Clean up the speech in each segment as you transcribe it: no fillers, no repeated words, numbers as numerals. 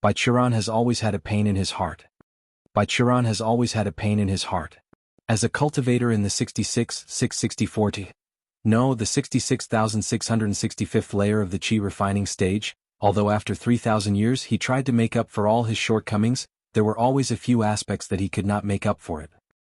Baichuran has always had a pain in his heart. Baichuran has always had a pain in his heart. As a cultivator in the 664th, no, the 66,665th layer of the Qi refining stage, although after 3,000 years he tried to make up for all his shortcomings, there were always a few aspects that he could not make up for it.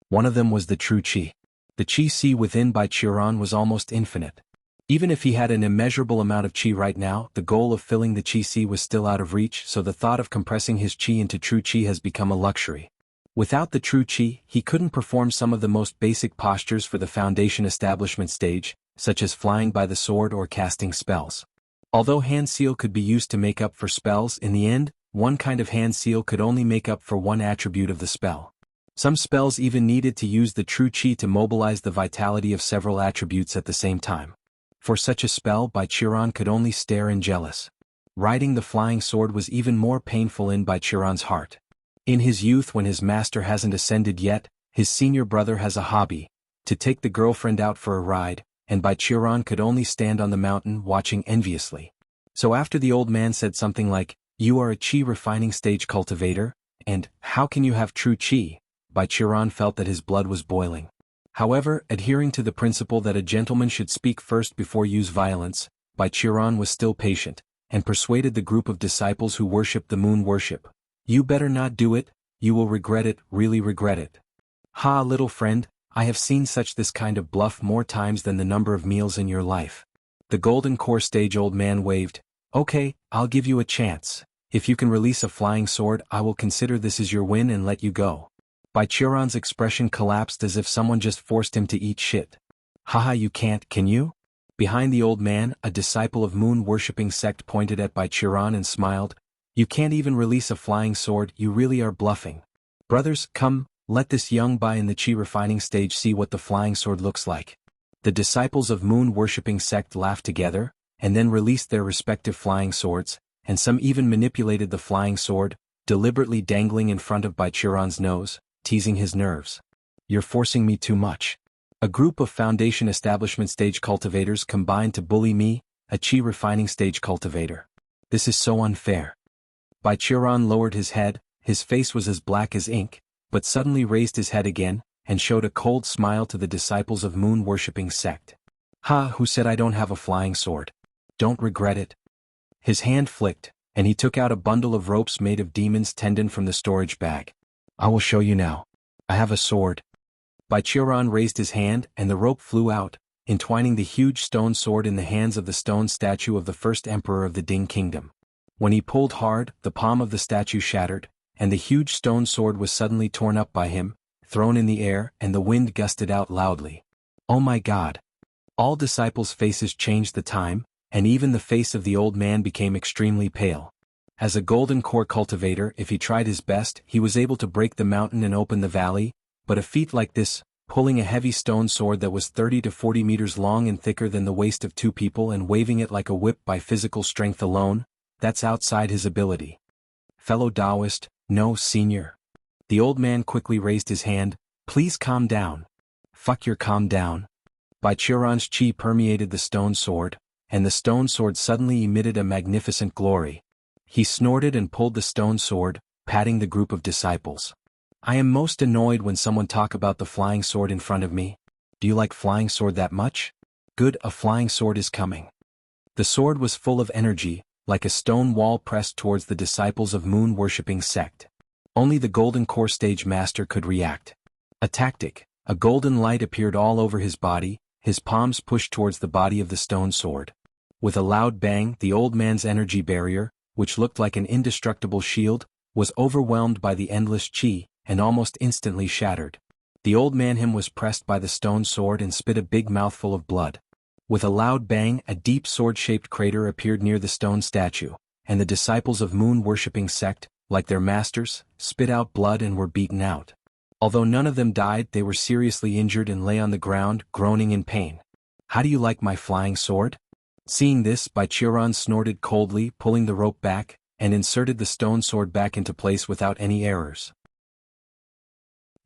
One of them was the true Qi. The Qi sea within Baichuran was almost infinite. Even if he had an immeasurable amount of Qi right now, the goal of filling the Qi sea was still out of reach, so the thought of compressing his Qi into true Qi has become a luxury. Without the true Qi, he couldn't perform some of the most basic postures for the foundation establishment stage, such as flying by the sword or casting spells. Although hand seal could be used to make up for spells, in the end, one kind of hand seal could only make up for one attribute of the spell. Some spells even needed to use the true Qi to mobilize the vitality of several attributes at the same time. For such a spell, Baichuran could only stare and jealous. Riding the flying sword was even more painful in Baichuran's heart. In his youth, when his master hasn't ascended yet, his senior brother has a hobby, to take the girlfriend out for a ride, and Baichuran could only stand on the mountain watching enviously. So after the old man said something like, "You are a Qi refining stage cultivator, and how can you have true Qi?" Baichuran felt that his blood was boiling. However, adhering to the principle that a gentleman should speak first before use violence, Baichuran was still patient, and persuaded the group of disciples who worshipped the moon worship. "You better not do it, you will regret it, really regret it." "Ha, little friend, I have seen such this kind of bluff more times than the number of meals in your life." The golden core stage old man waved. "Okay, I'll give you a chance. If you can release a flying sword, I will consider this is your win and let you go." Baichuran's expression collapsed as if someone just forced him to eat shit. "Haha, you can't, can you?" Behind the old man, a disciple of moon-worshipping sect pointed at Baichuran and smiled. "You can't even release a flying sword, you really are bluffing. Brothers, come, let this young Bai in the Qi refining stage see what the flying sword looks like." The disciples of moon-worshipping sect laughed together, and then released their respective flying swords, and some even manipulated the flying sword, deliberately dangling in front of Baichuran's nose, teasing his nerves. "You're forcing me too much." A group of foundation establishment stage cultivators combined to bully me, a Qi refining stage cultivator. This is so unfair. Baichuran lowered his head, his face was as black as ink, but suddenly raised his head again, and showed a cold smile to the disciples of moon-worshipping sect. "Ha, who said I don't have a flying sword? Don't regret it." His hand flicked, and he took out a bundle of ropes made of demon's tendon from the storage bag. "I will show you now. I have a sword." Baichuran raised his hand, and the rope flew out, entwining the huge stone sword in the hands of the stone statue of the first emperor of the Ding kingdom. When he pulled hard, the palm of the statue shattered, and the huge stone sword was suddenly torn up by him, thrown in the air, and the wind gusted out loudly. "Oh my God!" All disciples' faces changed the time, and even the face of the old man became extremely pale. As a golden core cultivator, if he tried his best, he was able to break the mountain and open the valley, but a feat like this, pulling a heavy stone sword that was 30 to 40 meters long and thicker than the waist of two people and waving it like a whip by physical strength alone, that's outside his ability. "Fellow Taoist, no, senior." The old man quickly raised his hand. "Please calm down." "Fuck your calm down." Baichuran's Qi permeated the stone sword, and the stone sword suddenly emitted a magnificent glory. He snorted and pulled the stone sword, patting the group of disciples. "I am most annoyed when someone talk about the flying sword in front of me. Do you like flying sword that much? Good, a flying sword is coming." The sword was full of energy, like a stone wall pressed towards the disciples of moon-worshipping sect. Only the golden core stage master could react. A tactic, a golden light appeared all over his body, his palms pushed towards the body of the stone sword. With a loud bang, the old man's energy barrier, which looked like an indestructible shield, was overwhelmed by the endless Qi, and almost instantly shattered. The old man him was pressed by the stone sword and spit a big mouthful of blood. With a loud bang, a deep sword-shaped crater appeared near the stone statue, and the disciples of moon-worshipping sect, like their masters, spit out blood and were beaten out. Although none of them died, they were seriously injured and lay on the ground, groaning in pain. "How do you like my flying sword?" Seeing this, Baichuran snorted coldly, pulling the rope back, and inserted the stone sword back into place without any errors.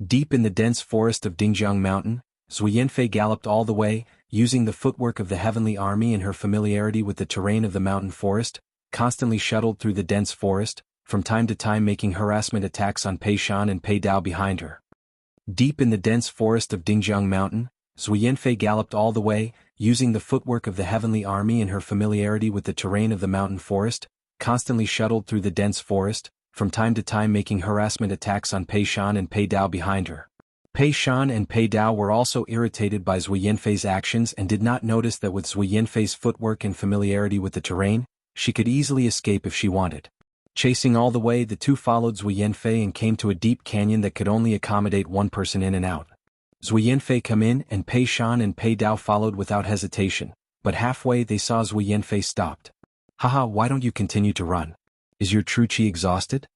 Deep in the dense forest of Dingjiang Mountain, Zhu Yanfei galloped all the way, using the footwork of the heavenly army and her familiarity with the terrain of the mountain forest, constantly shuttled through the dense forest, from time to time making harassment attacks on Pei Shan and Pei Dao behind her. Deep in the dense forest of Dingjiang Mountain, Zhu Yanfei galloped all the way, using the footwork of the heavenly army and her familiarity with the terrain of the mountain forest, constantly shuttled through the dense forest, from time to time making harassment attacks on Pei Shan and Pei Dao behind her. Pei Shan and Pei Dao were also irritated by Zhu Yanfei's actions and did not notice that with Zhu Yanfei's footwork and familiarity with the terrain, she could easily escape if she wanted. Chasing all the way, the two followed Zhu Yanfei and came to a deep canyon that could only accommodate one person in and out. Zhu Yanfei come in and Pei Shan and Pei Dao followed without hesitation, but halfway they saw Zhu Yanfei stopped. "Haha, why don't you continue to run? Is your true qi exhausted?"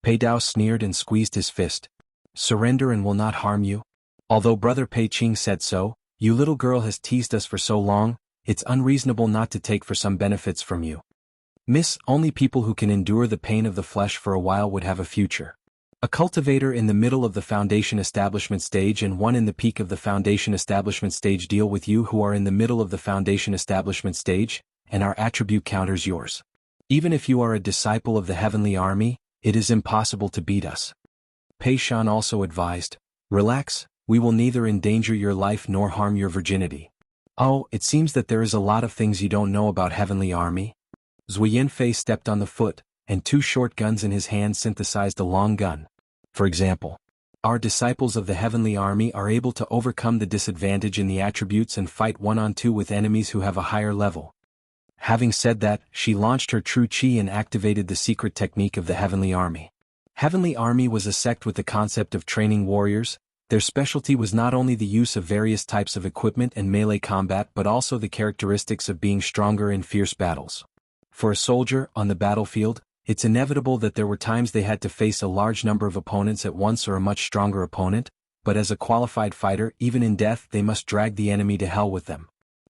Pei Dao sneered and squeezed his fist. "Surrender and will not harm you. Although brother Pei Qing said so, you little girl has teased us for so long, it's unreasonable not to take for some benefits from you. Miss, only people who can endure the pain of the flesh for a while would have a future. A cultivator in the middle of the foundation establishment stage and one in the peak of the foundation establishment stage deal with you who are in the middle of the foundation establishment stage, and our attribute counters yours. Even if you are a disciple of the heavenly army, it is impossible to beat us." Pei Shan also advised, "Relax, we will neither endanger your life nor harm your virginity." "Oh, it seems that there is a lot of things you don't know about heavenly army." Zhu Yanfei stepped on the foot, and two short guns in his hand synthesized a long gun. "For example, our disciples of the heavenly army are able to overcome the disadvantage in the attributes and fight one-on-two with enemies who have a higher level." Having said that, she launched her true qi and activated the secret technique of the heavenly army. Heavenly Army was a sect with the concept of training warriors. Their specialty was not only the use of various types of equipment and melee combat but also the characteristics of being stronger in fierce battles. For a soldier, on the battlefield, it's inevitable that there were times they had to face a large number of opponents at once or a much stronger opponent, but as a qualified fighter, even in death they must drag the enemy to hell with them.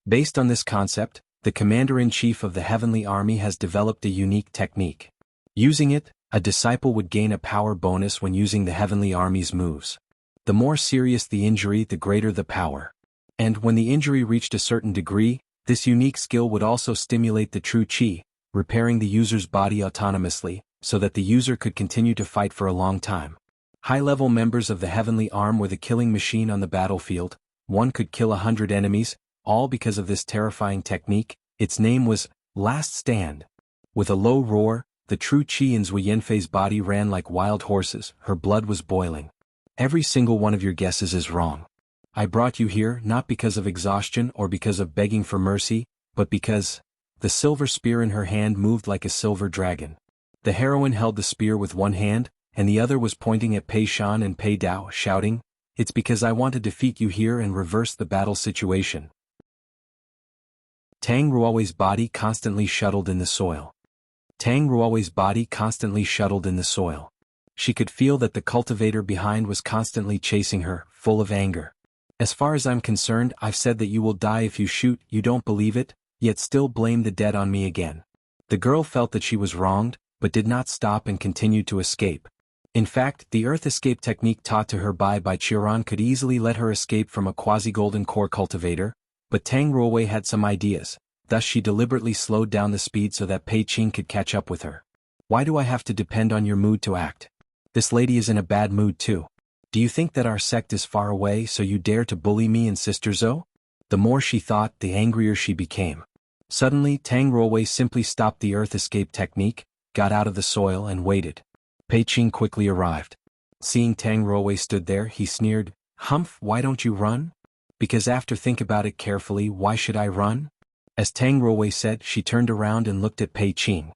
Based on this concept, the Commander-in-Chief of the Heavenly Army has developed a unique technique. Using it, a disciple would gain a power bonus when using the Heavenly Army's moves. The more serious the injury, the greater the power. And when the injury reached a certain degree, this unique skill would also stimulate the true qi, repairing the user's body autonomously, so that the user could continue to fight for a long time. High-level members of the Heavenly Arm were the killing machine on the battlefield. One could kill 100 enemies, all because of this terrifying technique. Its name was Last Stand. With a low roar, the true qi in Zhu Yanfei's body ran like wild horses. Her blood was boiling. "Every single one of your guesses is wrong. I brought you here not because of exhaustion or because of begging for mercy, but because..." The silver spear in her hand moved like a silver dragon. The heroine held the spear with one hand, and the other was pointing at Pei Shan and Pei Dao, shouting, "It's because I want to defeat you here and reverse the battle situation." Tang Ruowei's body constantly shuttled in the soil. Tang Ruowei's body constantly shuttled in the soil. She could feel that the cultivator behind was constantly chasing her, full of anger. "As far as I'm concerned, I've said that you will die if you shoot. You don't believe it, yet still blame the dead on me again." The girl felt that she was wronged, but did not stop and continued to escape. In fact, the earth escape technique taught to her by Chiron could easily let her escape from a quasi-golden core cultivator, but Tang Ruowei had some ideas. Thus she deliberately slowed down the speed so that Pei Qing could catch up with her. "Why do I have to depend on your mood to act? This lady is in a bad mood too. Do you think that our sect is far away so you dare to bully me and Sister Zhou?" The more she thought, the angrier she became. Suddenly, Tang Ruowei simply stopped the earth escape technique, got out of the soil and waited. Pei Qing quickly arrived. Seeing Tang Ruowei stood there, he sneered, "Humph, why don't you run?" "Because after think about it carefully, why should I run?" As Tang Ruowei said, she turned around and looked at Pei Qing.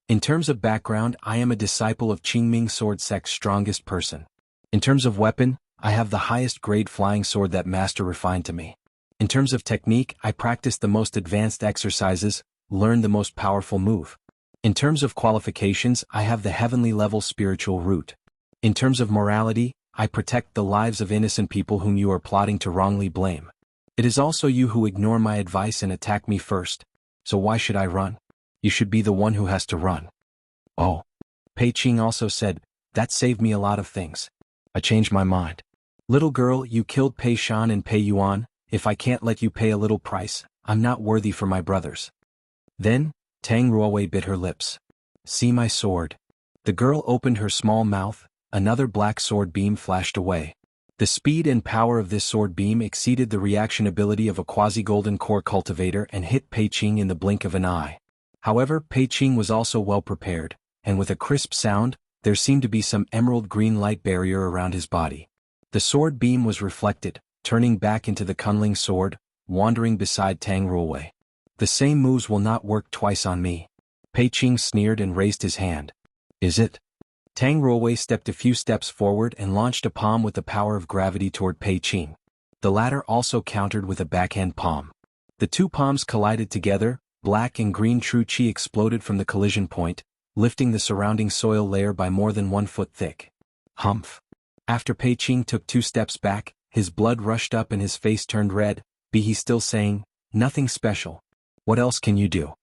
"In terms of background, I am a disciple of Qingming Sword Sect's strongest person. In terms of weapon, I have the highest grade flying sword that Master refined to me. In terms of technique, I practice the most advanced exercises, learn the most powerful move. In terms of qualifications, I have the heavenly level spiritual root. In terms of morality, I protect the lives of innocent people whom you are plotting to wrongly blame. It is also you who ignore my advice and attack me first. So why should I run? You should be the one who has to run." "Oh." Pei Qing also said, "That saved me a lot of things. I changed my mind. Little girl, you killed Pei Shan and Pei Yuan. If I can't let you pay a little price, I'm not worthy for my brothers." Then, Tang Ruowei bit her lips. "See my sword. The girl opened her small mouth, another black sword beam flashed away. The speed and power of this sword beam exceeded the reaction ability of a quasi-golden core cultivator and hit Pei Qing in the blink of an eye. However, Pei Qing was also well prepared, and with a crisp sound, there seemed to be some emerald green light barrier around his body. The sword beam was reflected, turning back into the Kunling sword, wandering beside Tang Ruowei. The same moves will not work twice on me. Pei Qing sneered and raised his hand. Is it? Tang Ruowei stepped a few steps forward and launched a palm with the power of gravity toward Pei Qing. The latter also countered with a backhand palm. The two palms collided together, black and green true qi exploded from the collision point, lifting the surrounding soil layer by more than 1 foot thick. Humph. After Pei Qing took 2 steps back, his blood rushed up and his face turned red, be he still saying, nothing special. What else can you do?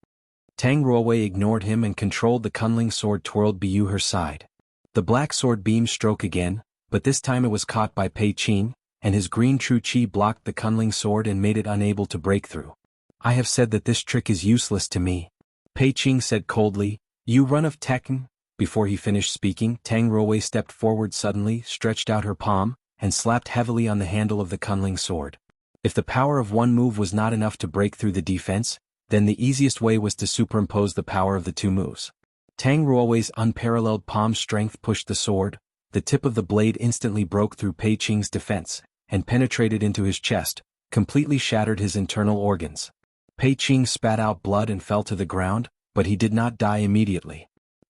Tang Ruowei ignored him and controlled the Kunling sword twirled Bu her side. The black sword beam struck again, but this time it was caught by Pei Qing, and his green true qi blocked the Kunling sword and made it unable to break through. I have said that this trick is useless to me. Pei Qing said coldly, you run of Tekken. Before he finished speaking, Tang Ruowei stepped forward suddenly, stretched out her palm, and slapped heavily on the handle of the Kunling sword. If the power of one move was not enough to break through the defense, then the easiest way was to superimpose the power of the 2 moves. Tang Ruowei's unparalleled palm strength pushed the sword, the tip of the blade instantly broke through Pei Qing's defense, and penetrated into his chest, completely shattered his internal organs. Pei Qing spat out blood and fell to the ground, but he did not die immediately.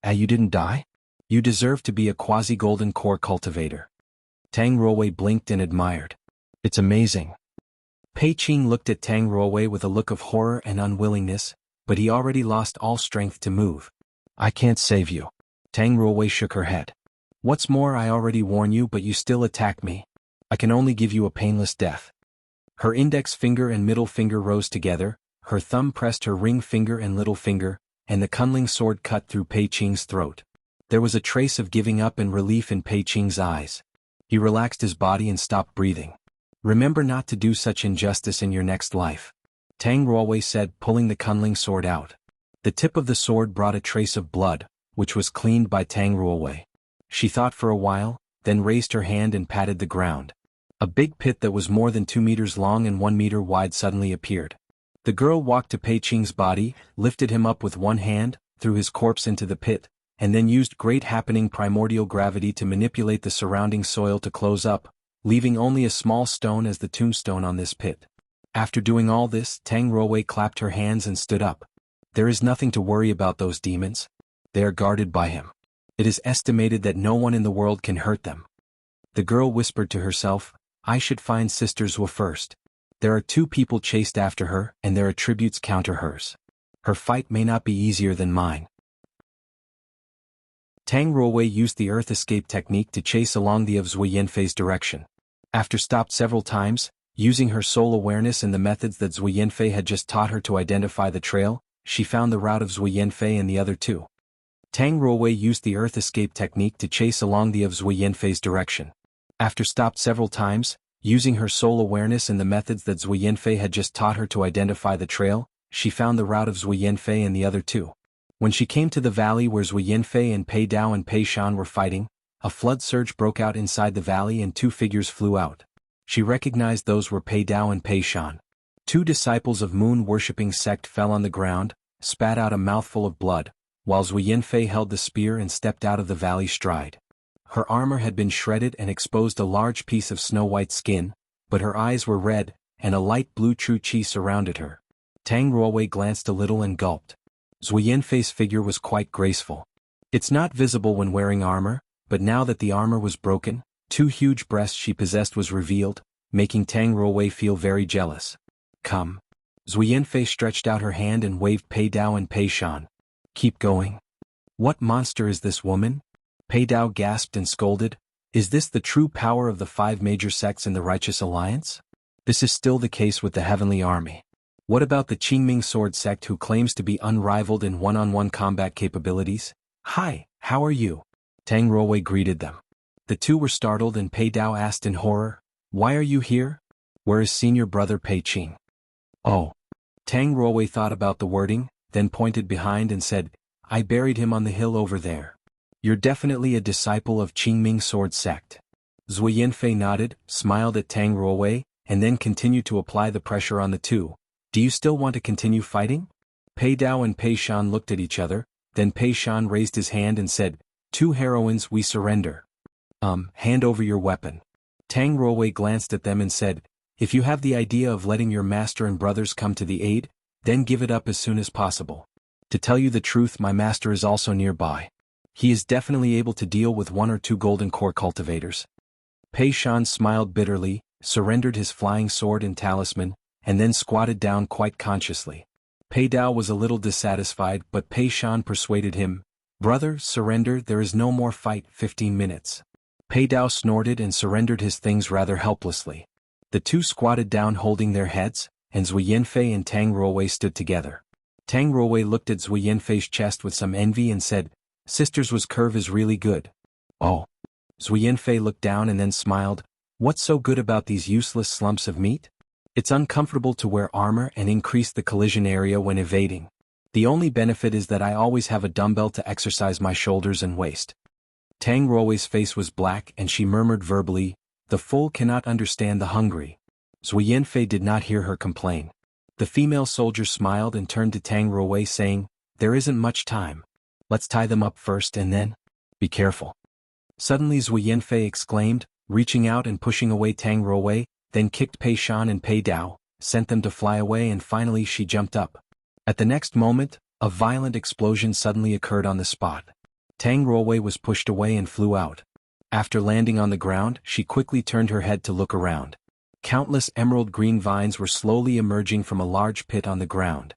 You didn't die? You deserve to be a quasi-golden core cultivator. Tang Ruowei blinked and admired. It's amazing. Pei Qing looked at Tang Ruowei with a look of horror and unwillingness, but he already lost all strength to move. I can't save you. Tang Ruowei shook her head. What's more, I already warn you, but you still attack me. I can only give you a painless death. Her index finger and middle finger rose together, her thumb pressed her ring finger and little finger, and the Kunling sword cut through Pei Qing's throat. There was a trace of giving up and relief in Pei Qing's eyes. He relaxed his body and stopped breathing. Remember not to do such injustice in your next life. Tang Ruowei said, pulling the Kunling sword out. The tip of the sword brought a trace of blood, which was cleaned by Tang Ruowei. She thought for a while, then raised her hand and patted the ground. A big pit that was more than 2 meters long and 1 meter wide suddenly appeared. The girl walked to Pei Qing's body, lifted him up with one hand, threw his corpse into the pit, and then used great happening primordial gravity to manipulate the surrounding soil to close up, leaving only a small stone as the tombstone on this pit. After doing all this, Tang Ruowei clapped her hands and stood up. There is nothing to worry about those demons. They are guarded by him. It is estimated that no one in the world can hurt them. The girl whispered to herself, I should find Sister Zhou first. There are 2 people chased after her, and their attributes counter hers. Her fight may not be easier than mine. Tang Ruowei used the earth escape technique to chase along the of Zhui Yanfei's direction. After stopped several times, using her soul awareness and the methods that Zhui Yanfei had just taught her to identify the trail, she found the route of Zhui Yanfei and the other 2. Tang Ruowei used the earth escape technique to chase along the of Zhui Yanfei's direction. After stopped several times, using her soul awareness and the methods that Zhui Yanfei had just taught her to identify the trail, she found the route of Zhui Yanfei and the other 2. When she came to the valley where Zhui Yanfei and Pei Dao and Pei Shan were fighting, a flood surge broke out inside the valley and 2 figures flew out. She recognized those were Pei Dao and Pei Shan. 2 disciples of moon-worshipping sect fell on the ground, spat out a mouthful of blood, while Zhui Yanfei held the spear and stepped out of the valley stride. Her armor had been shredded and exposed a large piece of snow-white skin, but her eyes were red, and a light blue true qi surrounded her. Tang Ruowei glanced a little and gulped. Zhui Yanfei's figure was quite graceful. It's not visible when wearing armor, but now that the armor was broken, 2 huge breasts she possessed was revealed, making Tang Ruowei feel very jealous. Come. Zhui Yanfei stretched out her hand and waved Pei Dao and Pei Shan. Keep going. What monster is this woman? Pei Dao gasped and scolded. Is this the true power of the 5 major sects in the Righteous Alliance? This is still the case with the Heavenly Army. What about the Qingming Sword sect who claims to be unrivaled in one-on-one combat capabilities? Hi, how are you? Tang Ruowei greeted them. The 2 were startled and Pei Dao asked in horror, why are you here? Where is senior brother Pei Qing? Oh. Tang Ruowei thought about the wording, then pointed behind and said, I buried him on the hill over there. You're definitely a disciple of Qingming sword sect. Zui Yanfei nodded, smiled at Tang Ruowei, and then continued to apply the pressure on the two. Do you still want to continue fighting? Pei Dao and Pei Shan looked at each other, then Pei Shan raised his hand and said, "Two heroines, we surrender. Hand over your weapon." Tang Ruowei glanced at them and said, "If you have the idea of letting your master and brothers come to the aid, then give it up as soon as possible. To tell you the truth, my master is also nearby. He is definitely able to deal with one or two golden core cultivators." Pei Shan smiled bitterly, surrendered his flying sword and talisman, and then squatted down quite consciously. Pei Dao was a little dissatisfied, but Pei Shan persuaded him, "Brother, surrender, there is no more fight, 15 minutes. Pei Dao snorted and surrendered his things rather helplessly. The two squatted down holding their heads, and Zui Yanfei and Tang Ruowei stood together. Tang Ruowei looked at Zui Yanfei's chest with some envy and said, "Sister's curve is really good." "Oh." Zui Yanfei looked down and then smiled, "What's so good about these useless slumps of meat? It's uncomfortable to wear armor and increase the collision area when evading. The only benefit is that I always have a dumbbell to exercise my shoulders and waist." Tang Ruowei's face was black and she murmured verbally, "The full cannot understand the hungry." Zui Yanfei did not hear her complain. The female soldier smiled and turned to Tang Ruowei saying, "There isn't much time. Let's tie them up first and then. Be careful." Suddenly Zui Yanfei exclaimed, reaching out and pushing away Tang Ruowei, then kicked Pei Shan and Pei Dao, sent them to fly away, and finally she jumped up. At the next moment, a violent explosion suddenly occurred on the spot. Tang Ruowei was pushed away and flew out. After landing on the ground, she quickly turned her head to look around. Countless emerald green vines were slowly emerging from a large pit on the ground.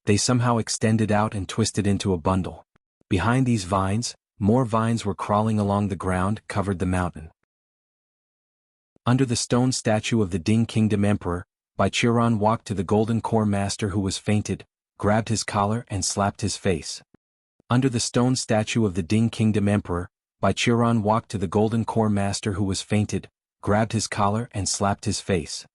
They somehow extended out and twisted into a bundle. Behind these vines, more vines were crawling along the ground, covered the mountain. Under the stone statue of the Ding Kingdom Emperor, Bai Qiran walked to the Golden Core Master who was fainted, grabbed his collar and slapped his face. Under the stone statue of the Ding Kingdom Emperor, Bai Qiran walked to the Golden Core Master who was fainted, grabbed his collar and slapped his face.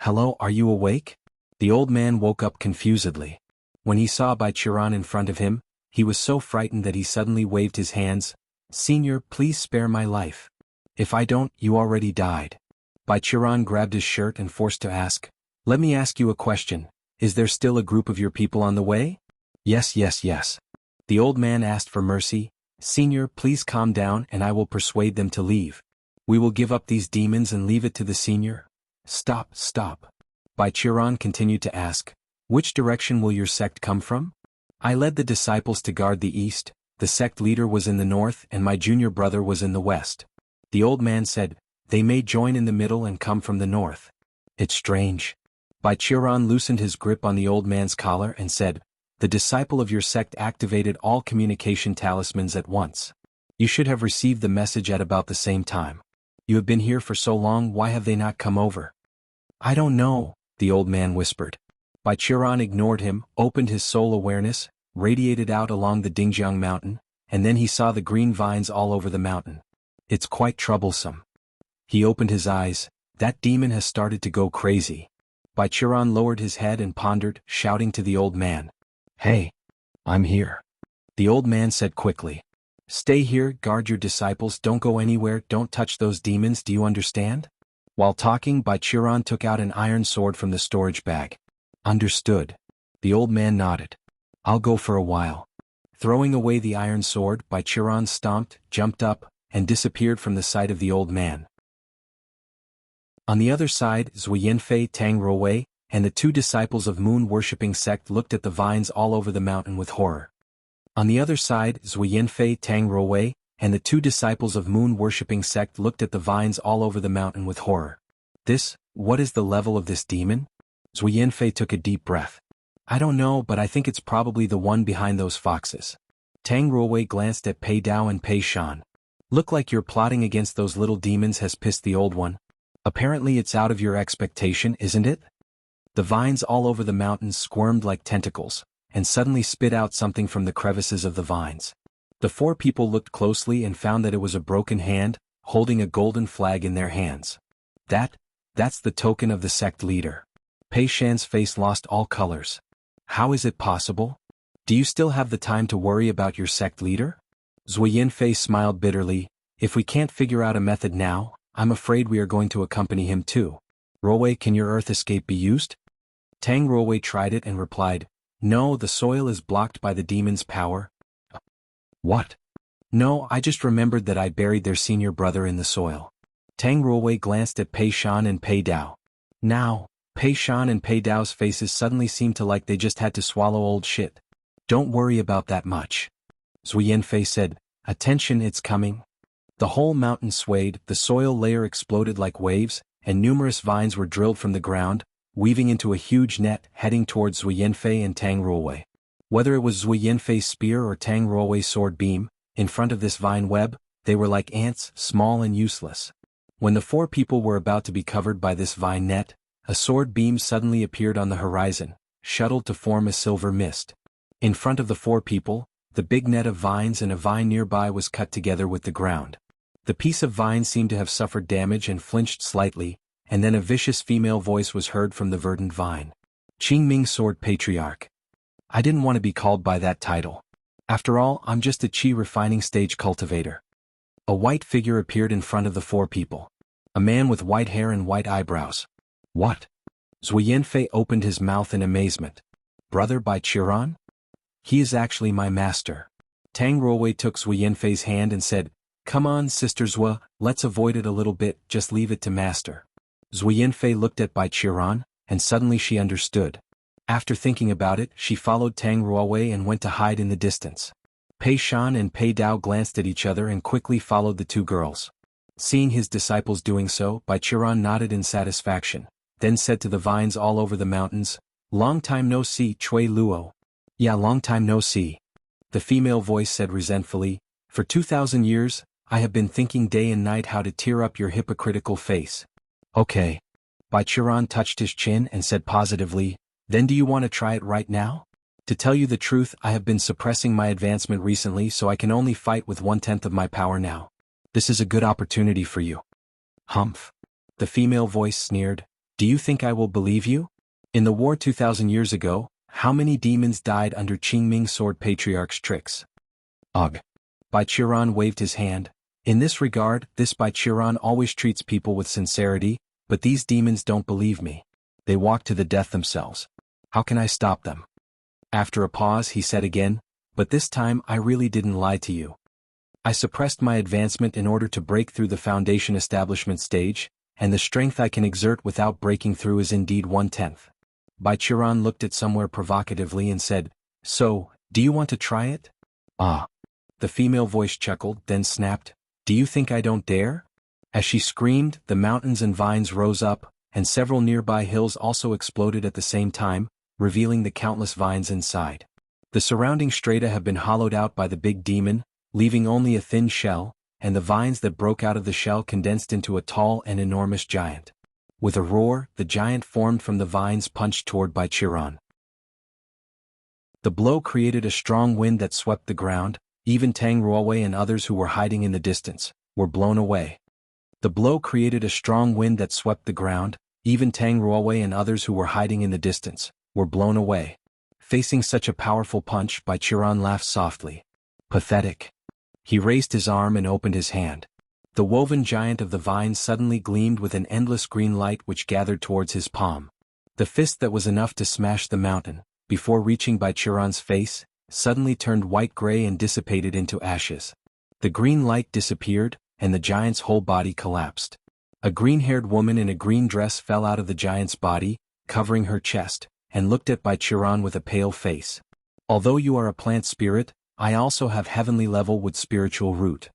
"Hello, are you awake?" The old man woke up confusedly. When he saw Bai Qiran in front of him, he was so frightened that he suddenly waved his hands. "Senior, please spare my life. If I don't, you already died." Bai Qiran grabbed his shirt and forced to ask, "Let me ask you a question. Is there still a group of your people on the way?" Yes. The old man asked for mercy. "Senior, please calm down and I will persuade them to leave. We will give up these demons and leave it to the senior." Stop. Bai Qiran continued to ask, "Which direction will your sect come from?" "I led the disciples to guard the east, the sect leader was in the north and my junior brother was in the west." The old man said, "They may join in the middle and come from the north. It's strange." Bai Qiran loosened his grip on the old man's collar and said, "The disciple of your sect activated all communication talismans at once. You should have received the message at about the same time. You have been here for so long, why have they not come over?" "I don't know," the old man whispered. Bai Qiran ignored him, opened his soul awareness, radiated out along the Dingjiang mountain, and then he saw the green vines all over the mountain. "It's quite troublesome." He opened his eyes. "That demon has started to go crazy." Bai Qiran lowered his head and pondered, shouting to the old man, "Hey, I'm here." The old man said quickly, "Stay here, guard your disciples, don't go anywhere, don't touch those demons, do you understand?" While talking, Bai Qiran took out an iron sword from the storage bag. "Understood." The old man nodded. "I'll go for a while." Throwing away the iron sword, Bai Qiran stomped, jumped up, and disappeared from the sight of the old man. On the other side, Zui Yanfei, Tang Ruowei, and the two disciples of moon-worshipping sect looked at the vines all over the mountain with horror. On the other side, Zui Yanfei, Tang Ruowei, and the two disciples of moon-worshipping sect looked at the vines all over the mountain with horror. What is the level of this demon?" Zui Yanfei took a deep breath. "I don't know, but I think it's probably the one behind those foxes." Tang Ruowei glanced at Pei Dao and Pei Shan. "Look like your plotting against those little demons has pissed the old one. Apparently it's out of your expectation, isn't it?" The vines all over the mountains squirmed like tentacles, and suddenly spit out something from the crevices of the vines. The four people looked closely and found that it was a broken hand, holding a golden flag in their hands. That's the token of the sect leader." Pei Shan's face lost all colors. "How is it possible? Do you still have the time to worry about your sect leader?" Zui Yinfei smiled bitterly. If we can't figure out a method now, I'm afraid we are going to accompany him too. Ruowei, can your earth escape be used? Tang Ruowei tried it and replied, no, the soil is blocked by the demon's power. What? No, I just remembered that I buried their senior brother in the soil. Tang Ruowei glanced at Pei Shan and Pei Dao. Now, Pei Shan and Pei Dao's faces suddenly seemed to like they just had to swallow old shit. Don't worry about that much. Zui Yinfei said, attention, it's coming. The whole mountain swayed, the soil layer exploded like waves, and numerous vines were drilled from the ground, weaving into a huge net heading towards Zui Yinfei and Tang Ruowei. Whether it was Zui Yinfei's spear or Tang Ruowei's sword beam, in front of this vine web, they were like ants, small and useless. When the four people were about to be covered by this vine net, a sword beam suddenly appeared on the horizon, shuttled to form a silver mist. In front of the four people, the big net of vines and a vine nearby was cut together with the ground. The piece of vine seemed to have suffered damage and flinched slightly, and then a vicious female voice was heard from the verdant vine. Qingming Sword Patriarch. I didn't want to be called by that title. After all, I'm just a qi refining stage cultivator. A white figure appeared in front of the four people. A man with white hair and white eyebrows. What? Zui Yinfei opened his mouth in amazement. Brother by Chiron? He is actually my master. Tang Ruowei took Zui Yinfei's hand and said, come on, Sister Zui, let's avoid it a little bit, just leave it to master. Zui Yinfei looked at Bai Qiran, and suddenly she understood. After thinking about it, she followed Tang Ruowei and went to hide in the distance. Pei Shan and Pei Dao glanced at each other and quickly followed the two girls. Seeing his disciples doing so, Bai Qiran nodded in satisfaction, then said to the vines all over the mountains, long time no see, Cui Luo. Yeah, long time no see. The female voice said resentfully, for 2,000 years, I have been thinking day and night how to tear up your hypocritical face. Okay. Bai Qiran touched his chin and said positively, then do you want to try it right now? To tell you the truth, I have been suppressing my advancement recently, so I can only fight with 1/10 of my power now. This is a good opportunity for you. Humph. The female voice sneered, do you think I will believe you? In the war 2,000 years ago, how many demons died under Qingming Sword Patriarch's tricks? Ugh. Bai Qiran waved his hand. In this regard, this Bai Qiran always treats people with sincerity, but these demons don't believe me. They walk to the death themselves. How can I stop them? After a pause he said again, but this time I really didn't lie to you. I suppressed my advancement in order to break through the foundation establishment stage, and the strength I can exert without breaking through is indeed 1/10. Bai Qiran looked at somewhere provocatively and said, so, do you want to try it? Ah. The female voice chuckled, then snapped, do you think I don't dare? As she screamed, the mountains and vines rose up, and several nearby hills also exploded at the same time, revealing the countless vines inside. The surrounding strata have been hollowed out by the big demon, leaving only a thin shell, and the vines that broke out of the shell condensed into a tall and enormous giant. With a roar, the giant formed from the vines punched toward Bai Qiran. The blow created a strong wind that swept the ground, even Tang Ruowei and others who were hiding in the distance were blown away. The blow created a strong wind that swept the ground, even Tang Ruowei and others who were hiding in the distance were blown away. Facing such a powerful punch, Bai Qiran laughed softly. Pathetic. He raised his arm and opened his hand. The woven giant of the vines suddenly gleamed with an endless green light which gathered towards his palm. The fist that was enough to smash the mountain, before reaching Bai Qiran's face, suddenly turned white-gray and dissipated into ashes. The green light disappeared, and the giant's whole body collapsed. A green-haired woman in a green dress fell out of the giant's body, covering her chest, and looked at Bai Qiran with a pale face. Although you are a plant spirit, I also have heavenly level with spiritual root.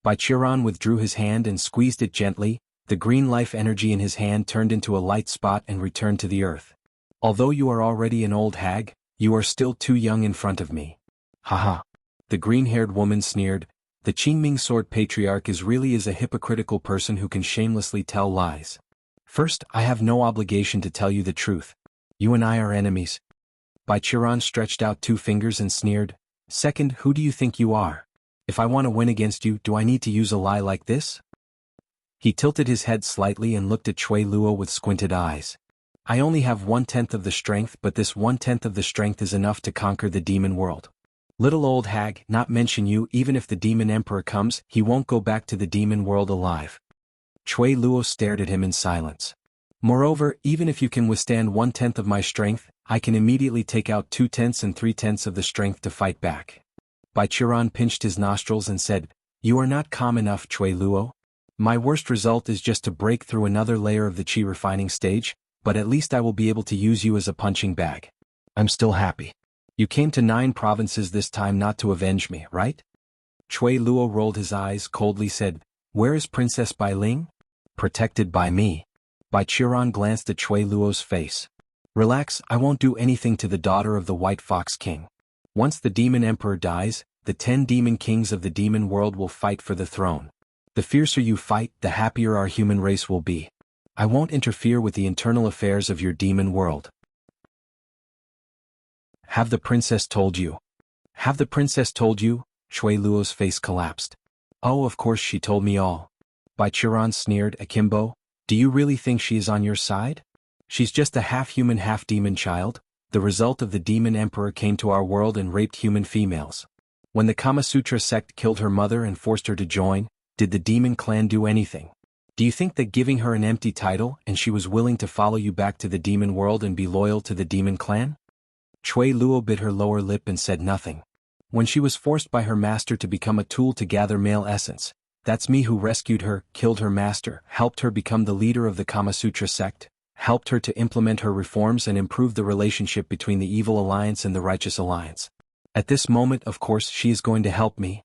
Bai Qiran withdrew his hand and squeezed it gently, the green life energy in his hand turned into a light spot and returned to the earth. Although you are already an old hag, you are still too young in front of me. Haha. The green-haired woman sneered, the Qingming Sword Patriarch is a hypocritical person who can shamelessly tell lies. First, I have no obligation to tell you the truth. You and I are enemies. Bai Qiran stretched out 2 fingers and sneered, second, who do you think you are? If I want to win against you, do I need to use a lie like this? He tilted his head slightly and looked at Cui Luo with squinted eyes. I only have 1/10 of the strength, but this 1/10 of the strength is enough to conquer the demon world. Little old hag, not mention you. Even if the demon emperor comes, he won't go back to the demon world alive. Chui Luo stared at him in silence. Moreover, even if you can withstand 1/10 of my strength, I can immediately take out 2/10 and 3/10 of the strength to fight back. Bai Qiran pinched his nostrils and said, You are not calm enough, Chui Luo. My worst result is just to break through another layer of the qi refining stage, but at least I will be able to use you as a punching bag. I'm still happy. You came to 9 provinces this time not to avenge me, right? Chui Luo rolled his eyes, coldly said, Where is Princess Bai Ling? Protected by me. Bai Qiran glanced at Chui Luo's face. Relax, I won't do anything to the daughter of the White Fox King. Once the demon emperor dies, the 10 demon kings of the demon world will fight for the throne. The fiercer you fight, the happier our human race will be. I won't interfere with the internal affairs of your demon world. Have the princess told you? Have the princess told you? Chui Luo's face collapsed. Oh, of course she told me all. Bai Qiran sneered, Akimbo, do you really think she is on your side? She's just a half-human half-demon child. The result of the demon emperor came to our world and raped human females. When the Kama Sutra sect killed her mother and forced her to join, did the demon clan do anything? Do you think that giving her an empty title and she was willing to follow you back to the demon world and be loyal to the demon clan? Chui Luo bit her lower lip and said nothing. When she was forced by her master to become a tool to gather male essence, that's me who rescued her, killed her master, helped her become the leader of the Kama Sutra sect, helped her to implement her reforms and improve the relationship between the evil alliance and the righteous alliance. At this moment, of course, she is going to help me.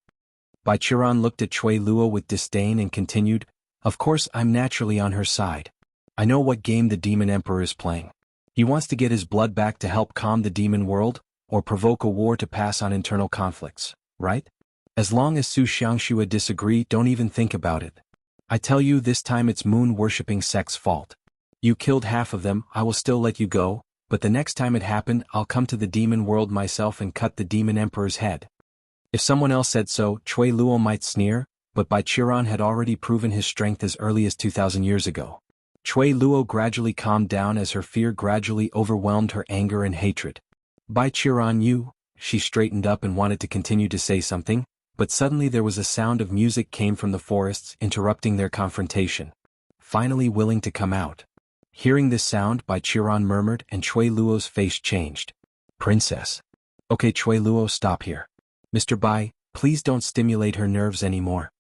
Bai Qiran looked at Chui Luo with disdain and continued, Of course I'm naturally on her side. I know what game the demon emperor is playing. He wants to get his blood back to help calm the demon world, or provoke a war to pass on internal conflicts, right? As long as Su Xiangxue disagree, don't even think about it. I tell you, this time it's moon-worshipping sect's fault. You killed half of them, I will still let you go, but the next time it happened, I'll come to the demon world myself and cut the demon emperor's head. If someone else said so, Chui Luo might sneer, but Bai Qiran had already proven his strength as early as 2,000 years ago. Chui Luo gradually calmed down as her fear gradually overwhelmed her anger and hatred. Bai Qiran, you, she straightened up and wanted to continue to say something, but suddenly there was a sound of music came from the forests, interrupting their confrontation. Finally willing to come out. Hearing this sound, Bai Qiran murmured and Chui Luo's face changed. Princess. Okay, Chui Luo, stop here. Mr. Bai, please don't stimulate her nerves anymore.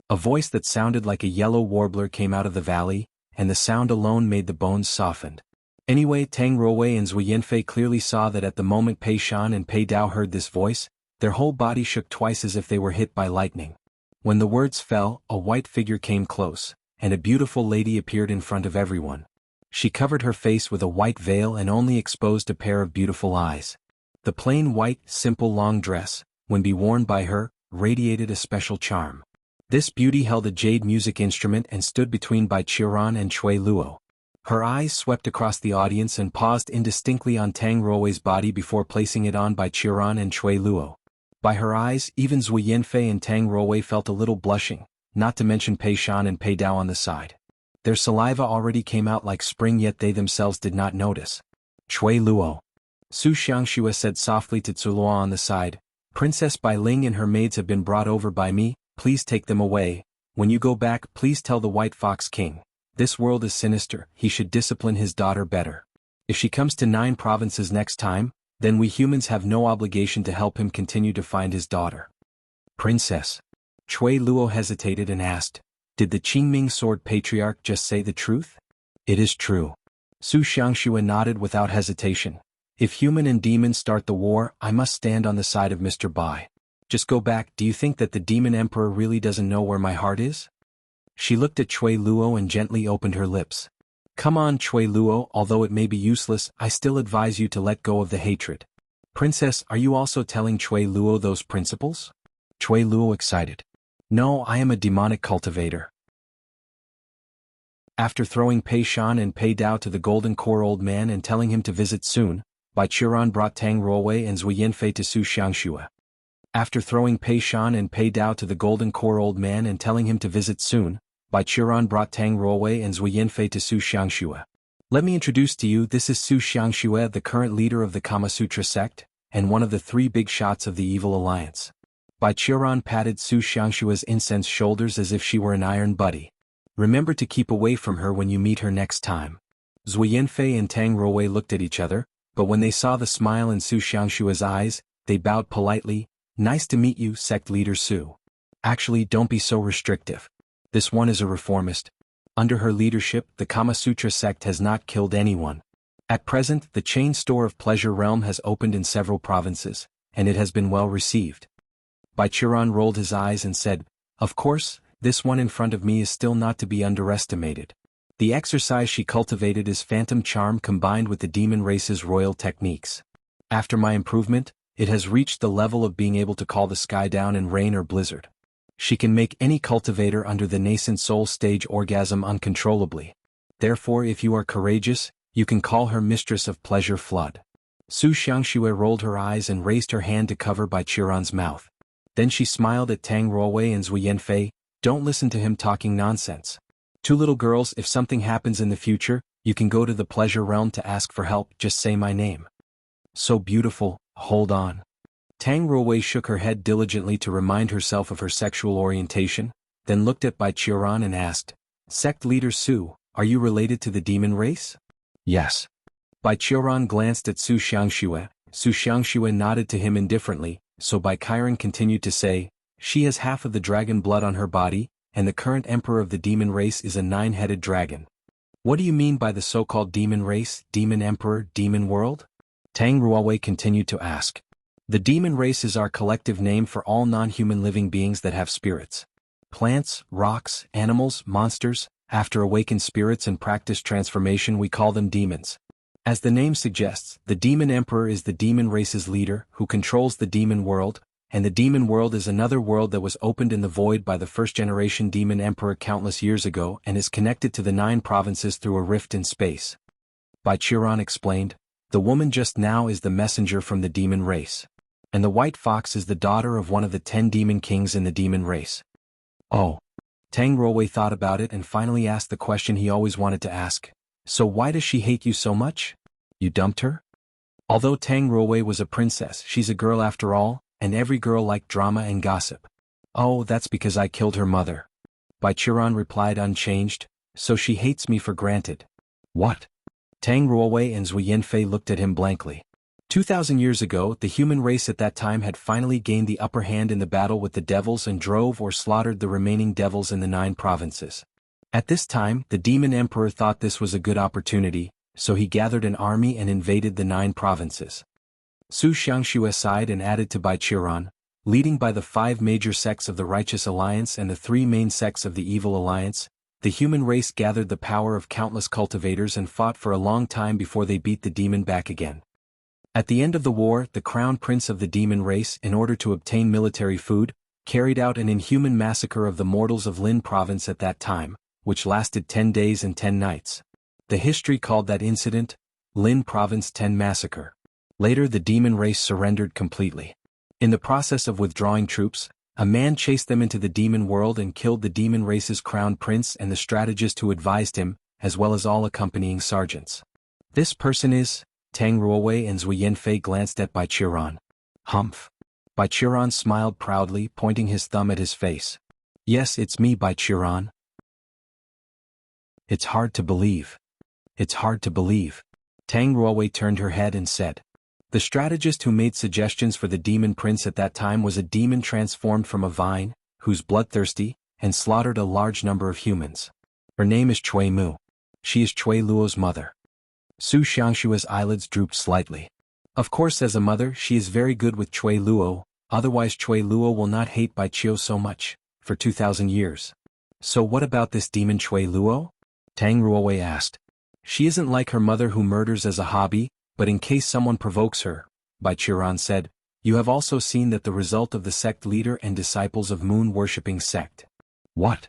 A voice that sounded like a yellow warbler came out of the valley, and the sound alone made the bones softened. Anyway, Tang Ruowei and Zhu Yanfei clearly saw that at the moment Pei Shan and Pei Dao heard this voice, their whole body shook twice as if they were hit by lightning. When the words fell, a white figure came close, and a beautiful lady appeared in front of everyone. She covered her face with a white veil and only exposed a pair of beautiful eyes. The plain white, simple long dress, when be worn by her, radiated a special charm. This beauty held a jade music instrument and stood between Bai Qiran and Chui Luo. Her eyes swept across the audience and paused indistinctly on Tang Ruowei's body before placing it on Bai Qiran and Chui Luo. By her eyes, even Zhu Yanfei and Tang Ruowei felt a little blushing, not to mention Pei Shan and Pei Dao on the side. Their saliva already came out like spring, yet they themselves did not notice. Chui Luo. Su Xiangxue said softly to Tsuluo on the side, Princess Bai Ling and her maids have been brought over by me, please take them away. When you go back, please tell the White Fox King. This world is sinister, he should discipline his daughter better. If she comes to 9 provinces next time, then we humans have no obligation to help him continue to find his daughter. Princess. Chui Luo hesitated and asked, did the Qingming Sword Patriarch just say the truth? It is true. Su Xiangxue nodded without hesitation. If human and demon start the war, I must stand on the side of Mr. Bai. Just go back. Do you think that the demon emperor really doesn't know where my heart is? She looked at Chui Luo and gently opened her lips. Come on, Chui Luo, although it may be useless, I still advise you to let go of the hatred. Princess, are you also telling Chui Luo those principles? Chui Luo excited. No, I am a demonic cultivator. After throwing Pei Shan and Pei Dao to the Golden Core old man and telling him to visit soon, Bai Qiran brought Tang Ruowei and Zhu Yanfei to Su Xiangxue. After throwing Pei Shan and Pei Dao to the Golden Core old man and telling him to visit soon, Bai Qiran brought Tang Ruowei and Zhu Yanfei to Su Xiangxue. Let me introduce to you, this is Su Xiangxue, the current leader of the Kama Sutra sect, and one of the three big shots of the evil alliance. Bai Qiuran patted Su Xiangshua's incensed shoulders as if she were an iron buddy. Remember to keep away from her when you meet her next time. Zui Yanfei and Tang Ruowei looked at each other, but when they saw the smile in Su Xiangshua's eyes, they bowed politely. Nice to meet you, sect leader Su. Actually, don't be so restrictive. This one is a reformist. Under her leadership, the Kama Sutra sect has not killed anyone. At present, the chain store of Pleasure Realm has opened in several provinces, and it has been well received. Bai Qiuran rolled his eyes and said, "Of course, this one in front of me is still not to be underestimated. The exercise she cultivated is phantom charm combined with the demon race's royal techniques. After my improvement, it has reached the level of being able to call the sky down in rain or blizzard. She can make any cultivator under the nascent soul stage orgasm uncontrollably. Therefore, if you are courageous, you can call her mistress of pleasure flood." Su Xiangxue rolled her eyes and raised her hand to cover Bai Qiuran's mouth. Then she smiled at Tang Ruowei and Zui Yanfei. "Don't listen to him talking nonsense. Two little girls, if something happens in the future, you can go to the Pleasure Realm to ask for help, just say my name." "So beautiful, hold on." Tang Ruowei shook her head diligently to remind herself of her sexual orientation, then looked at Bai Qiuran and asked, "Sect leader Su, are you related to the demon race?" "Yes." Bai Qiuran glanced at Su Xiangxue. Su Xiangxue nodded to him indifferently, so Bai Qiuran continued to say, "She has half of the dragon blood on her body, and the current emperor of the demon race is a 9-headed dragon." "What do you mean by the so-called demon race, demon emperor, demon world?" Tang Ruowei continued to ask. "The demon race is our collective name for all non-human living beings that have spirits. Plants, rocks, animals, monsters. After awakened spirits and practice transformation we call them demons. As the name suggests, the demon emperor is the demon race's leader, who controls the demon world, and the demon world is another world that was opened in the void by the first-generation demon emperor countless years ago and is connected to the 9 provinces through a rift in space." Bai Qiuran explained, "The woman just now is the messenger from the demon race. And the white fox is the daughter of one of the 10 demon kings in the demon race." "Oh." Tang Ruowei thought about it and finally asked the question he always wanted to ask. "So why does she hate you so much? You dumped her?" Although Tang Ruowei was a princess, she's a girl after all, and every girl liked drama and gossip. "Oh, that's because I killed her mother." Bai Qiuran replied unchanged, "So she hates me for granted." "What?" Tang Ruowei and Zui Yanfei looked at him blankly. 2,000 years ago, the human race at that time had finally gained the upper hand in the battle with the devils and drove or slaughtered the remaining devils in the 9 provinces. At this time, the demon emperor thought this was a good opportunity, so he gathered an army and invaded the 9 provinces. Su Xiangxue sighed and added to Bai Qiuran, "Leading by the 5 major sects of the Righteous Alliance and the 3 main sects of the Evil Alliance, the human race gathered the power of countless cultivators and fought for a long time before they beat the demon back again. At the end of the war, the crown prince of the demon race, in order to obtain military food, carried out an inhuman massacre of the mortals of Lin province at that time, which lasted 10 days and 10 nights. The history called that incident, Lin Province 10 Massacre. Later the demon race surrendered completely. In the process of withdrawing troops, a man chased them into the demon world and killed the demon race's crown prince and the strategist who advised him, as well as all accompanying sergeants. This person is..." Tang Ruowei and Zui Yanfei glanced at Bai Qiuran. "Humph." Bai Qiuran smiled proudly, pointing his thumb at his face. "Yes, it's me, Bai Qiuran. It's hard to believe. It's hard to believe." Tang Ruowei turned her head and said. "The strategist who made suggestions for the demon prince at that time was a demon transformed from a vine, who's bloodthirsty, and slaughtered a large number of humans. Her name is Chui Mu. She is Chui Luo's mother." Su Xiangshue's eyelids drooped slightly. "Of course, as a mother, she is very good with Chui Luo, otherwise Chui Luo will not hate Bai Qiu so much, for 2,000 years. So what about this demon Chui Luo?" Tang Ruowei asked. "She isn't like her mother who murders as a hobby, but in case someone provokes her," Bai Qiuran said. "You have also seen that the result of the sect leader and disciples of moon-worshipping sect." "What?"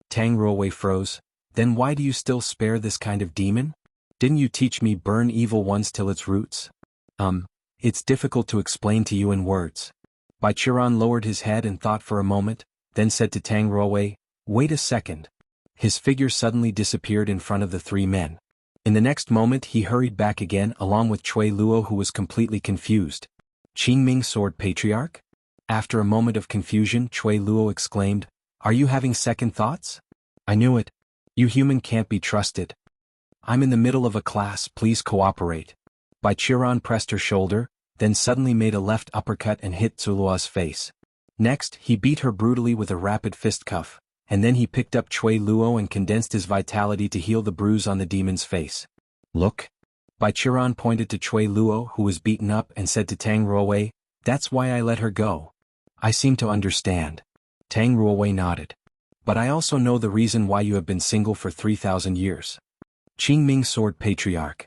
Tang Ruowei froze. "Then why do you still spare this kind of demon? Didn't you teach me burn evil ones till its roots?" It's difficult to explain to you in words." Bai Qiuran lowered his head and thought for a moment, then said to Tang Ruowei, "Wait a second." His figure suddenly disappeared in front of the 3 men. In the next moment he hurried back again along with Chui Luo, who was completely confused. Qingming Sword Patriarch? After a moment of confusion, Cui Luo exclaimed, "Are you having second thoughts? I knew it. You human can't be trusted. I'm in the middle of a class, please cooperate." Bai Qiran pressed her shoulder, then suddenly made a left uppercut and hit Zulua's face. Next, he beat her brutally with a rapid fist cuff, and then he picked up Cui Luo and condensed his vitality to heal the bruise on the demon's face. "Look." Bai Qiran pointed to Cui Luo, who was beaten up, and said to Tang Ruowei, "That's why I let her go. I seem to understand." Tang Ruowei nodded. "But I also know the reason why you have been single for 3,000 years. Qingming Sword Patriarch."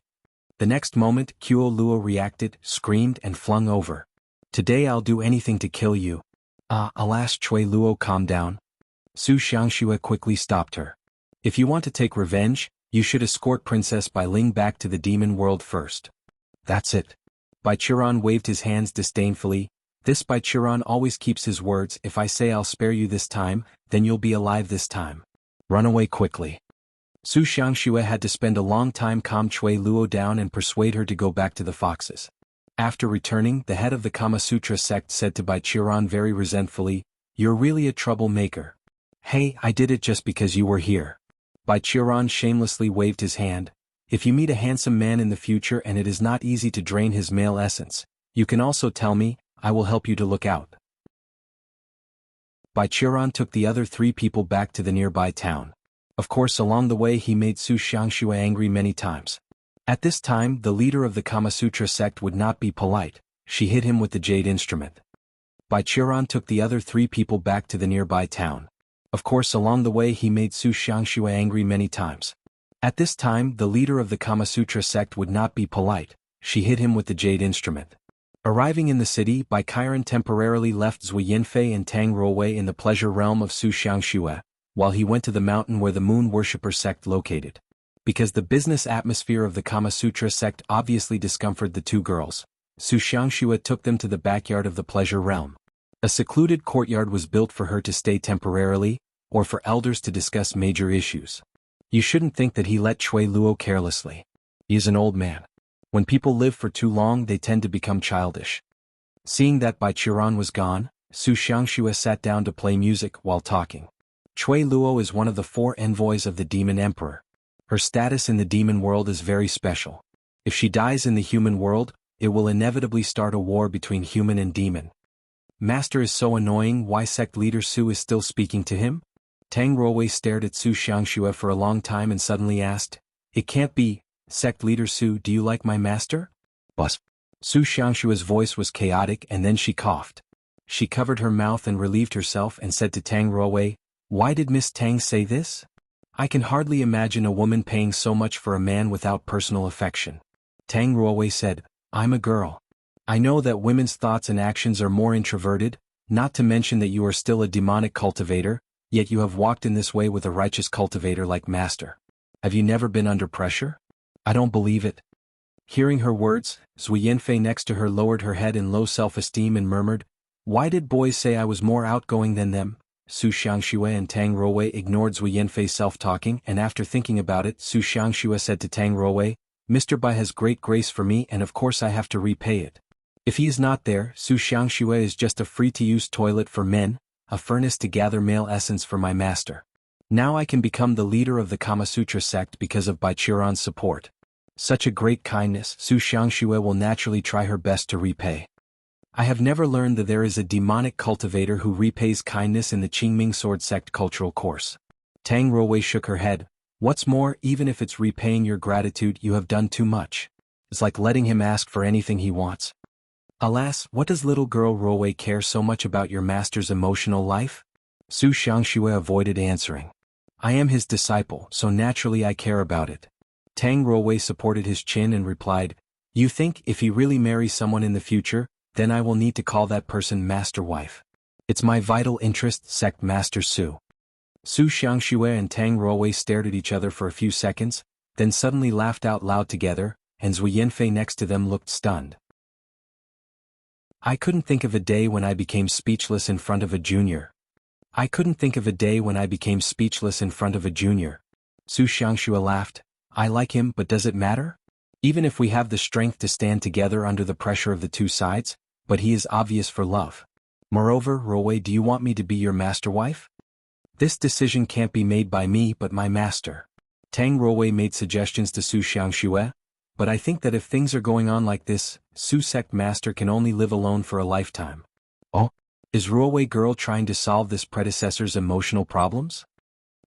The next moment, Kuo Luo reacted, screamed, and flung over. "Today I'll do anything to kill you." Alas, Cui Luo, calm down. Su Xiangxue quickly stopped her. "If you want to take revenge, you should escort Princess Bai Ling back to the demon world first." "That's it." Bai Qiran waved his hands disdainfully. "This Bai Qiran always keeps his words. If I say I'll spare you this time, then you'll be alive this time. Run away quickly." Su Xiangxue had to spend a long time calm Cui Luo down and persuade her to go back to the foxes. After returning, the head of the Kama Sutra sect said to Bai Qiran very resentfully, "You're really a troublemaker." "Hey, I did it just because you were here." Bai Qiran shamelessly waved his hand. "If you meet a handsome man in the future and it is not easy to drain his male essence, you can also tell me, I will help you to look out." Bai Qiran took the other 3 people back to the nearby town. Of course, along the way he made Su Xiangxue angry many times. At this time, the leader of the Kama Sutra sect would not be polite. She hit him with the jade instrument. Bai Qiran took the other 3 people back to the nearby town. Of course, along the way he made Su Xiangxue angry many times. At this time, the leader of the Kama Sutra sect would not be polite. She hit him with the jade instrument. Arriving in the city, Bai Qiran temporarily left Zui Yinfei and Tang Ruowei in the pleasure realm of Su Xiangxue, while he went to the mountain where the moon worshipper sect located. Because the business atmosphere of the Kama Sutra sect obviously discomforted the 2 girls, Su Xiangxue took them to the backyard of the pleasure realm. A secluded courtyard was built for her to stay temporarily, or for elders to discuss major issues. You shouldn't think that he let Cui Luo carelessly. He is an old man. When people live for too long they tend to become childish. Seeing that Bai Qiran was gone, Su Xiangxue sat down to play music while talking. Cui Luo is one of the 4 envoys of the Demon Emperor. Her status in the demon world is very special. If she dies in the human world, it will inevitably start a war between human and demon. Master is so annoying, why sect leader Su is still speaking to him? Tang Ruowei stared at Su Xiangxue for a long time and suddenly asked, "It can't be, sect leader Su, do you like my master?" "Bus." Su Xiangxue's voice was chaotic and then she coughed. She covered her mouth and relieved herself and said to Tang Ruowei, "Why did Miss Tang say this? I can hardly imagine a woman paying so much for a man without personal affection." Tang Ruowei said, "I'm a girl. I know that women's thoughts and actions are more introverted, not to mention that you are still a demonic cultivator, yet you have walked in this way with a righteous cultivator like master. Have you never been under pressure? I don't believe it." Hearing her words, Zui Yinfei next to her lowered her head in low self-esteem and murmured, "Why did boys say I was more outgoing than them?" Su Xiangxue and Tang Ruowei ignored Zui Yinfei's self-talking, and after thinking about it, Su Xiangxue said to Tang Ruowei, "Mr. Bai has great grace for me and of course I have to repay it. If he is not there, Su Xiangxue is just a free-to-use toilet for men, a furnace to gather male essence for my master. Now I can become the leader of the Kama Sutra sect because of Bai Qiran's support. Such a great kindness, Su Xiangxue will naturally try her best to repay. I have never learned that there is a demonic cultivator who repays kindness in the Qingming Sword Sect cultural course." Tang Ruowei shook her head. "What's more, even if it's repaying your gratitude, you have done too much. It's like letting him ask for anything he wants." "Alas, what does little girl Ruowei care so much about your master's emotional life?" Su Xiangxue avoided answering. "I am his disciple, so naturally I care about it." Tang Ruowei supported his chin and replied, "You think if he really marries someone in the future, then I will need to call that person master wife. It's my vital interest, sect master Su." Su Xiangxue and Tang Ruowei stared at each other for a few seconds, then suddenly laughed out loud together, and Zui Yinfei next to them looked stunned. "I couldn't think of a day when I became speechless in front of a junior. I couldn't think of a day when I became speechless in front of a junior." Su Xiangxue laughed. "I like him, but does it matter? Even if we have the strength to stand together under the pressure of the 2 sides, but he is obvious for love. Moreover, Ruowei, do you want me to be your master wife? This decision can't be made by me but my master. Tang Ruowei made suggestions to Su Xiangxue, but I think that if things are going on like this, Su sect master can only live alone for a lifetime. Oh? Is Ruowei girl trying to solve this predecessor's emotional problems?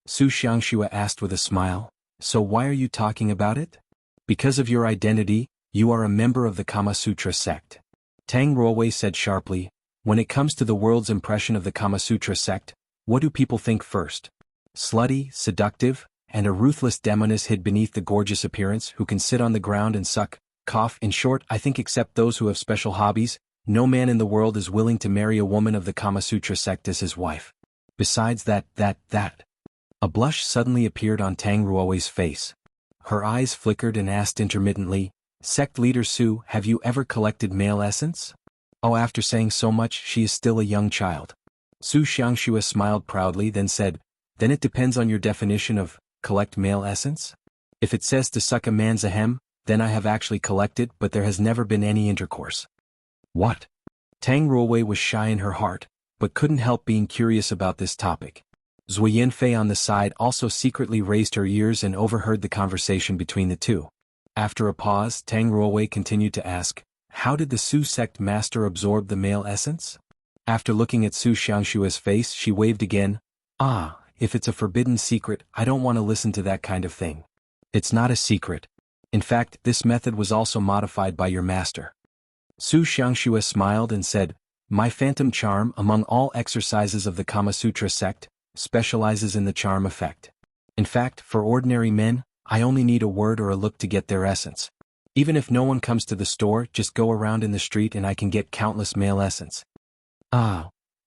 Su Xiangxue asked with a smile. So why are you talking about it? Because of your identity, you are a member of the Kama Sutra sect. Tang Ruowei said sharply, when it comes to the world's impression of the Kama Sutra sect, what do people think first? Slutty, seductive, and a ruthless demoness hid beneath the gorgeous appearance who can sit on the ground and suck, cough. In short, I think except those who have special hobbies, no man in the world is willing to marry a woman of the Kama Sutra sect as his wife. Besides that. A blush suddenly appeared on Tang Ruowei's face. Her eyes flickered and asked intermittently, Sect leader Su, have you ever collected male essence? Oh, after saying so much, she is still a young child. Su Xiangxue smiled proudly, then said, then it depends on your definition of collect male essence? If it says to suck a man's ahem, then I have actually collected, but there has never been any intercourse. What? Tang Ruowei was shy in her heart, but couldn't help being curious about this topic. Zui Yanfei on the side also secretly raised her ears and overheard the conversation between the two. After a pause, Tang Ruowei continued to ask, how did the Su sect master absorb the male essence? After looking at Su Xiangxue's face, she waved again. If it's a forbidden secret, I don't want to listen to that kind of thing. It's not a secret. In fact, this method was also modified by your master. Su Xiangxue smiled and said, my phantom charm, among all exercises of the Kama Sutra sect, specializes in the charm effect. In fact, for ordinary men, I only need a word or a look to get their essence. Even if no one comes to the store, just go around in the street and I can get countless male essence.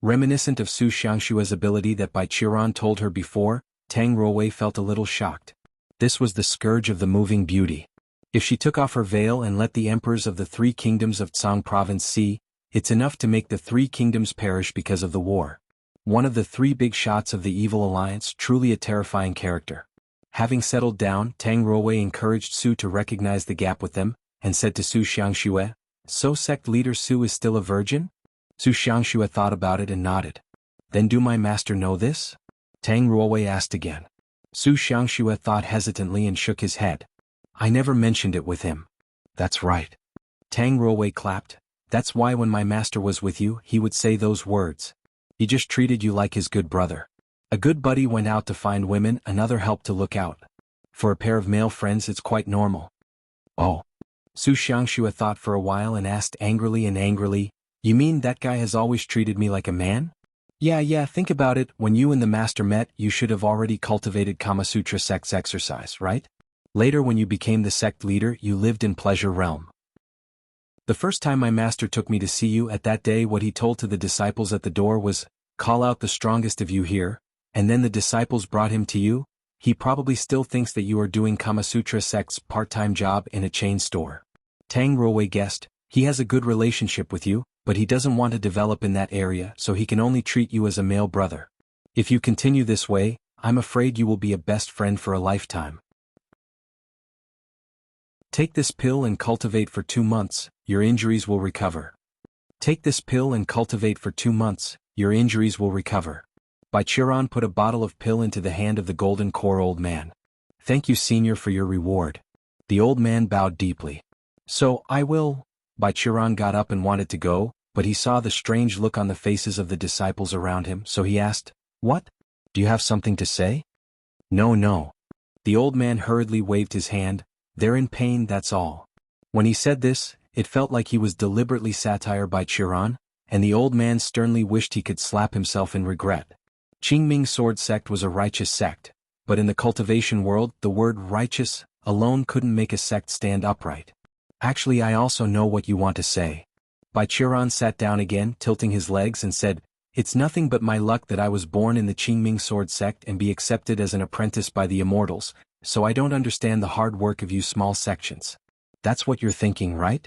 Reminiscent of Su Xiangxue's ability that Bai Qiran told her before, Tang Ruowei felt a little shocked. This was the scourge of the moving beauty. If she took off her veil and let the emperors of the three kingdoms of Tsang province see, it's enough to make the three kingdoms perish because of the war. One of the three big shots of the evil alliance, truly a terrifying character. Having settled down, Tang Ruowei encouraged Su to recognize the gap with them, and said to Su Xiangxue, so sect leader Su is still a virgin? Su Xiangxue thought about it and nodded. Then do my master know this? Tang Ruowei asked again. Su Xiangxue thought hesitantly and shook his head. I never mentioned it with him. That's right. Tang Ruowei clapped. That's why when my master was with you, he would say those words. He just treated you like his good brother. A good buddy went out to find women, another helped to look out. For a pair of male friends it's quite normal. Oh. Su Xiangxue thought for a while and asked angrily, you mean that guy has always treated me like a man? Yeah, think about it, when you and the master met, you should have already cultivated Kama Sutra sect's exercise, right? Later when you became the sect leader, you lived in pleasure realm. The first time my master took me to see you at that day, what he told to the disciples at the door was, call out the strongest of you here, and then the disciples brought him to you. He probably still thinks that you are doing Kama Sutra sect's part-time job in a chain store. Tang Ruowei guessed, he has a good relationship with you, but he doesn't want to develop in that area, so he can only treat you as a male brother. If you continue this way, I'm afraid you will be a best friend for a lifetime. Take this pill and cultivate for 2 months, your injuries will recover. Take this pill and cultivate for 2 months, your injuries will recover. Bai Qiran put a bottle of pill into the hand of the golden core old man. Thank you, senior, for your reward. The old man bowed deeply. So, I will. Bai Qiran got up and wanted to go, but he saw the strange look on the faces of the disciples around him, so he asked, what? Do you have something to say? No. The old man hurriedly waved his hand. They're in pain, that's all. When he said this, it felt like he was deliberately satire by Qiran, and the old man sternly wished he could slap himself in regret. Qingming Sword Sect was a righteous sect, but in the cultivation world, the word righteous alone couldn't make a sect stand upright. Actually, I also know what you want to say. Bai Qiran sat down again, tilting his legs, and said, it's nothing but my luck that I was born in the Qingming Sword Sect and be accepted as an apprentice by the immortals, so I don't understand the hard work of you small sections. That's what you're thinking, right?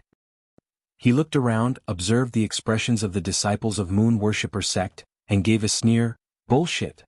He looked around, observed the expressions of the disciples of Moon Worshipper sect, and gave a sneer, bullshit.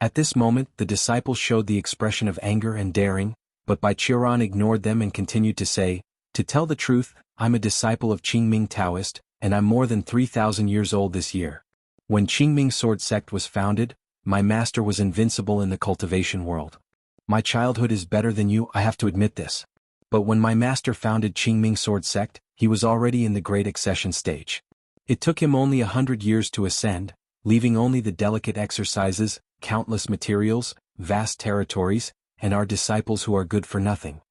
At this moment, the disciples showed the expression of anger and daring, but Bai Qiran ignored them and continued to say, to tell the truth, I'm a disciple of Qingming Taoist, and I'm more than 3,000 years old this year. When Qingming Sword Sect was founded, my master was invincible in the cultivation world. My childhood is better than you, I have to admit this. But when my master founded Qingming Sword Sect, he was already in the great accession stage. It took him only 100 years to ascend, leaving only the delicate exercises, countless materials, vast territories, and our disciples who are good for nothing.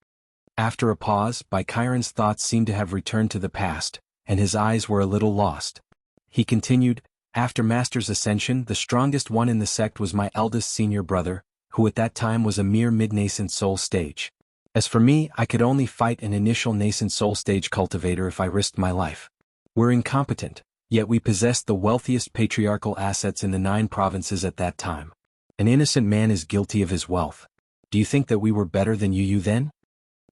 After a pause, Bai Chiron's thoughts seemed to have returned to the past, and his eyes were a little lost. He continued, after Master's ascension, the strongest one in the sect was my eldest senior brother, who at that time was a mere mid-nascent soul stage. As for me, I could only fight an initial nascent soul stage cultivator if I risked my life. We're incompetent, yet we possessed the wealthiest patriarchal assets in the 9 provinces at that time. An innocent man is guilty of his wealth. Do you think that we were better than you then?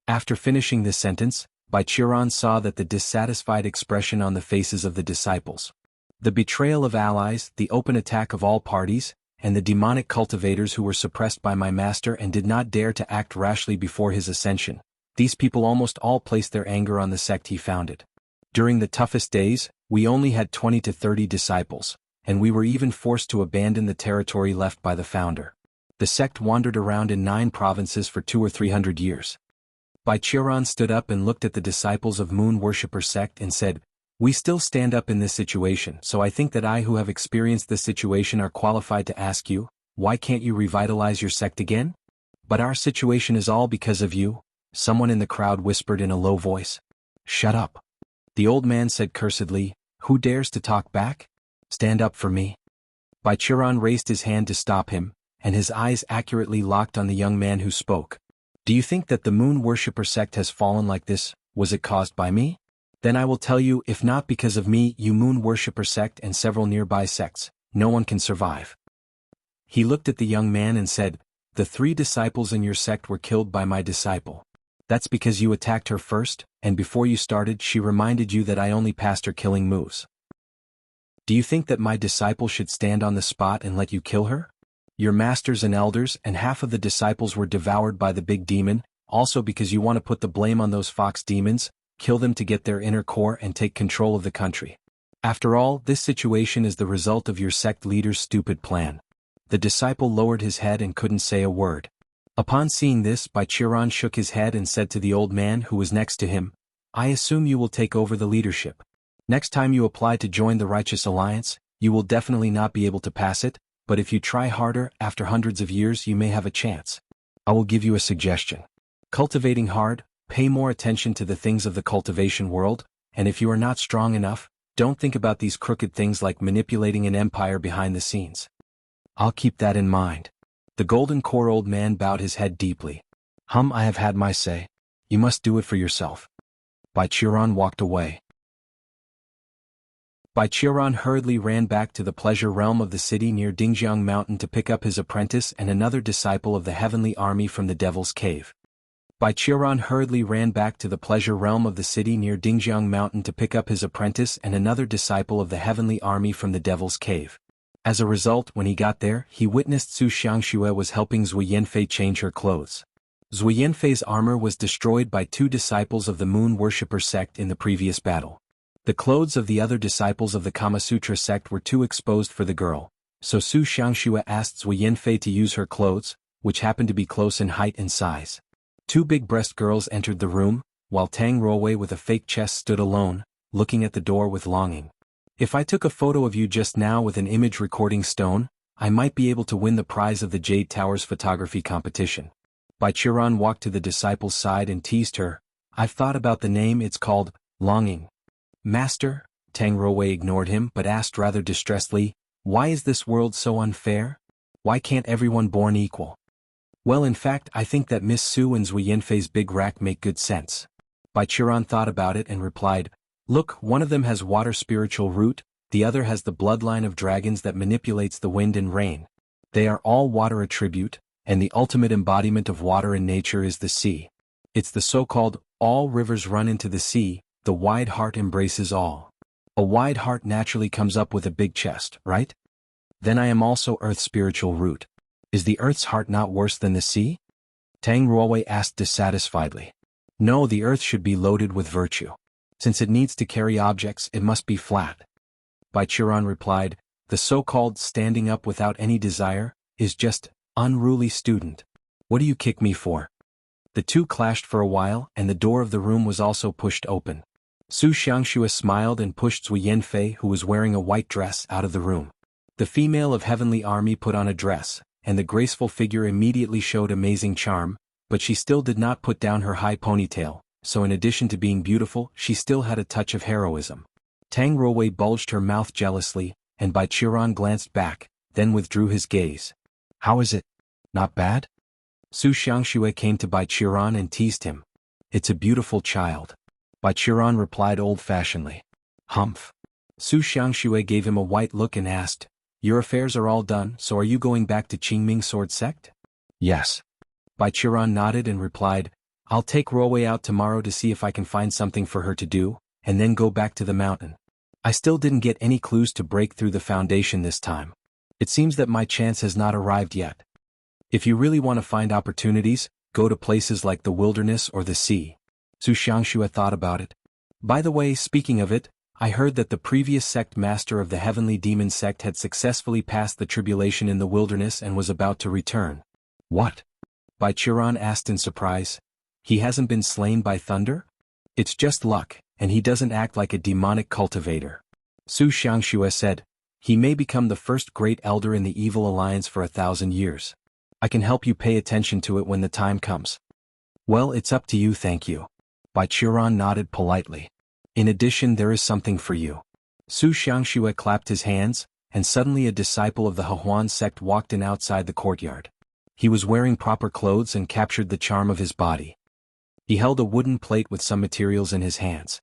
After finishing this sentence, Bai Chiron saw that the dissatisfied expression on the faces of the disciples. The betrayal of allies, the open attack of all parties, and the demonic cultivators who were suppressed by my master and did not dare to act rashly before his ascension. These people almost all placed their anger on the sect he founded. During the toughest days, we only had 20 to 30 disciples, and we were even forced to abandon the territory left by the founder. The sect wandered around in 9 provinces for 200 or 300 years. Bai Chiron stood up and looked at the disciples of Moon Worshipper sect and said, "We still stand up in this situation, so I think that I who have experienced this situation are qualified to ask you, why can't you revitalize your sect again? But our situation is all because of you," someone in the crowd whispered in a low voice. "Shut up." The old man said cursedly, "Who dares to talk back? Stand up for me." Bai Chiron raised his hand to stop him, and his eyes accurately locked on the young man who spoke. "Do you think that the Moon Worshipper sect has fallen like this? Was it caused by me? Then I will tell you, if not because of me, you Moon Worshipper sect and several nearby sects, no one can survive." He looked at the young man and said, "The 3 disciples in your sect were killed by my disciple. That's because you attacked her first, and before you started she reminded you that I only passed her killing moves. Do you think that my disciple should stand on the spot and let you kill her? Your masters and elders and half of the disciples were devoured by the big demon, also because you want to put the blame on those fox demons, kill them to get their inner core and take control of the country. After all, this situation is the result of your sect leader's stupid plan." The disciple lowered his head and couldn't say a word. Upon seeing this, Bai Chiron shook his head and said to the old man who was next to him, "I assume you will take over the leadership. Next time you apply to join the Righteous Alliance, you will definitely not be able to pass it, but if you try harder, after hundreds of years you may have a chance. I will give you a suggestion. Cultivating hard, pay more attention to the things of the cultivation world, and if you are not strong enough, don't think about these crooked things like manipulating an empire behind the scenes." "I'll keep that in mind." The golden core old man bowed his head deeply. I have had my say. You must do it for yourself." Bai Chiron walked away. Bai Chiron hurriedly ran back to the pleasure realm of the city near Dingjiang Mountain to pick up his apprentice and another disciple of the heavenly army from the Devil's Cave. Bai Chiron hurriedly ran back to the pleasure realm of the city near Dingjiang Mountain to pick up his apprentice and another disciple of the heavenly army from the Devil's Cave. As a result, when he got there, he witnessed Su Xiangxue was helping Zui Yanfei change her clothes. Zui Yanfei's armor was destroyed by 2 disciples of the Moon Worshipper sect in the previous battle. The clothes of the other disciples of the Kamasutra sect were too exposed for the girl, so Su Xiangxue asked Zui Yanfei to use her clothes, which happened to be close in height and size. 2 big-breast girls entered the room, while Tang Ruowei with a fake chest stood alone, looking at the door with longing. "If I took a photo of you just now with an image recording stone, I might be able to win the prize of the Jade Towers photography competition." Bai Chiron walked to the disciple's side and teased her, "I've thought about the name, it's called Longing." "Master," Tang Ruowei ignored him but asked rather distressedly, "Why is this world so unfair? Why can't everyone born equal?" "Well, in fact, I think that Miss Su and Zui Yanfei's big rack make good sense." Bai Chiron thought about it and replied, "Look, one of them has water spiritual root, the other has the bloodline of dragons that manipulates the wind and rain. They are all water attribute, and the ultimate embodiment of water in nature is the sea. It's the so-called, all rivers run into the sea, the wide heart embraces all. A wide heart naturally comes up with a big chest, right? Then I am also Earth's spiritual root. Is the Earth's heart not worse than the sea?" Tang Ruowei asked dissatisfiedly. "No, the Earth should be loaded with virtue. Since it needs to carry objects, it must be flat. Bai Qiran replied, the so-called standing up without any desire is just unruly student. What do you kick me for? The two clashed for a while, and the door of the room was also pushed open. Su Xiangxue smiled and pushed Zui Yanfei, who was wearing a white dress, out of the room. The female of Heavenly Army put on a dress, and the graceful figure immediately showed amazing charm, but she still did not put down her high ponytail, so in addition to being beautiful, she still had a touch of heroism. Tang Ruowei bulged her mouth jealously, and Bai Qiran glanced back, then withdrew his gaze. How is it? Not bad? Su Xiangxue came to Bai Qiran and teased him. It's a beautiful child. Bai Qiran replied old-fashionedly. Humph. Su Xiangxue gave him a white look and asked, your affairs are all done, so are you going back to Qingming Sword Sect? Yes. Bai Qiran nodded and replied, I'll take Ruowei out tomorrow to see if I can find something for her to do, and then go back to the mountain. I still didn't get any clues to break through the foundation this time. It seems that my chance has not arrived yet. If you really want to find opportunities, go to places like the wilderness or the sea. Su Xiangxue thought about it. By the way, speaking of it, I heard that the previous sect master of the Heavenly Demon Sect had successfully passed the tribulation in the wilderness and was about to return. What? Bai Qiran asked in surprise. He hasn't been slain by thunder? It's just luck, and he doesn't act like a demonic cultivator. Su Xiangxue said, he may become the first great elder in the evil alliance for 1,000 years. I can help you pay attention to it when the time comes. Well, it's up to you, thank you. Bai Qiran nodded politely. In addition, there is something for you. Su Xiangxue clapped his hands, and suddenly a disciple of the Hehuan sect walked in outside the courtyard. He was wearing proper clothes and captured the charm of his body. He held a wooden plate with some materials in his hands.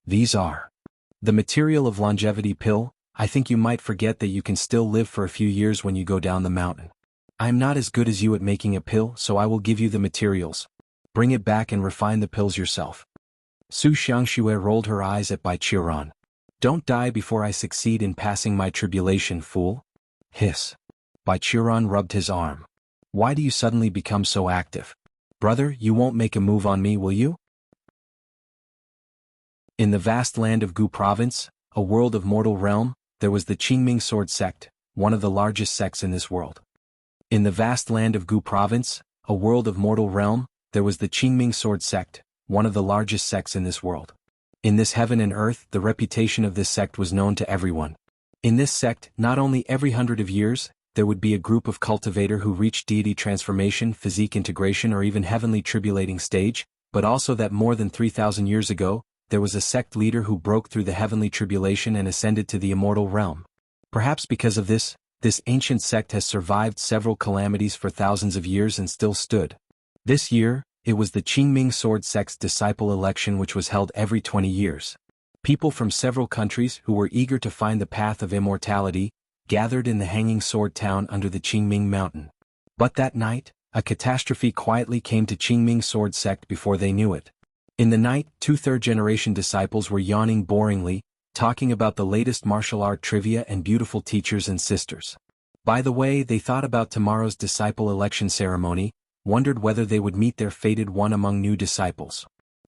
These are the material of longevity pill. I think you might forget that you can still live for a few years when you go down the mountain. I am not as good as you at making a pill, so I will give you the materials. Bring it back and refine the pills yourself. Su Xiangxue rolled her eyes at Bai Qiran. Don't die before I succeed in passing my tribulation, fool. Hiss. Bai Qiran rubbed his arm. Why do you suddenly become so active? Brother, you won't make a move on me, will you? In the vast land of Gu Province, a world of mortal realm, there was the Qingming Sword Sect, one of the largest sects in this world. In the vast land of Gu Province, a world of mortal realm, there was the Qingming Sword Sect, one of the largest sects in this world. In this heaven and earth, the reputation of this sect was known to everyone. In this sect, not only every 100 of years, there would be a group of cultivator who reached deity transformation, physique integration, or even heavenly tribulating stage, but also that more than 3,000 years ago, there was a sect leader who broke through the heavenly tribulation and ascended to the immortal realm. Perhaps because of this ancient sect has survived several calamities for thousands of years and still stood. This year, it was the Qingming Sword Sect's disciple election, which was held every 20 years. People from several countries who were eager to find the path of immortality gathered in the hanging sword town under the Qingming mountain. But that night, a catastrophe quietly came to Qingming Sword Sect before they knew it. In the night, 2 third-generation disciples were yawning boringly, talking about the latest martial art trivia and beautiful teachers and sisters. By the way, they thought about tomorrow's disciple election ceremony, wondered whether they would meet their fated one among new disciples.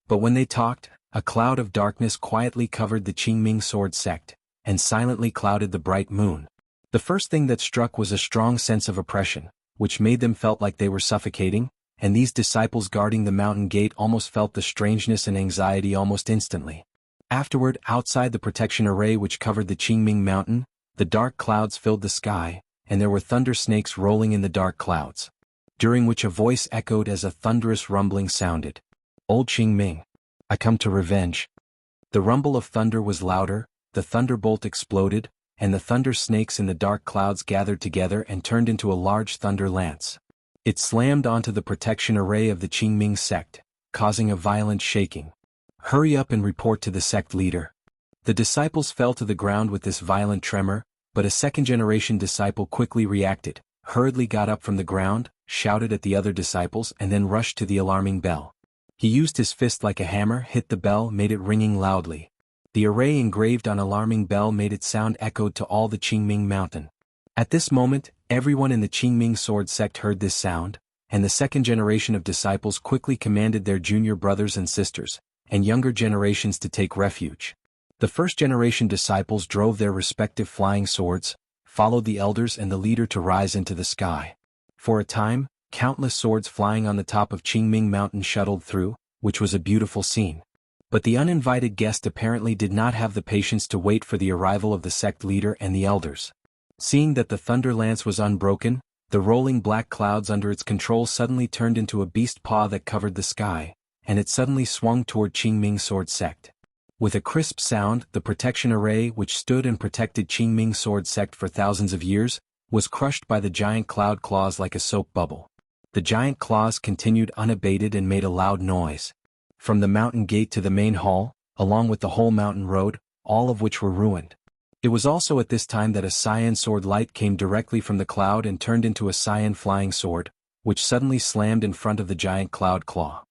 But when they talked, a cloud of darkness quietly covered the Qingming Sword Sect, and silently clouded the bright moon. The first thing that struck was a strong sense of oppression, which made them felt like they were suffocating, and these disciples guarding the mountain gate almost felt the strangeness and anxiety almost instantly. Afterward, outside the protection array which covered the Qingming mountain, the dark clouds filled the sky, and there were thunder snakes rolling in the dark clouds. During which a voice echoed as a thunderous rumbling sounded. Old Qingming, I come to revenge. The rumble of thunder was louder, the thunderbolt exploded, and the thunder snakes in the dark clouds gathered together and turned into a large thunder lance. It slammed onto the protection array of the Qingming sect, causing a violent shaking. Hurry up and report to the sect leader. The disciples fell to the ground with this violent tremor, but a second-generation disciple quickly reacted, hurriedly got up from the ground, shouted at the other disciples, and then rushed to the alarming bell. He used his fist like a hammer, hit the bell, made it ringing loudly. The array engraved on alarming bell made its sound echoed to all the Qingming mountain. At this moment, everyone in the Qingming sword sect heard this sound, and the second generation of disciples quickly commanded their junior brothers and sisters, and younger generations to take refuge. The first-generation disciples drove their respective flying swords, followed the elders and the leader to rise into the sky. For a time, countless swords flying on the top of Qingming Mountain shuttled through, which was a beautiful scene. But the uninvited guest apparently did not have the patience to wait for the arrival of the sect leader and the elders. Seeing that the thunder lance was unbroken, the rolling black clouds under its control suddenly turned into a beast paw that covered the sky, and it suddenly swung toward Qingming's sword sect. With a crisp sound, the protection array which stood and protected Qingming's sword sect for thousands of years, was crushed by the giant cloud claws like a soap bubble. The giant claws continued unabated and made a loud noise. From the mountain gate to the main hall, along with the whole mountain road, all of which were ruined. It was also at this time that a cyan sword light came directly from the cloud and turned into a cyan flying sword, which suddenly slammed in front of the giant cloud claw.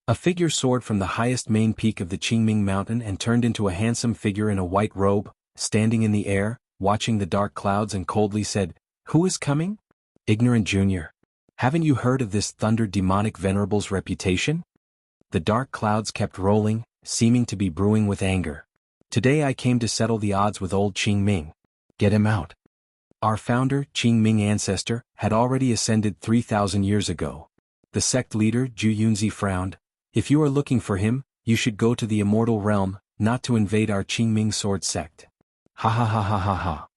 A figure soared from the highest main peak of the Qingming Mountain and turned into a handsome figure in a white robe, standing in the air, watching the dark clouds and coldly said, "Who is coming? Ignorant junior. Haven't you heard of this thunder demonic venerable's reputation?" The dark clouds kept rolling, seeming to be brewing with anger. "Today I came to settle the odds with old Qingming. Get him out." Our founder, Qingming ancestor, had already ascended 3,000 years ago. The sect leader, Zhu Yunzi, frowned. "If you are looking for him, you should go to the immortal realm, not to invade our Qingming sword sect." Ha ha ha ha ha ha.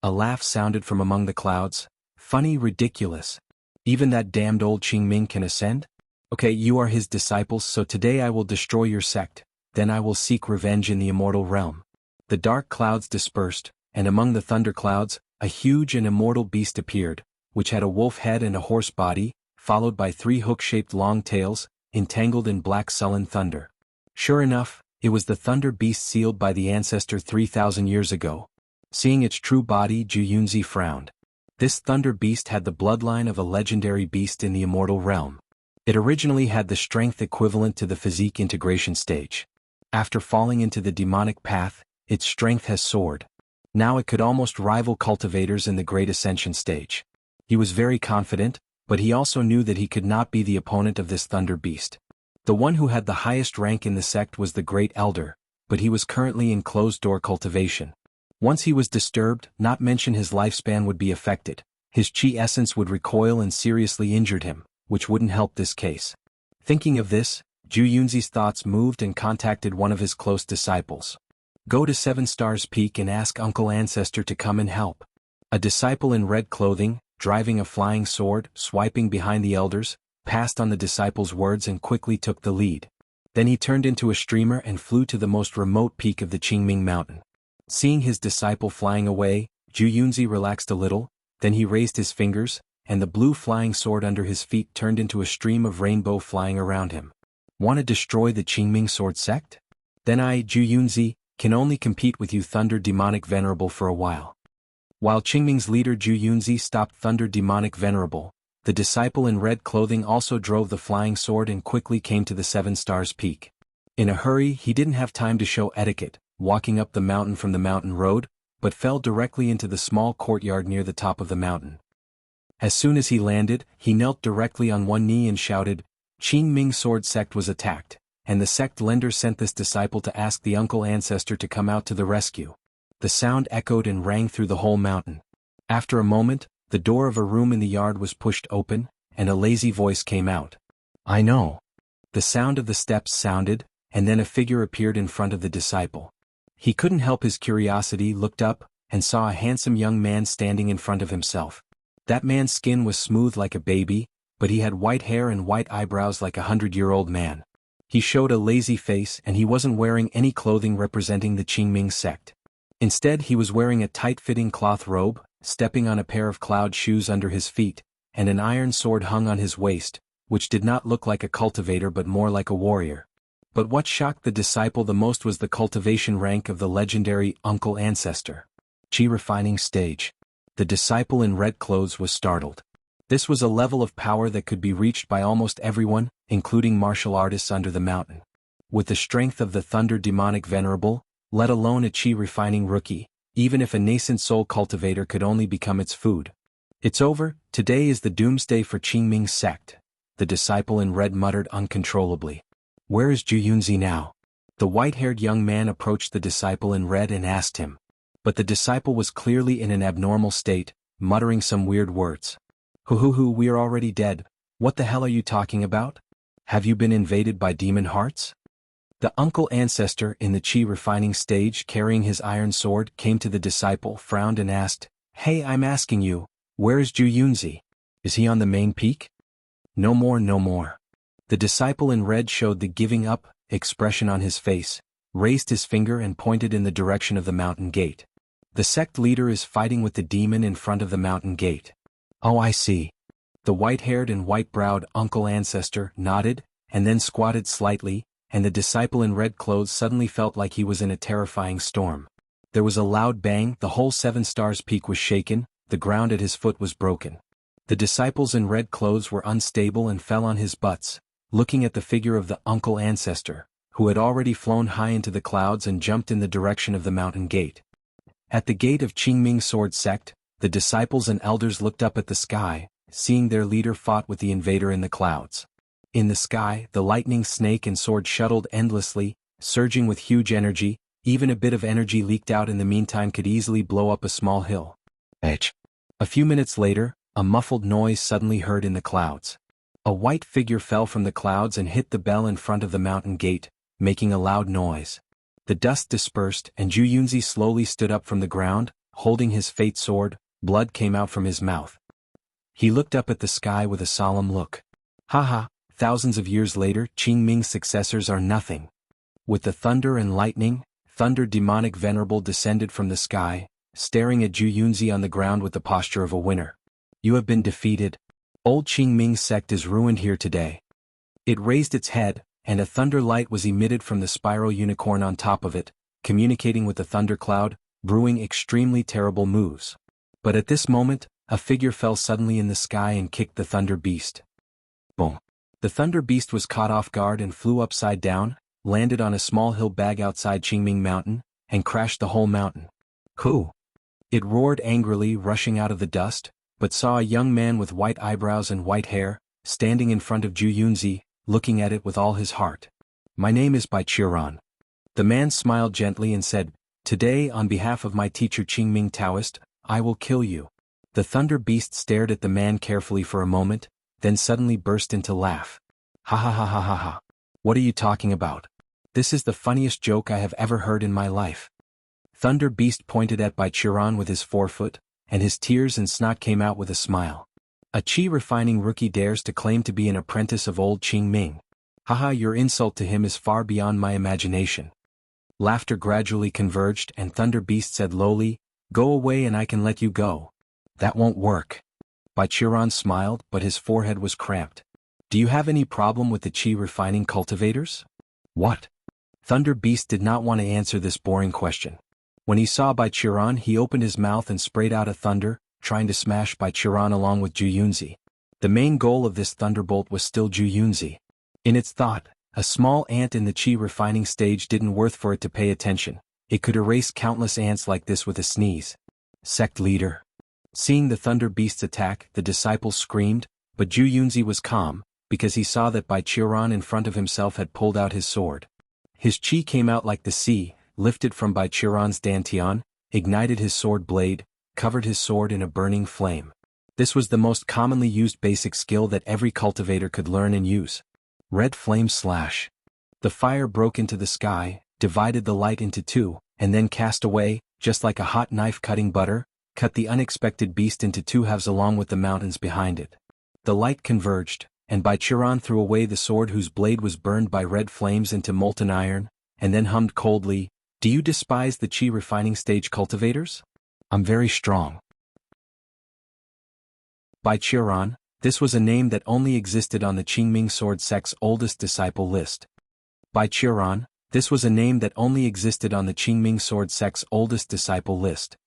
A laugh sounded from among the clouds. "Funny, ridiculous. Even that damned old Qingming can ascend? Okay, you are his disciples, so today I will destroy your sect, then I will seek revenge in the immortal realm." The dark clouds dispersed, and among the thunder clouds, a huge and immortal beast appeared, which had a wolf head and a horse body, followed by 3 hook-shaped long tails, entangled in black sullen thunder. Sure enough, it was the thunder beast sealed by the ancestor 3,000 years ago. Seeing its true body, Zhu Yunzi frowned. This thunder beast had the bloodline of a legendary beast in the immortal realm. It originally had the strength equivalent to the physique integration stage. After falling into the demonic path, its strength has soared. Now it could almost rival cultivators in the Great Ascension stage. He was very confident, but he also knew that he could not be the opponent of this thunder beast. The one who had the highest rank in the sect was the Great Elder, but he was currently in closed-door cultivation. Once he was disturbed, not mention his lifespan would be affected. His chi essence would recoil and seriously injured him, which wouldn't help this case. Thinking of this, Zhu Yunzi's thoughts moved and contacted one of his close disciples. "Go to 7 Stars Peak and ask Uncle Ancestor to come and help." A disciple in red clothing, driving a flying sword, swiping behind the elders, passed on the disciple's words and quickly took the lead. Then he turned into a streamer and flew to the most remote peak of the Qingming Mountain. Seeing his disciple flying away, Zhu Yunzi relaxed a little, then he raised his fingers, and the blue flying sword under his feet turned into a stream of rainbow flying around him. "Want to destroy the Qingming sword sect? Then I, Zhu Yunzi, can only compete with you Thunder Demonic Venerable for a while." While Qingming's leader Zhu Yunzi stopped Thunder Demonic Venerable, the disciple in red clothing also drove the flying sword and quickly came to the 7 Stars Peak. In a hurry, he didn't have time to show etiquette, walking up the mountain from the mountain road, but fell directly into the small courtyard near the top of the mountain. As soon as he landed, he knelt directly on one knee and shouted, "Qingming sword sect was attacked, and the sect lender sent this disciple to ask the uncle ancestor to come out to the rescue." The sound echoed and rang through the whole mountain. After a moment, the door of a room in the yard was pushed open, and a lazy voice came out. "I know." The sound of the steps sounded, and then a figure appeared in front of the disciple. He couldn't help his curiosity, looked up, and saw a handsome young man standing in front of himself. That man's skin was smooth like a baby, but he had white hair and white eyebrows like a 100-year-old man. He showed a lazy face and he wasn't wearing any clothing representing the Qingming sect. Instead, he was wearing a tight-fitting cloth robe, stepping on a pair of cloud shoes under his feet, and an iron sword hung on his waist, which did not look like a cultivator but more like a warrior. But what shocked the disciple the most was the cultivation rank of the legendary Uncle Ancestor. Chi refining stage. The disciple in red clothes was startled. This was a level of power that could be reached by almost everyone, including martial artists under the mountain. With the strength of the Thunder Demonic Venerable, let alone a chi refining rookie, even if a nascent soul cultivator could only become its food. "It's over, today is the doomsday for Qingming's sect," the disciple in red muttered uncontrollably. "Where is Zhu Yunzi now?" The white-haired young man approached the disciple in red and asked him. But the disciple was clearly in an abnormal state, muttering some weird words. Hoo, we are already dead. What the hell are you talking about? Have you been invaded by demon hearts? The uncle ancestor in the chi refining stage carrying his iron sword came to the disciple, frowned and asked, Hey, I'm asking you, where is Ju Yunzi? Is he on the main peak? No more, no more. The disciple in red showed the giving up expression on his face, raised his finger and pointed in the direction of the mountain gate. The sect leader is fighting with the demon in front of the mountain gate. Oh, I see. The white-haired and white-browed uncle ancestor nodded, and then squatted slightly, and the disciple in red clothes suddenly felt like he was in a terrifying storm. There was a loud bang, the whole 7 Stars peak was shaken, the ground at his foot was broken. The disciples in red clothes were unstable and fell on his butts, looking at the figure of the uncle ancestor, who had already flown high into the clouds and jumped in the direction of the mountain gate. At the gate of Qingming Sword Sect, the disciples and elders looked up at the sky, seeing their leader fought with the invader in the clouds. In the sky, the lightning snake and sword shuttled endlessly, surging with huge energy. Even a bit of energy leaked out in the meantime could easily blow up a small hill. H. A few minutes later, a muffled noise suddenly heard in the clouds. A white figure fell from the clouds and hit the bell in front of the mountain gate, making a loud noise. The dust dispersed and Ju Yunzi slowly stood up from the ground, holding his fate sword. Blood came out from his mouth. He looked up at the sky with a solemn look. Haha, thousands of years later, Qingming's successors are nothing. With the thunder and lightning, Thunder demonic venerable descended from the sky, staring at Ju Yunzi on the ground with the posture of a winner. You have been defeated. Old Qingming sect is ruined here today. It raised its head, and a thunder light was emitted from the spiral unicorn on top of it, communicating with the thundercloud, brewing extremely terrible moves. But at this moment, a figure fell suddenly in the sky and kicked the thunder beast. Boom. The thunder beast was caught off guard and flew upside down, landed on a small hill bag outside Qingming Mountain, and crashed the whole mountain. Who? It roared angrily, rushing out of the dust, but saw a young man with white eyebrows and white hair, standing in front of Ju Yunzi, looking at it with all his heart. My name is Bai Qiran. The man smiled gently and said, Today, on behalf of my teacher Qingming Taoist, I will kill you. The thunder beast stared at the man carefully for a moment, then suddenly burst into laugh. Ha ha ha ha ha ha. What are you talking about? This is the funniest joke I have ever heard in my life. Thunder Beast pointed at Bai Qiran with his forefoot, and his tears and snot came out with a smile. A chi refining rookie dares to claim to be an apprentice of old Qingming. Haha, your insult to him is far beyond my imagination. Laughter gradually converged and Thunder Beast said lowly, Go away and I can let you go. That won't work. Bai Qiran smiled, but his forehead was cramped. Do you have any problem with the chi refining cultivators? What? Thunder Beast did not want to answer this boring question. When he saw Bai Qiran, he opened his mouth and sprayed out a thunder, trying to smash Bai Qiran along with Ju Yunzi. The main goal of this thunderbolt was still Ju Yunzi. In its thought, a small ant in the chi refining stage didn't worth for it to pay attention. It could erase countless ants like this with a sneeze. Sect leader. Seeing the Thunder Beast's attack, the disciples screamed, but Ju Yunzi was calm, because he saw that Bai Qiran in front of himself had pulled out his sword. His chi came out like the sea, lifted from Bai Qiran's dantian, ignited his sword blade, covered his sword in a burning flame. This was the most commonly used basic skill that every cultivator could learn and use. Red flame slash. The fire broke into the sky, divided the light into two, and then cast away, just like a hot knife cutting butter, cut the unexpected beast into two halves along with the mountains behind it. The light converged, and Bai Qiran threw away the sword whose blade was burned by red flames into molten iron, and then hummed coldly, Do you despise the chi refining stage cultivators? I'm very strong. Bai Qiran, this was a name that only existed on the Qingming Sword Sect's oldest disciple list. Bai Qiran, this was a name that only existed on the Qingming Sword Sect's oldest disciple list.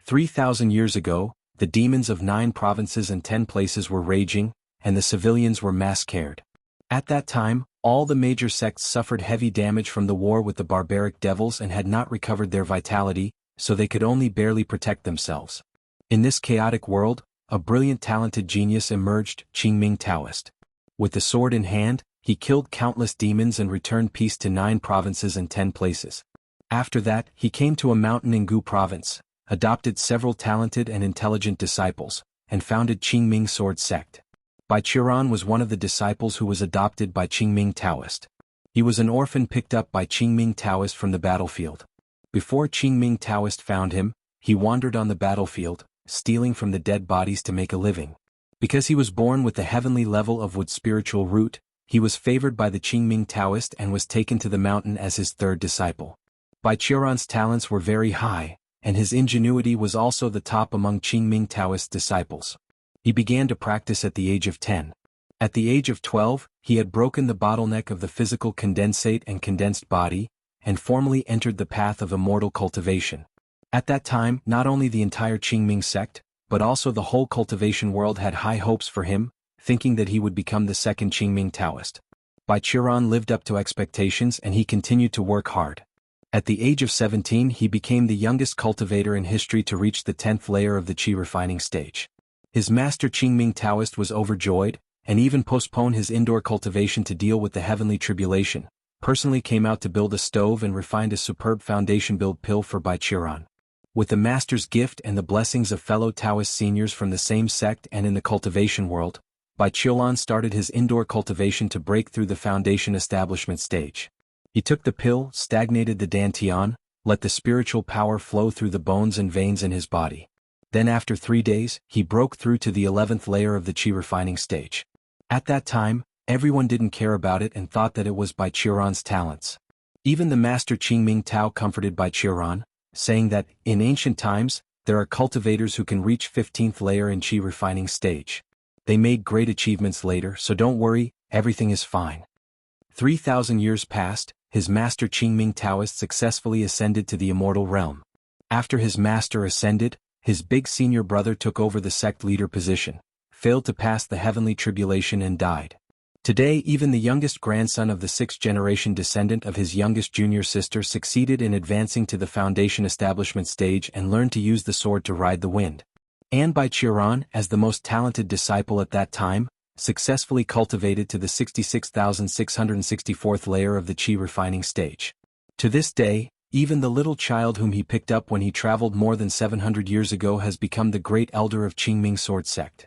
3,000 years ago, the demons of 9 provinces and 10 places were raging, and the civilians were massacred. At that time, all the major sects suffered heavy damage from the war with the barbaric devils and had not recovered their vitality, so they could only barely protect themselves. In this chaotic world, a brilliant talented genius emerged, Qingming Taoist. With the sword in hand, he killed countless demons and returned peace to 9 provinces and 10 places. After that, he came to a mountain in Gu province, adopted several talented and intelligent disciples, and founded Qingming Sword Sect. Bai Qiran was one of the disciples who was adopted by Qingming Taoist. He was an orphan picked up by Qingming Taoist from the battlefield. Before Qingming Taoist found him, he wandered on the battlefield, stealing from the dead bodies to make a living. Because he was born with the heavenly level of wood spiritual root, he was favored by the Qingming Taoist and was taken to the mountain as his 3rd disciple. Bai Qiran's talents were very high, and his ingenuity was also the top among Qingming Taoist disciples. He began to practice at the age of 10. At the age of 12, he had broken the bottleneck of the physical condensate and condensed body, and formally entered the path of immortal cultivation. At that time, not only the entire Qingming sect, but also the whole cultivation world had high hopes for him, thinking that he would become the 2nd Qingming Taoist. Bai Qiran lived up to expectations and he continued to work hard. At the age of 17 he became the youngest cultivator in history to reach the 10th layer of the qi refining stage. His master Qingming Taoist was overjoyed, and even postponed his indoor cultivation to deal with the heavenly tribulation, personally came out to build a stove and refined a superb foundation build pill for Bai Qiran. With the master's gift and the blessings of fellow Taoist seniors from the same sect and in the cultivation world, Bai Qiran started his indoor cultivation to break through the foundation establishment stage. He took the pill, stagnated the dantian, let the spiritual power flow through the bones and veins in his body. Then after 3 days, he broke through to the 11th layer of the qi refining stage. At that time, everyone didn't care about it and thought that it was Bai Qiran's talents. Even the master Qingming Tao comforted Bai Qiran, saying that, in ancient times, there are cultivators who can reach 15th layer in qi refining stage. They made great achievements later, so don't worry, everything is fine. 3,000 years passed, his master Qingming Taoist successfully ascended to the immortal realm. After his master ascended, his big senior brother took over the sect leader position, failed to pass the heavenly tribulation and died. Today even the youngest grandson of the 6th generation descendant of his youngest junior sister succeeded in advancing to the foundation establishment stage and learned to use the sword to ride the wind. And Bai Qiran, as the most talented disciple at that time, successfully cultivated to the 66,664th layer of the qi refining stage. To this day, even the little child whom he picked up when he traveled more than 700 years ago has become the great elder of Qingming Sword Sect.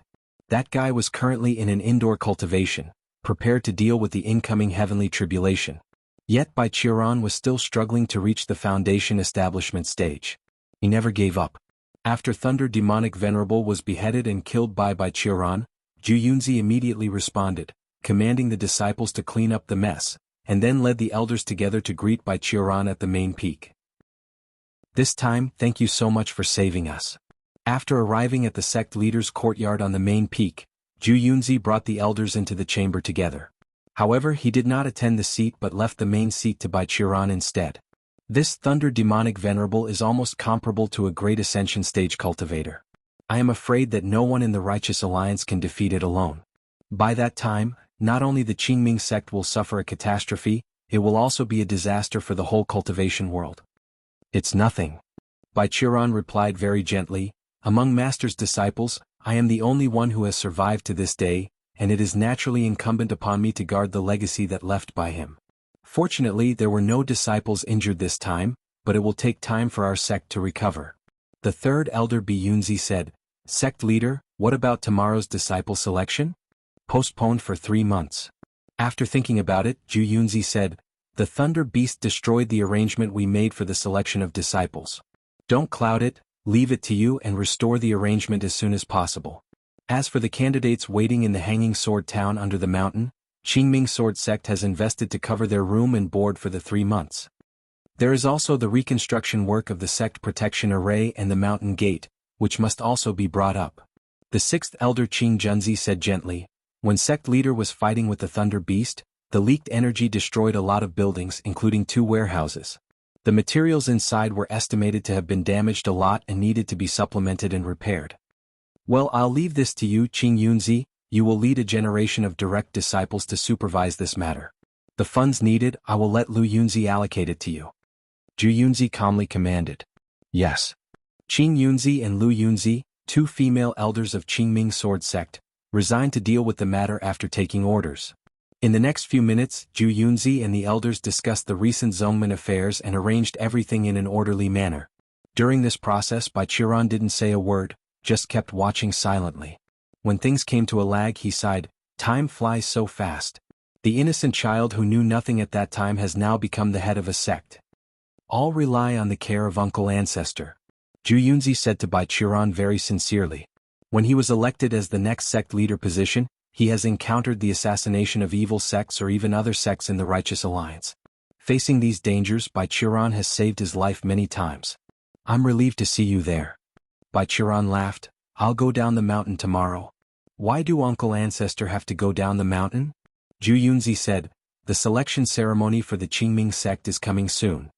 That guy was currently in an indoor cultivation, prepared to deal with the incoming heavenly tribulation. Yet Bai Qiran was still struggling to reach the foundation establishment stage. He never gave up. After Thunder Demonic Venerable was beheaded and killed by Bai Qiran, Zhu Yunzi immediately responded, commanding the disciples to clean up the mess, and then led the elders together to greet Bai Qiran at the main peak. This time, thank you so much for saving us. After arriving at the sect leader's courtyard on the main peak, Zhu Yunzi brought the elders into the chamber together. However, he did not attend the seat but left the main seat to Bai Qiran instead. This Thunder Demonic Venerable is almost comparable to a great ascension stage cultivator. I am afraid that no one in the Righteous Alliance can defeat it alone. By that time, not only the Qingming sect will suffer a catastrophe, it will also be a disaster for the whole cultivation world. It's nothing. Bai Qiran replied very gently, among Master's disciples, I am the only one who has survived to this day, and it is naturally incumbent upon me to guard the legacy that left by him. Fortunately, there were no disciples injured this time, but it will take time for our sect to recover. The third elder Bi Yunzi said, Sect leader, what about tomorrow's disciple selection? Postponed for 3 months. After thinking about it, Zhu Yunzi said, the Thunder Beast destroyed the arrangement we made for the selection of disciples. Don't cloud it, leave it to you and restore the arrangement as soon as possible. As for the candidates waiting in the Hanging Sword Town under the mountain, Qingming Sword Sect has invested to cover their room and board for the 3 months. There is also the reconstruction work of the sect protection array and the mountain gate, which must also be brought up. The 6th elder Qing Junzi said gently, when sect leader was fighting with the Thunder Beast, the leaked energy destroyed a lot of buildings including 2 warehouses. The materials inside were estimated to have been damaged a lot and needed to be supplemented and repaired. Well, I'll leave this to you, Qing Yunzi, you will lead a generation of direct disciples to supervise this matter. The funds needed, I will let Lu Yunzi allocate it to you. Zhu Yunzi calmly commanded. Yes. Qing Yunzi and Lu Yunzi, 2 female elders of Qingming Sword Sect, resigned to deal with the matter after taking orders. In the next few minutes, Zhu Yunzi and the elders discussed the recent Zhongmen affairs and arranged everything in an orderly manner. During this process, Bai Qiran didn't say a word, just kept watching silently. When things came to a lag, he sighed, "Time flies so fast. The innocent child who knew nothing at that time has now become the head of a sect. All rely on the care of Uncle Ancestor," Zhu Yunzi said to Bai Qiran very sincerely. When he was elected as the next sect leader position, he has encountered the assassination of evil sects or even other sects in the Righteous Alliance. Facing these dangers, Bai Qiran has saved his life many times. "I'm relieved to see you there." Bai Qiran laughed, "I'll go down the mountain tomorrow." "Why do Uncle Ancestor have to go down the mountain?" Zhu Yunzi said, "The selection ceremony for the Qingming sect is coming soon.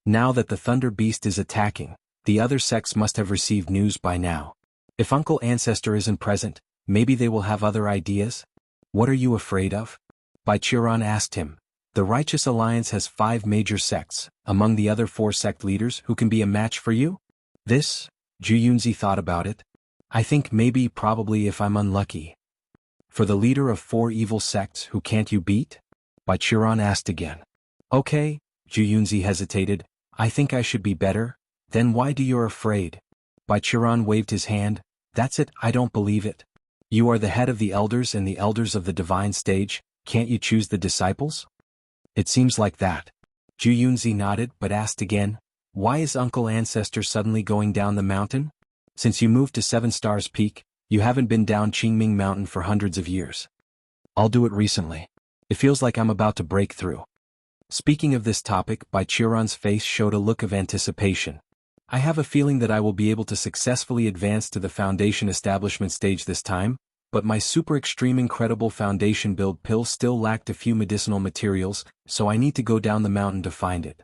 Now that the Thunder Beast is attacking, the other sects must have received news by now. If Uncle Ancestor isn't present, maybe they will have other ideas." "What are you afraid of?" Bai Qiran asked him. "The Righteous Alliance has 5 major sects, among the other 4 sect leaders who can be a match for you?" "This?" Zhu Yunzi thought about it. "I think maybe probably if I'm unlucky." "For the leader of 4 evil sects, who can't you beat?" Bai Qiran asked again. "Okay," Zhu Yunzi hesitated, "I think I should be better." "Then why do you're afraid?" Bai Qiran waved his hand. "That's it, I don't believe it. You are the head of the elders and the elders of the divine stage, can't you choose the disciples?" "It seems like that." Zhu Yunzi nodded but asked again, "Why is Uncle Ancestor suddenly going down the mountain? Since you moved to 7 Stars Peak, you haven't been down Qingming Mountain for hundreds of years." "I'll do it recently. It feels like I'm about to break through." Speaking of this topic, Bai Qiran's face showed a look of anticipation. "I have a feeling that I will be able to successfully advance to the foundation establishment stage this time, but my super extreme incredible foundation build pill still lacked a few medicinal materials, so I need to go down the mountain to find it."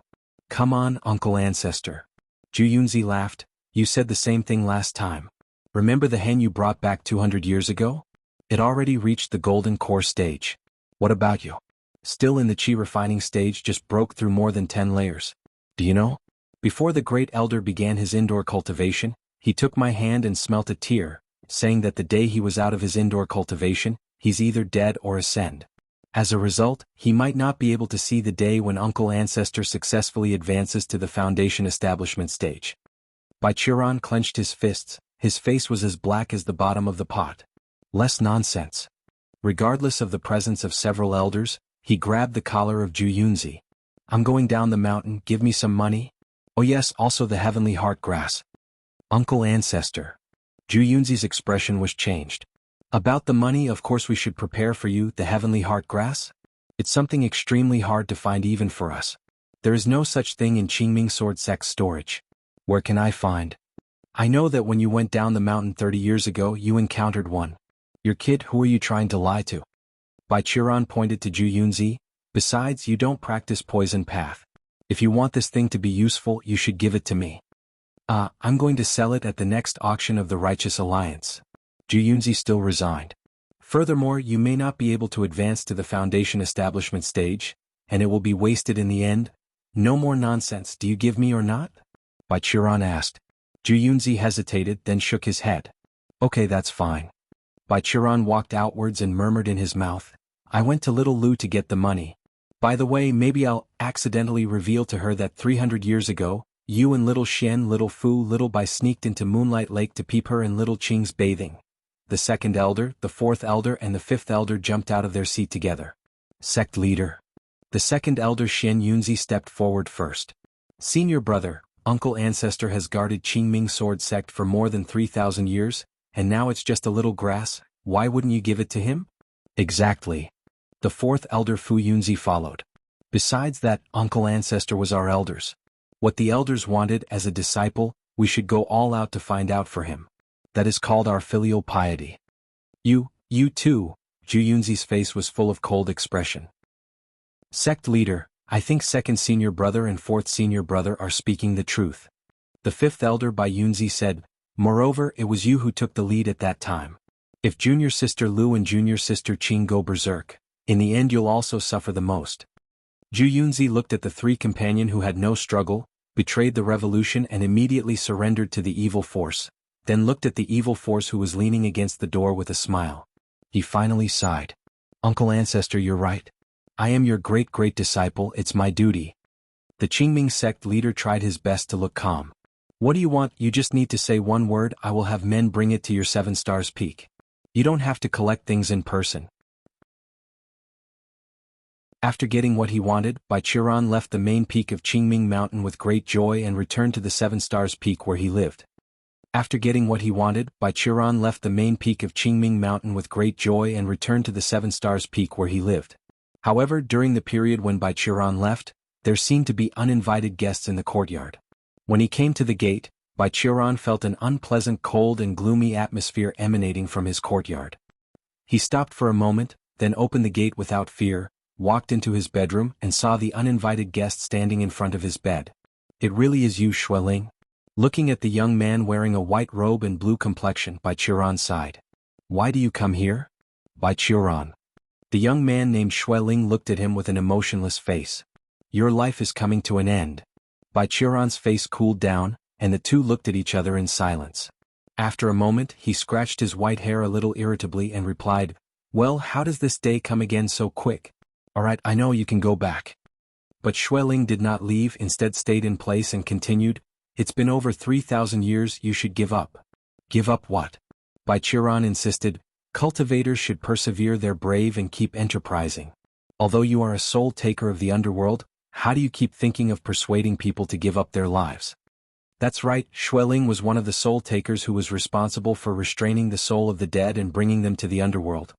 "Come on, Uncle Ancestor." Zhu Yunzi laughed, "You said the same thing last time. Remember the hen you brought back 200 years ago? It already reached the golden core stage. What about you? Still in the chi refining stage, just broke through more than 10 layers. Do you know? Before the great elder began his indoor cultivation, he took my hand and smelt a tear, saying that the day he was out of his indoor cultivation, he's either dead or ascend. As a result, he might not be able to see the day when Uncle Ancestor successfully advances to the foundation establishment stage." Bai Qiran clenched his fists, his face was as black as the bottom of the pot. "Less nonsense." Regardless of the presence of several elders, he grabbed the collar of Zhu Yunzi. "I'm going down the mountain, give me some money? Oh yes, also the heavenly heart grass." "Uncle Ancestor." Zhu Yunzi's expression was changed. "About the money, of course we should prepare for you the heavenly heart grass. It's something extremely hard to find even for us. There is no such thing in Qingming Sword Sect storage. Where can I find?" "I know that when you went down the mountain 30 years ago you encountered one. Your kid, who are you trying to lie to?" Bai Qiran pointed to Zhu Yunzi. "Besides, you don't practice poison path. If you want this thing to be useful, you should give it to me." I'm going to sell it at the next auction of the Righteous Alliance." Zhu Yunzi still resigned. "Furthermore, you may not be able to advance to the foundation establishment stage, and it will be wasted in the end. No more nonsense, do you give me or not?" Bai Qiran asked. Zhu Yunzi hesitated, then shook his head. "Okay, that's fine." Bai Qiran walked outwards and murmured in his mouth, "I went to Little Lu to get the money. By the way, maybe I'll accidentally reveal to her that 300 years ago, you and Little Xian, Little Fu, Little Bai sneaked into Moonlight Lake to peep her and Little Qing's bathing. The 2nd elder, the 4th elder and the 5th elder jumped out of their seat together." "Sect leader." The 2nd elder Xian Yunzi stepped forward first. "Senior brother, Uncle Ancestor has guarded Qingming Sword Sect for more than 3,000 years, and now it's just a little grass, why wouldn't you give it to him?" "Exactly." The 4th elder Fu Yunzi followed. "Besides that, Uncle Ancestor was our elders. What the elders wanted as a disciple, we should go all out to find out for him. That is called our filial piety." You too." Zhu Yunzi's face was full of cold expression. "Sect leader, I think 2nd senior brother and 4th senior brother are speaking the truth." The 5th elder Bai Yunzi said, "Moreover, it was you who took the lead at that time. If junior sister Lu and junior sister Qing go berserk, in the end you'll also suffer the most." Zhu Yunzi looked at the 3 companion who had no struggle, betrayed the revolution and immediately surrendered to the evil force, then looked at the evil force who was leaning against the door with a smile. He finally sighed. Uncle Ancestor, you're right. I am your great-great disciple, it's my duty. The Qingming sect leader tried his best to look calm. What do you want? You just need to say one word, I will have men bring it to your 7 stars peak. You don't have to collect things in person. After getting what he wanted, Bai Qiran left the main peak of Qingming Mountain with great joy and returned to the 7 stars peak where he lived. After getting what he wanted, Bai Qiran left the main peak of Qingming Mountain with great joy and returned to the 7 stars peak where he lived. However, during the period when Bai Qiran left, there seemed to be uninvited guests in the courtyard. When he came to the gate, Bai Qiran felt an unpleasant cold and gloomy atmosphere emanating from his courtyard. He stopped for a moment, then opened the gate without fear, walked into his bedroom and saw the uninvited guest standing in front of his bed. It really is you, Xueling? Looking at the young man wearing a white robe and blue complexion, Bai Qiran sighed. Why do you come here? Bai Qiran. The young man named Xueling looked at him with an emotionless face. Your life is coming to an end. Bai Qiran's face cooled down, and the two looked at each other in silence. After a moment, he scratched his white hair a little irritably and replied, Well, how does this day come again so quick? Alright, I know you can go back. But Xueling did not leave, instead stayed in place and continued, It's been over 3,000 years, you should give up. Give up what? Bai Qiran insisted, Cultivators should persevere, they're brave and keep enterprising. Although you are a soul taker of the underworld, how do you keep thinking of persuading people to give up their lives? That's right, Xueling was one of the soul takers who was responsible for restraining the soul of the dead and bringing them to the underworld.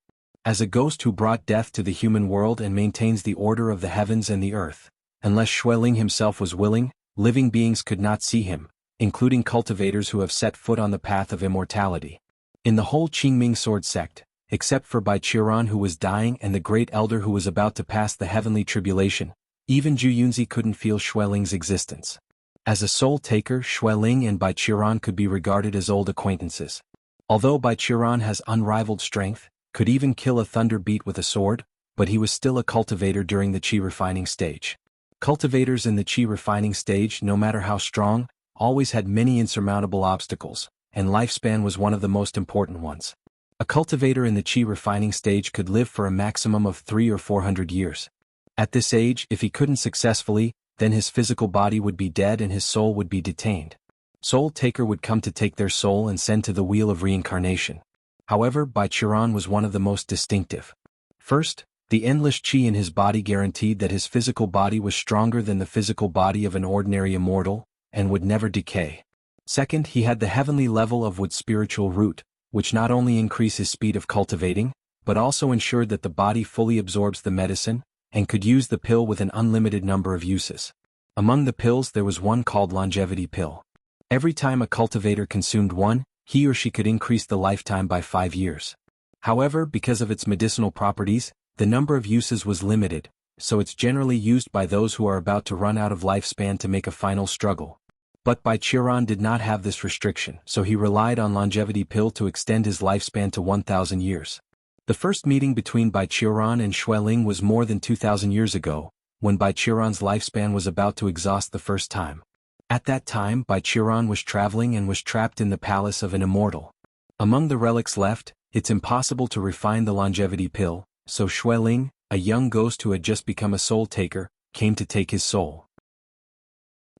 As a ghost who brought death to the human world and maintains the order of the heavens and the earth, unless Xueling himself was willing, living beings could not see him, including cultivators who have set foot on the path of immortality. In the whole Qingming sword sect, except for Bai Qiran who was dying and the great elder who was about to pass the heavenly tribulation, even Zhu Yunzi couldn't feel Xueling's existence. As a soul taker, Xueling and Bai Qiran could be regarded as old acquaintances. Although Bai Qiran has unrivaled strength, could even kill a thunder beat with a sword, but he was still a cultivator during the qi refining stage. Cultivators in the qi refining stage, no matter how strong, always had many insurmountable obstacles, and lifespan was one of the most important ones. A cultivator in the qi refining stage could live for a maximum of 300 or 400 years. At this age, if he couldn't successfully, then his physical body would be dead and his soul would be detained. Soul taker would come to take their soul and send to the wheel of reincarnation. However, Bai Qiran was one of the most distinctive. First, the endless qi in his body guaranteed that his physical body was stronger than the physical body of an ordinary immortal, and would never decay. Second, he had the heavenly level of Wood's spiritual root, which not only increased his speed of cultivating, but also ensured that the body fully absorbs the medicine, and could use the pill with an unlimited number of uses. Among the pills there was one called longevity pill. Every time a cultivator consumed one, he or she could increase the lifetime by 5 years. However, because of its medicinal properties, the number of uses was limited, so it's generally used by those who are about to run out of lifespan to make a final struggle. But Bai Qiran did not have this restriction, so he relied on longevity pill to extend his lifespan to 1,000 years. The first meeting between Bai Qiran and Xueling was more than 2,000 years ago, when Bai Qiran's lifespan was about to exhaust the first time. At that time, Bai Qiran was traveling and was trapped in the palace of an immortal. Among the relics left, it's impossible to refine the longevity pill, so Xueling, a young ghost who had just become a soul taker, came to take his soul.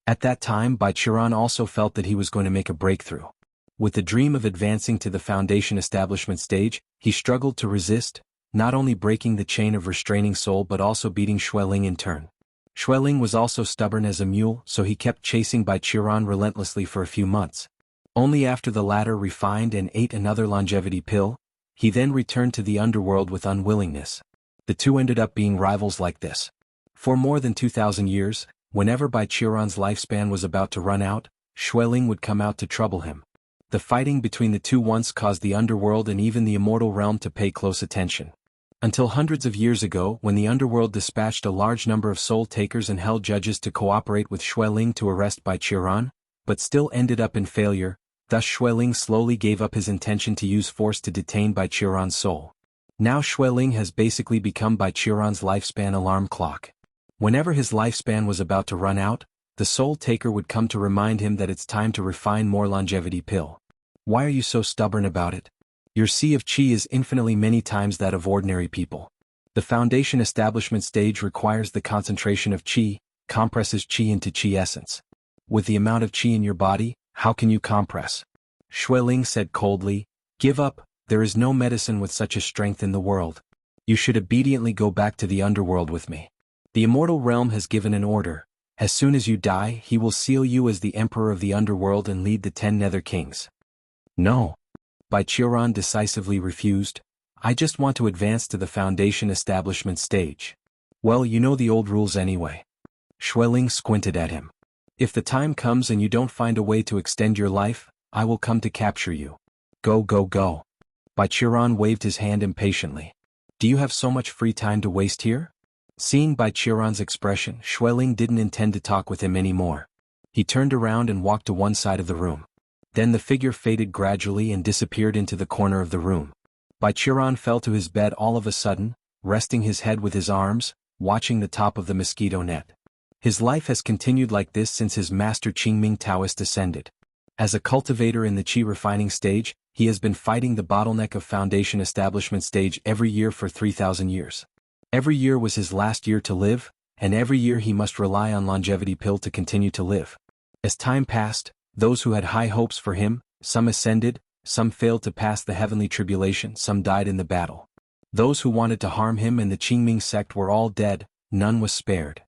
At that time, Bai Qiran also felt that he was going to make a breakthrough. With the dream of advancing to the foundation establishment stage, he struggled to resist, not only breaking the chain of restraining soul but also beating Xueling in turn. Xueling was also stubborn as a mule, so he kept chasing Bai Qiran relentlessly for a few months. Only after the latter refined and ate another longevity pill, he then returned to the underworld with unwillingness. The two ended up being rivals like this. For more than 2,000 years, whenever Bai Qiran's lifespan was about to run out, Xueling would come out to trouble him. The fighting between the two once caused the underworld and even the immortal realm to pay close attention. Until hundreds of years ago, when the underworld dispatched a large number of soul takers and hell judges to cooperate with Xueling to arrest Bai Qiran, but still ended up in failure, thus Xueling slowly gave up his intention to use force to detain Bai Qiran's soul. Now Xueling has basically become Bai Qiran's lifespan alarm clock. Whenever his lifespan was about to run out, the soul taker would come to remind him that it's time to refine more longevity pill. Why are you so stubborn about it? Your sea of qi is infinitely many times that of ordinary people. The foundation establishment stage requires the concentration of qi, compresses qi into qi essence. With the amount of qi in your body, how can you compress? Xueling said coldly, "Give up, there is no medicine with such a strength in the world. You should obediently go back to the underworld with me. The immortal realm has given an order. As soon as you die, he will seal you as the emperor of the underworld and lead the 10 nether kings." "No." Bai Qiuran decisively refused. "I just want to advance to the foundation establishment stage." "Well, you know the old rules anyway." Xueling squinted at him. "If the time comes and you don't find a way to extend your life, I will come to capture you. Go, go, go." Bai Qiuran waved his hand impatiently. "Do you have so much free time to waste here?" Seeing Bai Qiuran's expression, Xueling didn't intend to talk with him anymore. He turned around and walked to one side of the room. Then the figure faded gradually and disappeared into the corner of the room. Bai Qiuran fell to his bed all of a sudden, resting his head with his arms, watching the top of the mosquito net. His life has continued like this since his master Qingming Taoist ascended. As a cultivator in the qi refining stage, he has been fighting the bottleneck of foundation establishment stage every year for 3,000 years. Every year was his last year to live, and every year he must rely on longevity pill to continue to live. As time passed, those who had high hopes for him, some ascended, some failed to pass the heavenly tribulation, some died in the battle. Those who wanted to harm him and the Qingming sect were all dead, none was spared.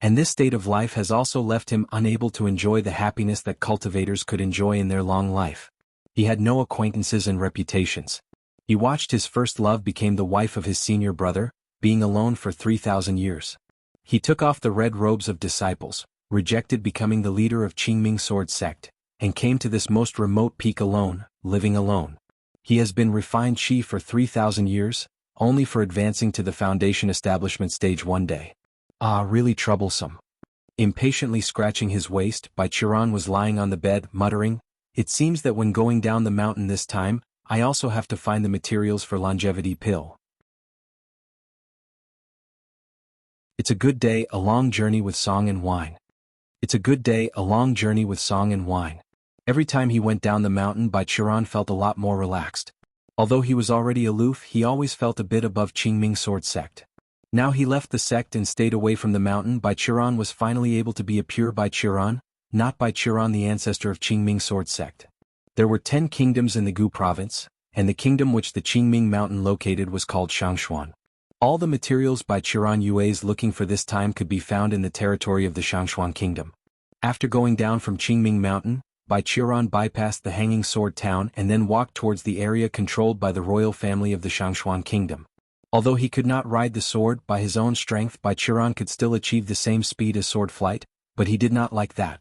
And this state of life has also left him unable to enjoy the happiness that cultivators could enjoy in their long life. He had no acquaintances and reputations. He watched his first love became the wife of his senior brother, being alone for 3,000 years. He took off the red robes of disciples, rejected becoming the leader of Qingming sword sect, and came to this most remote peak alone, living alone. He has been refined qi for 3,000 years, only for advancing to the foundation establishment stage one day. Ah, really troublesome. Impatiently scratching his waist, Bai Qiuran was lying on the bed, muttering, "It seems that when going down the mountain this time, I also have to find the materials for longevity pill. It's a good day, a long journey with song and wine." It's a good day, a long journey with song and wine. Every time he went down the mountain, Bai Qiuran felt a lot more relaxed. Although he was already aloof, he always felt a bit above Qingming sword sect. Now he left the sect and stayed away from the mountain. Bai Qiuran was finally able to be a pure Bai Qiuran, not Bai Qiuran the ancestor of Qingming sword sect. There were 10 kingdoms in the Gu province, and the kingdom which the Qingming mountain located was called Shangshuan. All the materials Bai Qiuran Yue's looking for this time could be found in the territory of the Shangshuan kingdom. After going down from Qingming mountain, Bai Qiuran bypassed the Hanging Sword town and then walked towards the area controlled by the royal family of the Shangshuan kingdom. Although he could not ride the sword by his own strength, Bai Qiuran could still achieve the same speed as sword flight, but he did not like that.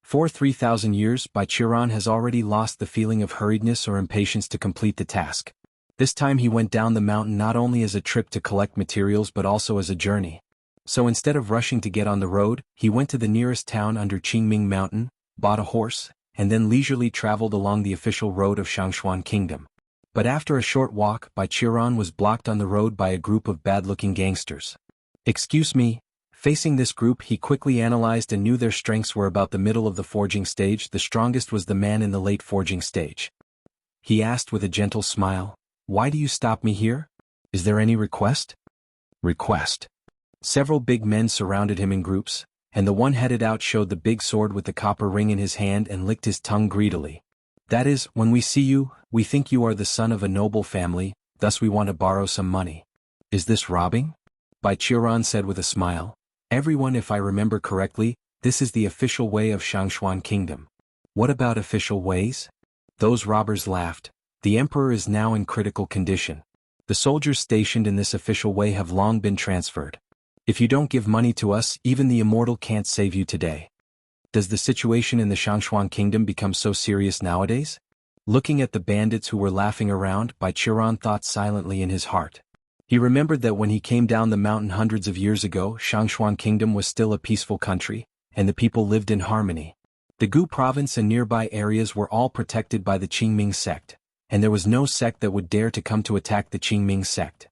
For 3,000 years, Bai Qiuran has already lost the feeling of hurriedness or impatience to complete the task. This time he went down the mountain not only as a trip to collect materials but also as a journey. So instead of rushing to get on the road, he went to the nearest town under Qingming mountain, bought a horse, and then leisurely traveled along the official road of Shangshuan kingdom. But after a short walk, Bai Qiuran was blocked on the road by a group of bad-looking gangsters. "Excuse me." Facing this group, he quickly analyzed and knew their strengths were about the middle of the forging stage. The strongest was the man in the late forging stage. He asked with a gentle smile, "Why do you stop me here? Is there any request?" "Request." Several big men surrounded him in groups, and the one headed out showed the big sword with the copper ring in his hand and licked his tongue greedily. "That is, when we see you, we think you are the son of a noble family, thus we want to borrow some money." "Is this robbing?" Bai Qiuran said with a smile. "Everyone, if I remember correctly, this is the official way of Shangshuan kingdom." "What about official ways?" Those robbers laughed. "The emperor is now in critical condition. The soldiers stationed in this official way have long been transferred. If you don't give money to us, even the immortal can't save you today." Does the situation in the Shangshuan kingdom become so serious nowadays? Looking at the bandits who were laughing around, Bai Qiuran thought silently in his heart. He remembered that when he came down the mountain hundreds of years ago, Shangshuan kingdom was still a peaceful country, and the people lived in harmony. The Gu province and nearby areas were all protected by the Qingming sect, and there was no sect that would dare to come to attack the Qingming sect.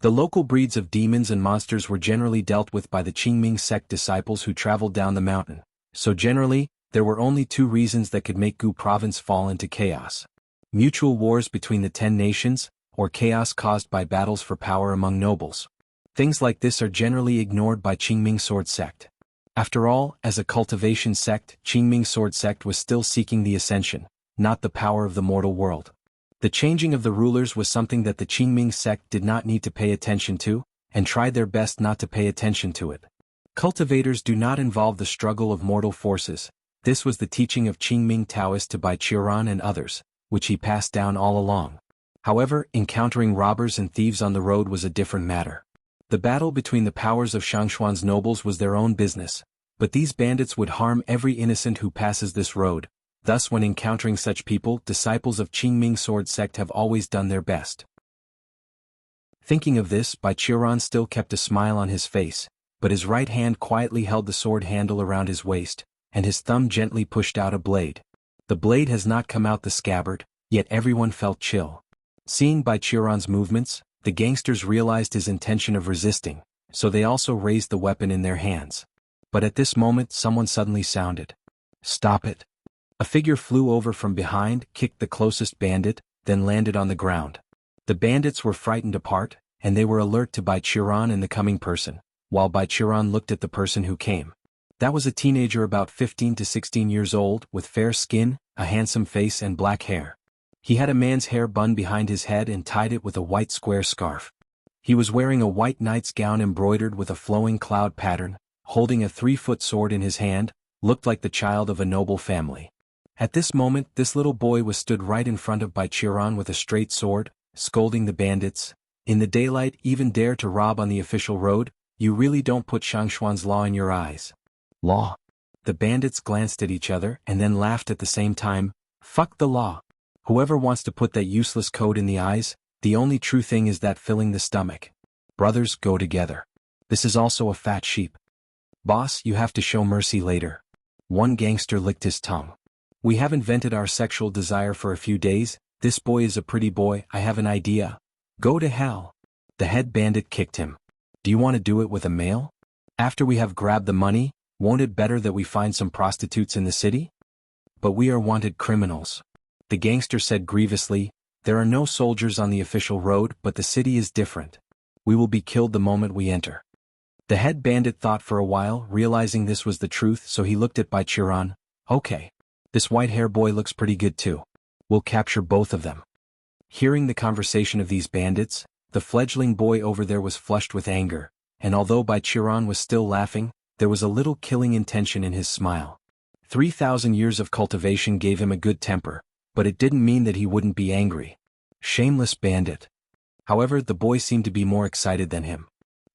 The local breeds of demons and monsters were generally dealt with by the Qingming sect disciples who traveled down the mountain, so generally, there were only 2 reasons that could make Gu province fall into chaos: mutual wars between the 10 nations, or chaos caused by battles for power among nobles. Things like this are generally ignored by Qingming sword sect. After all, as a cultivation sect, Qingming sword sect was still seeking the ascension, not the power of the mortal world. The changing of the rulers was something that the Qingming sect did not need to pay attention to, and tried their best not to pay attention to it. Cultivators do not involve the struggle of mortal forces. This was the teaching of Qingming Taoist to Bai Qiran and others, which he passed down all along. However, encountering robbers and thieves on the road was a different matter. The battle between the powers of Shangshuan's nobles was their own business, but these bandits would harm every innocent who passes this road. Thus, when encountering such people, disciples of Qingming sword sect have always done their best. Thinking of this, Bai Qiran still kept a smile on his face, but his right hand quietly held the sword handle around his waist, and his thumb gently pushed out a blade. The blade has not come out the scabbard, yet everyone felt chill. Seeing Bai Qiran's movements, the gangsters realized his intention of resisting, so they also raised the weapon in their hands. But at this moment someone suddenly sounded, "Stop it." A figure flew over from behind, kicked the closest bandit, then landed on the ground. The bandits were frightened apart, and they were alert to Bai Qiran and the coming person, while Bai Qiran looked at the person who came. That was a teenager about 15 to 16 years old, with fair skin, a handsome face and black hair. He had a man's hair bun behind his head and tied it with a white square scarf. He was wearing a white knight's gown embroidered with a flowing cloud pattern, holding a 3-foot sword in his hand, looked like the child of a noble family. At this moment, this little boy was stood right in front of Bai Qiran with a straight sword, scolding the bandits. "In the daylight, even dare to rob on the official road? You really don't put Shangshuan's law in your eyes." "Law?" The bandits glanced at each other and then laughed at the same time. "Fuck the law. Whoever wants to put that useless code in the eyes, the only true thing is that filling the stomach. Brothers go together. This is also a fat sheep. Boss, you have to show mercy later." One gangster licked his tongue. "We haven't vented our sexual desire for a few days. This boy is a pretty boy. I have an idea." "Go to hell." The head bandit kicked him. "Do you want to do it with a male? After we have grabbed the money, won't it better that we find some prostitutes in the city?" "But we are wanted criminals." The gangster said grievously, "There are no soldiers on the official road, but the city is different. We will be killed the moment we enter." The head bandit thought for a while, realizing this was the truth, so he looked at Bai Qiran. "Okay. This white-hair boy looks pretty good too. We'll capture both of them." Hearing the conversation of these bandits, the fledgling boy over there was flushed with anger, and although Bai Qiran was still laughing, there was a little killing intention in his smile. 3,000 years of cultivation gave him a good temper, but it didn't mean that he wouldn't be angry. Shameless bandit. However, the boy seemed to be more excited than him.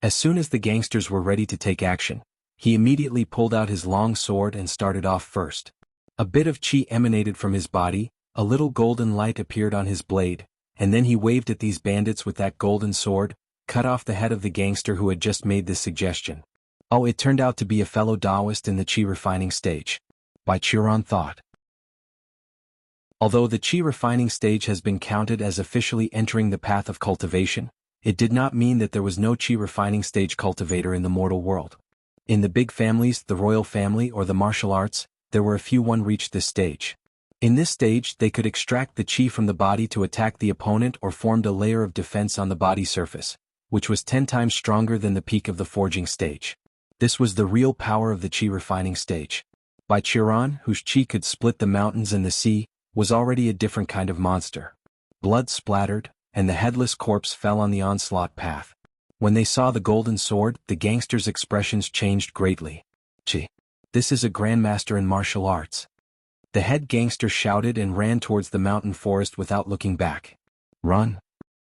As soon as the gangsters were ready to take action, he immediately pulled out his long sword and started off first. A bit of qi emanated from his body, a little golden light appeared on his blade, and then he waved at these bandits with that golden sword, cut off the head of the gangster who had just made this suggestion. Oh, it turned out to be a fellow Taoist in the qi refining stage. Bai Qiran thought. Although the qi refining stage has been counted as officially entering the path of cultivation, it did not mean that there was no qi refining stage cultivator in the mortal world. In the big families, the royal family or the martial arts, there were a few one reached this stage. In this stage, they could extract the qi from the body to attack the opponent or formed a layer of defense on the body surface, which was 10 times stronger than the peak of the forging stage. This was the real power of the qi refining stage. Bai Qiran, whose qi could split the mountains and the sea, was already a different kind of monster. Blood splattered, and the headless corpse fell on the onslaught path. When they saw the golden sword, the gangsters' expressions changed greatly. "Qi. This is a grandmaster in martial arts." The head gangster shouted and ran towards the mountain forest without looking back. "Run!"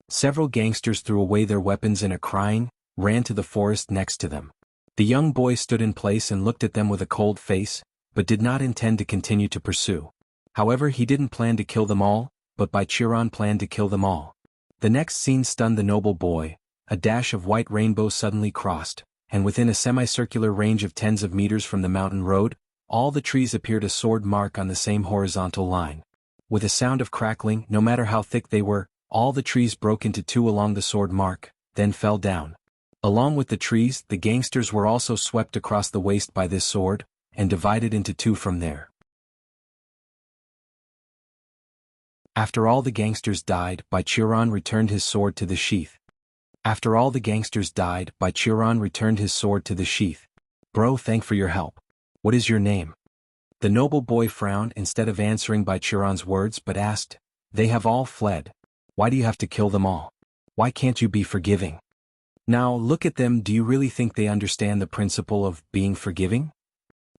Several gangsters threw away their weapons and crying, ran to the forest next to them. The young boy stood in place and looked at them with a cold face, but did not intend to continue to pursue. However, he didn't plan to kill them all, but Bai Qiran planned to kill them all. The next scene stunned the noble boy. A dash of white rainbow suddenly crossed, and within a semicircular range of tens of meters from the mountain road, all the trees appeared a sword mark on the same horizontal line. With a sound of crackling, no matter how thick they were, all the trees broke into two along the sword mark, then fell down. Along with the trees, the gangsters were also swept across the waist by this sword, and divided into two from there. After all the gangsters died, Bai Qiran returned his sword to the sheath. After all the gangsters died, Bai Qiran returned his sword to the sheath. Bro, thank for your help. What is your name? The noble boy frowned instead of answering Bai Qiran's words but asked, They have all fled. Why do you have to kill them all? Why can't you be forgiving? Now look at them, do you really think they understand the principle of being forgiving?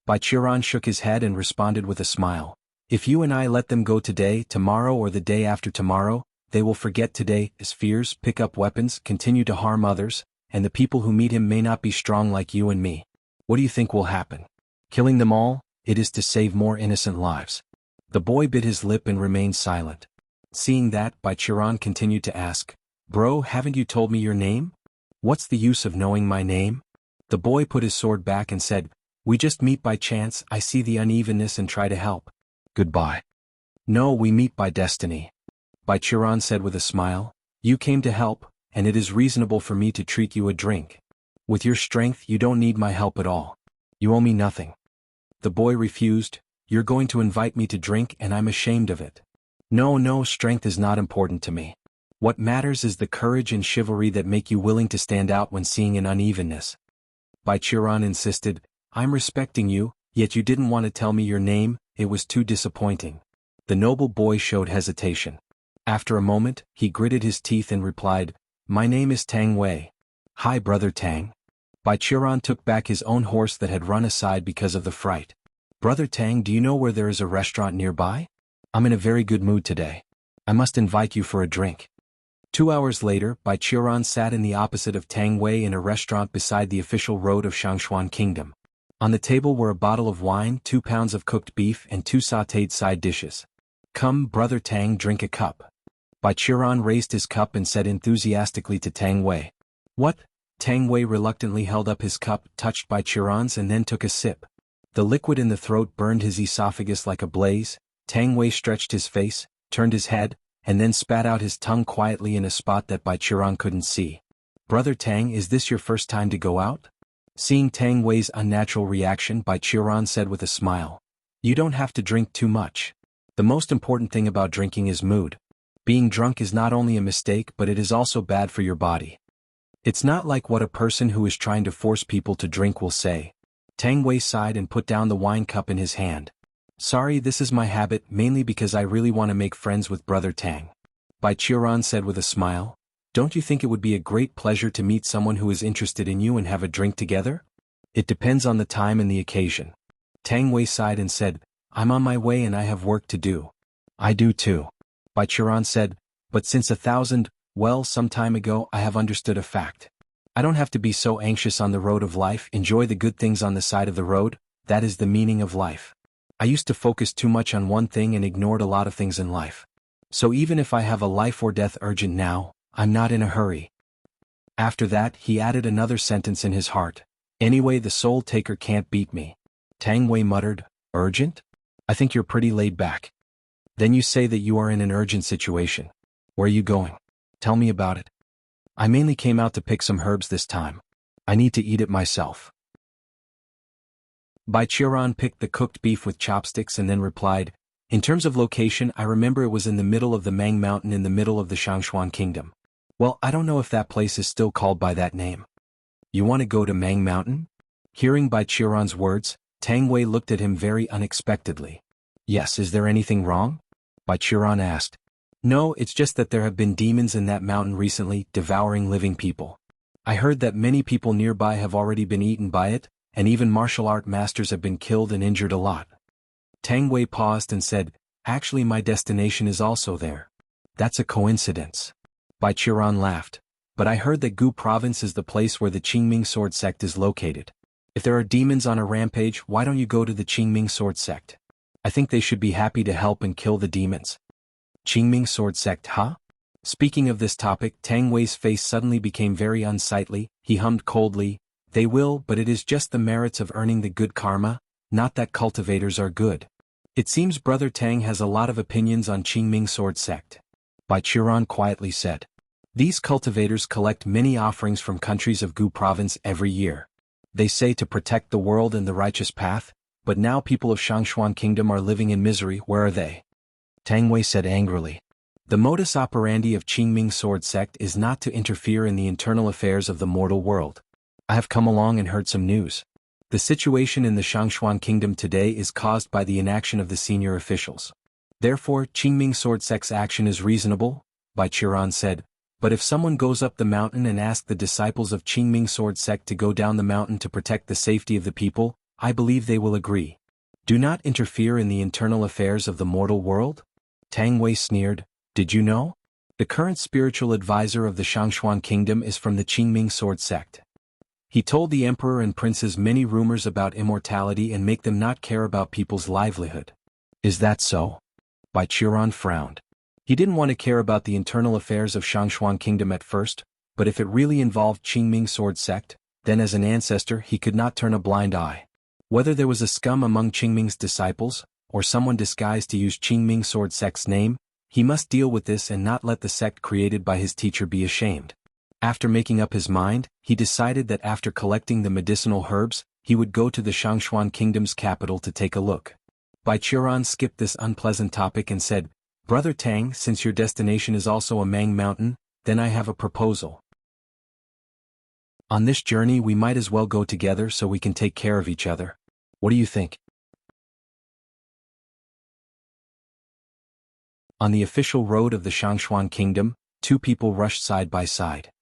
Bai Qiran shook his head and responded with a smile. If you and I let them go today, tomorrow or the day after tomorrow, they will forget today, his fears, pick up weapons, continue to harm others, and the people who meet him may not be strong like you and me. What do you think will happen? Killing them all? It is to save more innocent lives. The boy bit his lip and remained silent. Seeing that, Bai Qiran continued to ask, Bro, haven't you told me your name? What's the use of knowing my name? The boy put his sword back and said, We just meet by chance, I see the unevenness and try to help. Goodbye. No, we meet by destiny. Bai Qiran said with a smile, You came to help, and it is reasonable for me to treat you a drink. With your strength you don't need my help at all. You owe me nothing. The boy refused, You're going to invite me to drink and I'm ashamed of it. No, strength is not important to me. What matters is the courage and chivalry that make you willing to stand out when seeing an unevenness. Bai Qiran insisted, I'm respecting you, yet you didn't want to tell me your name, it was too disappointing. The noble boy showed hesitation. After a moment, he gritted his teeth and replied, My name is Tang Wei. Hi brother Tang. Bai Qiran took back his own horse that had run aside because of the fright. Brother Tang, do you know where there is a restaurant nearby? I'm in a very good mood today. I must invite you for a drink. 2 hours later, Bai Qiran sat in the opposite of Tang Wei in a restaurant beside the official road of Shangshuan Kingdom. On the table were a bottle of wine, 2 pounds of cooked beef and 2 sautéed side dishes. Come, brother Tang, drink a cup. Bai Qiran raised his cup and said enthusiastically to Tang Wei. What? Tang Wei reluctantly held up his cup, touched Bai Qiran's and then took a sip. The liquid in the throat burned his esophagus like a blaze. Tang Wei stretched his face, turned his head, and then spat out his tongue quietly in a spot that Bai Qiran couldn't see. Brother Tang, is this your first time to go out? Seeing Tang Wei's unnatural reaction, Bai Qiran said with a smile. You don't have to drink too much. The most important thing about drinking is mood. Being drunk is not only a mistake but it is also bad for your body. It's not like what a person who is trying to force people to drink will say. Tang Wei sighed and put down the wine cup in his hand. Sorry, this is my habit, mainly because I really want to make friends with brother Tang. Bai Qiran said with a smile. Don't you think it would be a great pleasure to meet someone who is interested in you and have a drink together? It depends on the time and the occasion. Tang Wei sighed and said, I'm on my way and I have work to do. I do too. Bai Qiran said, but since some time ago I have understood a fact. I don't have to be so anxious on the road of life, enjoy the good things on the side of the road, that is the meaning of life. I used to focus too much on one thing and ignored a lot of things in life. So even if I have a life or death urgent now, I'm not in a hurry. After that, he added another sentence in his heart. Anyway, the soul taker can't beat me. Tang Wei muttered, Urgent? I think you're pretty laid back. Then you say that you are in an urgent situation. Where are you going? Tell me about it. I mainly came out to pick some herbs this time. I need to eat it myself. Bai Qiran picked the cooked beef with chopsticks and then replied, In terms of location, I remember it was in the middle of the Mang Mountain in the middle of the Shangshuan Kingdom. Well, I don't know if that place is still called by that name. You want to go to Mang Mountain? Hearing Bai Qiran's words, Tang Wei looked at him very unexpectedly. Yes, is there anything wrong? Bai Qiran asked. No, it's just that there have been demons in that mountain recently, devouring living people. I heard that many people nearby have already been eaten by it, and even martial art masters have been killed and injured a lot. Tang Wei paused and said, Actually my destination is also there. That's a coincidence. Bai Qiran laughed. But I heard that Gu province is the place where the Qingming sword sect is located. If there are demons on a rampage, why don't you go to the Qingming sword sect? I think they should be happy to help and kill the demons. Qingming sword sect, huh? Speaking of this topic, Tang Wei's face suddenly became very unsightly. He hummed coldly, They will, but it is just the merits of earning the good karma, not that cultivators are good. It seems brother Tang has a lot of opinions on Qingming sword sect. Bai Qiran quietly said. These cultivators collect many offerings from countries of Gu province every year. They say to protect the world and the righteous path, but now people of Shangshuan Kingdom are living in misery, where are they? Tang Wei said angrily. The modus operandi of Qingming sword sect is not to interfere in the internal affairs of the mortal world. I have come along and heard some news. The situation in the Shangshuan kingdom today is caused by the inaction of the senior officials. Therefore, Qingming sword sect's action is reasonable, Bai Qiran said. But if someone goes up the mountain and asks the disciples of Qingming sword sect to go down the mountain to protect the safety of the people, I believe they will agree. Do not interfere in the internal affairs of the mortal world? Tang Wei sneered. Did you know? The current spiritual advisor of the Shangshuan kingdom is from the Qingming sword sect. He told the emperor and princes many rumors about immortality and make them not care about people's livelihood. Is that so? Bai Qiran frowned. He didn't want to care about the internal affairs of Shangshuan kingdom at first, but if it really involved Qingming sword sect, then as an ancestor he could not turn a blind eye. Whether there was a scum among Qingming's disciples, or someone disguised to use Qingming sword sect's name, he must deal with this and not let the sect created by his teacher be ashamed. After making up his mind, he decided that after collecting the medicinal herbs, he would go to the Shangshuan kingdom's capital to take a look. Bai Qiran skipped this unpleasant topic and said, Brother Tang, since your destination is also a Mang mountain, then I have a proposal. On this journey we might as well go together so we can take care of each other. What do you think? On the official road of the Shangshuan kingdom, two people rushed side by side.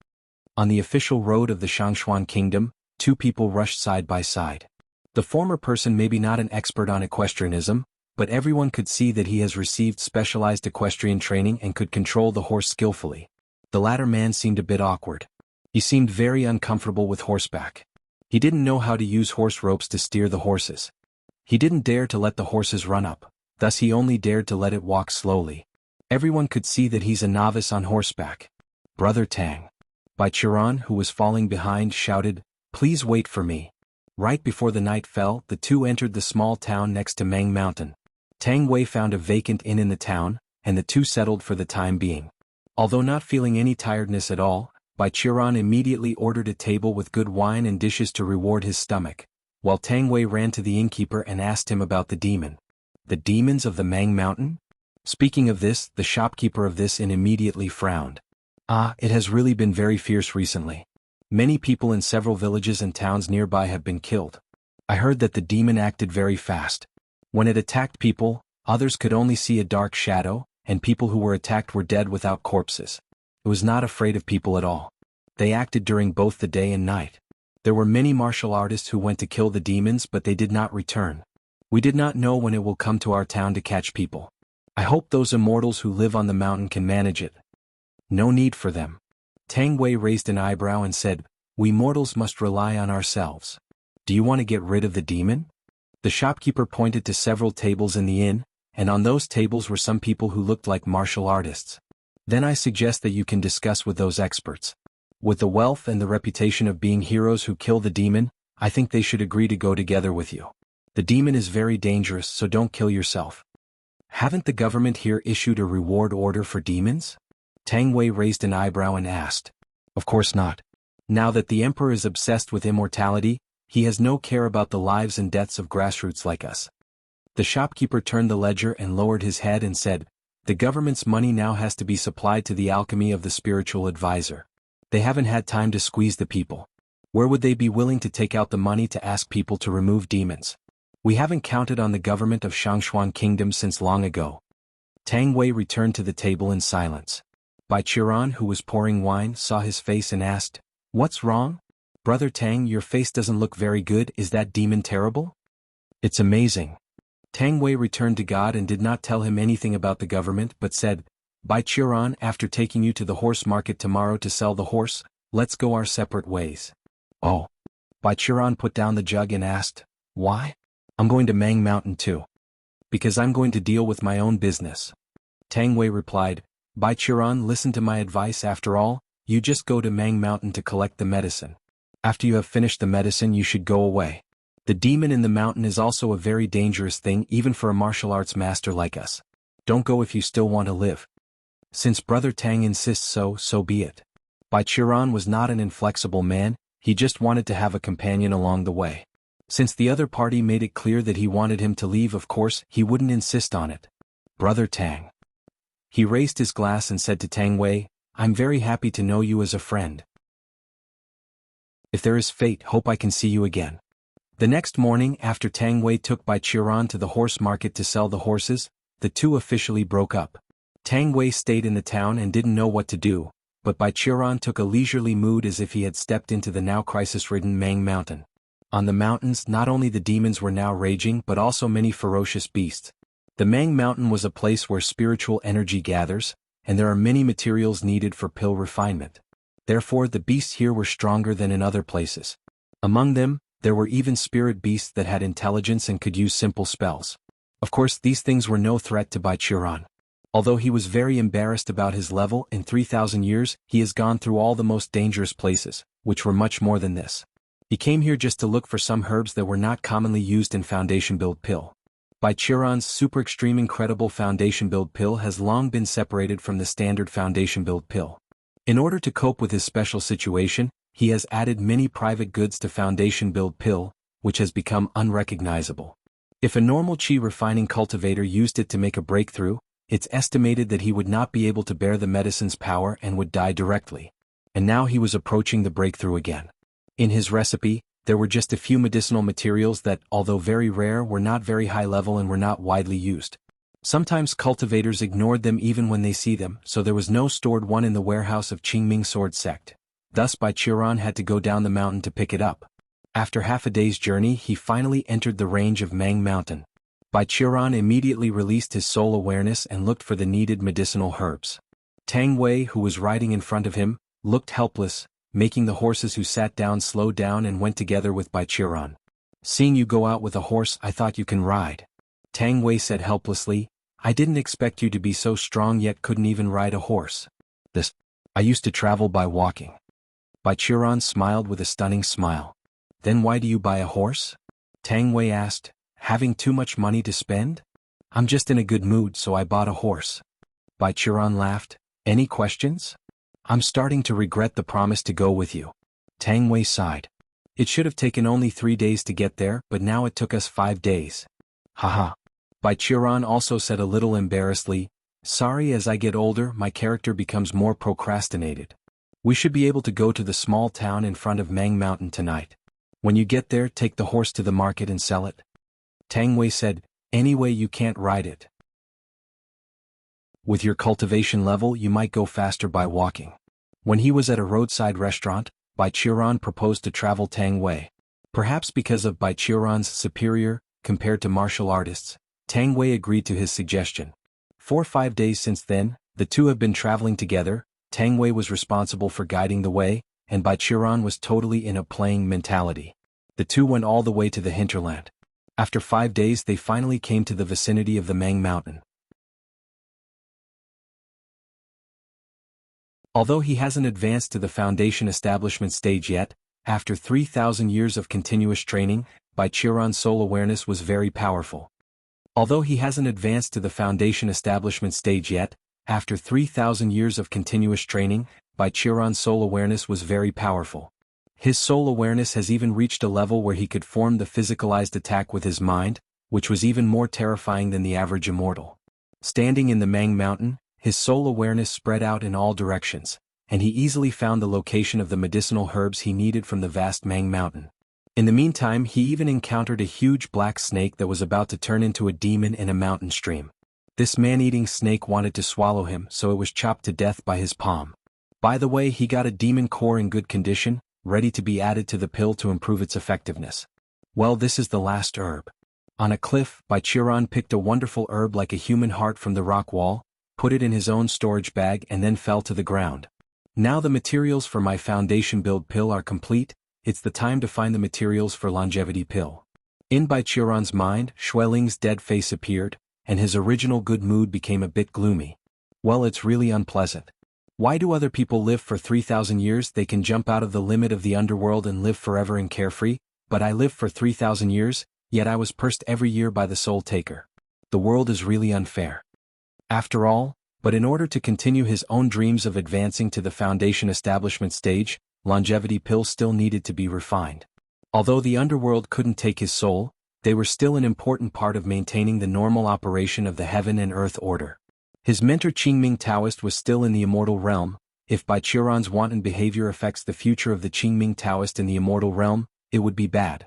On the official road of the Shangshuan kingdom, two people rushed side by side. The former person may be not an expert on equestrianism, but everyone could see that he has received specialized equestrian training and could control the horse skillfully. The latter man seemed a bit awkward. He seemed very uncomfortable with horseback. He didn't know how to use horse ropes to steer the horses. He didn't dare to let the horses run up, thus he only dared to let it walk slowly. Everyone could see that he's a novice on horseback. Brother Tang. Bai Qiran, who was falling behind, shouted, Please wait for me. Right before the night fell, the two entered the small town next to Mang Mountain. Tang Wei found a vacant inn in the town, and the two settled for the time being. Although not feeling any tiredness at all, Bai Qiran immediately ordered a table with good wine and dishes to reward his stomach, while Tang Wei ran to the innkeeper and asked him about the demon. The demons of the Mang Mountain? Speaking of this, the shopkeeper of this inn immediately frowned. It has really been very fierce recently. Many people in several villages and towns nearby have been killed. I heard that the demon acted very fast. When it attacked people, others could only see a dark shadow, and people who were attacked were dead without corpses. It was not afraid of people at all. They acted during both the day and night. There were many martial artists who went to kill the demons, but they did not return. We did not know when it will come to our town to catch people. I hope those immortals who live on the mountain can manage it. No need for them. Tang Wei raised an eyebrow and said, We mortals must rely on ourselves. Do you want to get rid of the demon? The shopkeeper pointed to several tables in the inn, and on those tables were some people who looked like martial artists. Then I suggest that you can discuss with those experts. With the wealth and the reputation of being heroes who kill the demon, I think they should agree to go together with you. The demon is very dangerous, so don't kill yourself. Haven't the government here issued a reward order for demons? Tang Wei raised an eyebrow and asked. Of course not. Now that the emperor is obsessed with immortality, he has no care about the lives and deaths of grassroots like us. The shopkeeper turned the ledger and lowered his head and said, The government's money now has to be supplied to the alchemy of the spiritual advisor. They haven't had time to squeeze the people. Where would they be willing to take out the money to ask people to remove demons? We haven't counted on the government of Shangshuan Kingdom since long ago. Tang Wei returned to the table in silence. Bai Qiran, who was pouring wine, saw his face and asked, What's wrong? Brother Tang, your face doesn't look very good. Is that demon terrible? It's amazing. Tang Wei returned to God and did not tell him anything about the government but said, Bai Qiran, after taking you to the horse market tomorrow to sell the horse, let's go our separate ways. Oh. Bai Qiran put down the jug and asked, Why? I'm going to Mang Mountain too. Because I'm going to deal with my own business. Tang Wei replied, Bai Qiran, listen to my advice. After all, you just go to Mang Mountain to collect the medicine. After you have finished the medicine you should go away. The demon in the mountain is also a very dangerous thing even for a martial arts master like us. Don't go if you still want to live. Since Brother Tang insists so be it. Bai Qiran was not an inflexible man, he just wanted to have a companion along the way. Since the other party made it clear that he wanted him to leave, of course, he wouldn't insist on it. Brother Tang. He raised his glass and said to Tang Wei, "I'm very happy to know you as a friend. If there is fate, hope I can see you again." The next morning, after Tang Wei took Bai Qiran to the horse market to sell the horses, the two officially broke up. Tang Wei stayed in the town and didn't know what to do, but Bai Qiran took a leisurely mood as if he had stepped into the now crisis-ridden Mang Mountain. On the mountains, not only the demons were now raging but also many ferocious beasts. The Mang Mountain was a place where spiritual energy gathers, and there are many materials needed for pill refinement. Therefore the beasts here were stronger than in other places. Among them, there were even spirit beasts that had intelligence and could use simple spells. Of course, these things were no threat to Bai Qiran. Although he was very embarrassed about his level, in 3,000 years, he has gone through all the most dangerous places, which were much more than this. He came here just to look for some herbs that were not commonly used in foundation build pill. Bai Qiran's super extreme incredible foundation build pill has long been separated from the standard foundation build pill. In order to cope with his special situation, he has added many private goods to foundation build pill, which has become unrecognizable. If a normal qi refining cultivator used it to make a breakthrough, it's estimated that he would not be able to bear the medicine's power and would die directly. And now he was approaching the breakthrough again. In his recipe, there were just a few medicinal materials that, although very rare, were not very high level and were not widely used. Sometimes cultivators ignored them even when they see them, so there was no stored one in the warehouse of Qingming sword sect. Thus Bai Qiran had to go down the mountain to pick it up. After half a day's journey, he finally entered the range of Mang Mountain. Bai Qiran immediately released his soul awareness and looked for the needed medicinal herbs. Tang Wei, who was riding in front of him, looked helpless, making the horses who sat down slow down and went together with Bai Qiran. "Seeing you go out with a horse, I thought you can ride." Tang Wei said helplessly, "I didn't expect you to be so strong yet couldn't even ride a horse." "I used to travel by walking." Bai Qiran smiled with a stunning smile. "Then why do you buy a horse?" Tang Wei asked, "Having too much money to spend?" "I'm just in a good mood, so I bought a horse." Bai Qiran laughed. "Any questions?" "I'm starting to regret the promise to go with you." Tang Wei sighed. "It should have taken only 3 days to get there, but now it took us 5 days. Haha. Bai Qiran also said a little embarrassedly, "Sorry, as I get older, my character becomes more procrastinated. We should be able to go to the small town in front of Mang Mountain tonight. When you get there, take the horse to the market and sell it." Tang Wei said, "Anyway, you can't ride it. With your cultivation level, you might go faster by walking." When he was at a roadside restaurant, Bai Qiran proposed to travel Tang Wei. Perhaps because of Bai Qiran's superior, compared to martial artists, Tang Wei agreed to his suggestion. 4 or 5 days since then, the two have been traveling together. Tang Wei was responsible for guiding the way, and Bai Qiran was totally in a playing mentality. The two went all the way to the hinterland. After 5 days they finally came to the vicinity of the Mang Mountain. Although he hasn't advanced to the foundation establishment stage yet, after 3,000 years of continuous training, Bai Qiran's soul awareness was very powerful. Although he hasn't advanced to the foundation establishment stage yet, after 3,000 years of continuous training, Bai Qiran's soul awareness was very powerful. His soul awareness has even reached a level where he could form the physicalized attack with his mind, which was even more terrifying than the average immortal. Standing in the Mang Mountain, his soul awareness spread out in all directions, and he easily found the location of the medicinal herbs he needed from the vast Mang Mountain. In the meantime, he even encountered a huge black snake that was about to turn into a demon in a mountain stream. This man-eating snake wanted to swallow him, so it was chopped to death by his palm. By the way, he got a demon core in good condition, ready to be added to the pill to improve its effectiveness. Well, this is the last herb. On a cliff, Bai Qiran picked a wonderful herb like a human heart from the rock wall, put it in his own storage bag and then fell to the ground. Now the materials for my foundation build pill are complete, it's the time to find the materials for longevity pill. In Bai Qiran's mind, Xueling's dead face appeared, and his original good mood became a bit gloomy. Well, it's really unpleasant. Why do other people live for 3,000 years? They can jump out of the limit of the underworld and live forever and carefree, but I lived for 3,000 years, yet I was cursed every year by the soul taker. The world is really unfair. After all, but in order to continue his own dreams of advancing to the foundation establishment stage, longevity pills still needed to be refined. Although the underworld couldn't take his soul, they were still an important part of maintaining the normal operation of the heaven and earth order. His mentor Qingming Taoist was still in the immortal realm. If Bai Qiuran's wanton behavior affects the future of the Qingming Taoist in the immortal realm, it would be bad.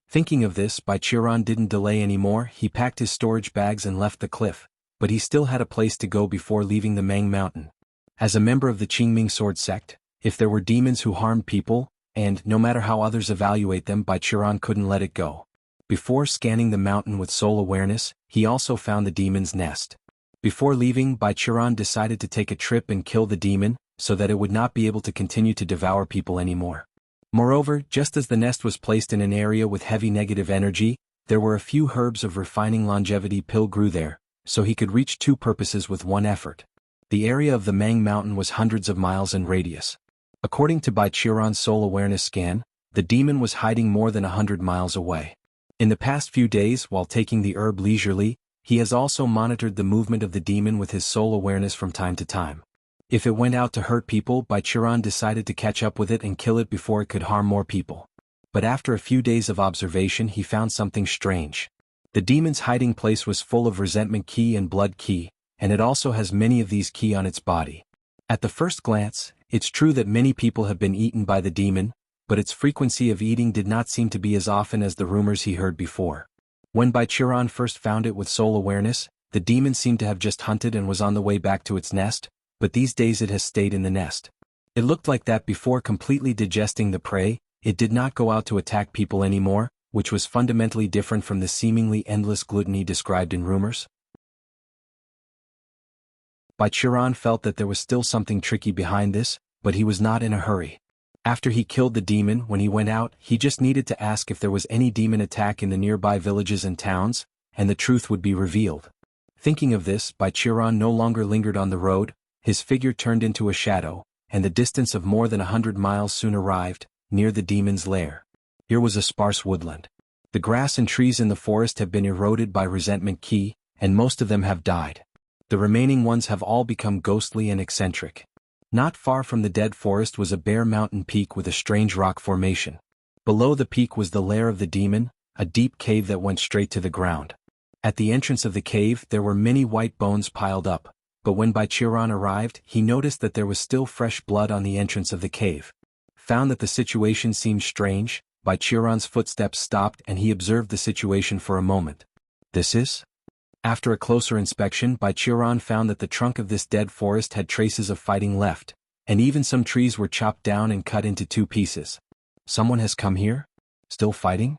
Thinking of this, Bai Qiuran didn't delay anymore. He packed his storage bags and left the cliff, but he still had a place to go before leaving the Mang Mountain. As a member of the Qingming sword sect, if there were demons who harmed people, and no matter how others evaluate them, Bai Qiuran couldn't let it go. Before scanning the mountain with soul awareness, he also found the demon's nest. Before leaving, Bai Qiuran decided to take a trip and kill the demon, so that it would not be able to continue to devour people anymore. Moreover, just as the nest was placed in an area with heavy negative energy, there were a few herbs of refining longevity pill grew there, so he could reach two purposes with one effort. The area of the Mang Mountain was hundreds of miles in radius. According to Bai Qiuran's soul awareness scan, the demon was hiding more than 100 miles away. In the past few days, while taking the herb leisurely, he has also monitored the movement of the demon with his soul awareness from time to time. If it went out to hurt people, Bai Qiuran decided to catch up with it and kill it before it could harm more people. But after a few days of observation, he found something strange. The demon's hiding place was full of resentment ki and blood ki, and it also has many of these ki on its body. At the first glance, it's true that many people have been eaten by the demon, but its frequency of eating did not seem to be as often as the rumors he heard before. When Bai Qiuran first found it with soul awareness, the demon seemed to have just hunted and was on the way back to its nest, but these days it has stayed in the nest. It looked like that before completely digesting the prey. It did not go out to attack people anymore, which was fundamentally different from the seemingly endless gluttony described in rumors. Bai Qiuran felt that there was still something tricky behind this, but he was not in a hurry. After he killed the demon, when he went out, he just needed to ask if there was any demon attack in the nearby villages and towns, and the truth would be revealed. Thinking of this, Bai Qiuran no longer lingered on the road. His figure turned into a shadow, and the distance of more than 100 miles soon arrived, near the demon's lair. Here was a sparse woodland. The grass and trees in the forest have been eroded by resentment ki, and most of them have died. The remaining ones have all become ghostly and eccentric. Not far from the dead forest was a bare mountain peak with a strange rock formation. Below the peak was the lair of the demon, a deep cave that went straight to the ground. At the entrance of the cave there were many white bones piled up, but when Bai Qiuran arrived, he noticed that there was still fresh blood on the entrance of the cave. Found that the situation seemed strange, Bai Qiuran's footsteps stopped and he observed the situation for a moment. This is? After a closer inspection, Bai Qiuran found that the trunk of this dead forest had traces of fighting left, and even some trees were chopped down and cut into two pieces. Someone has come here? Still fighting?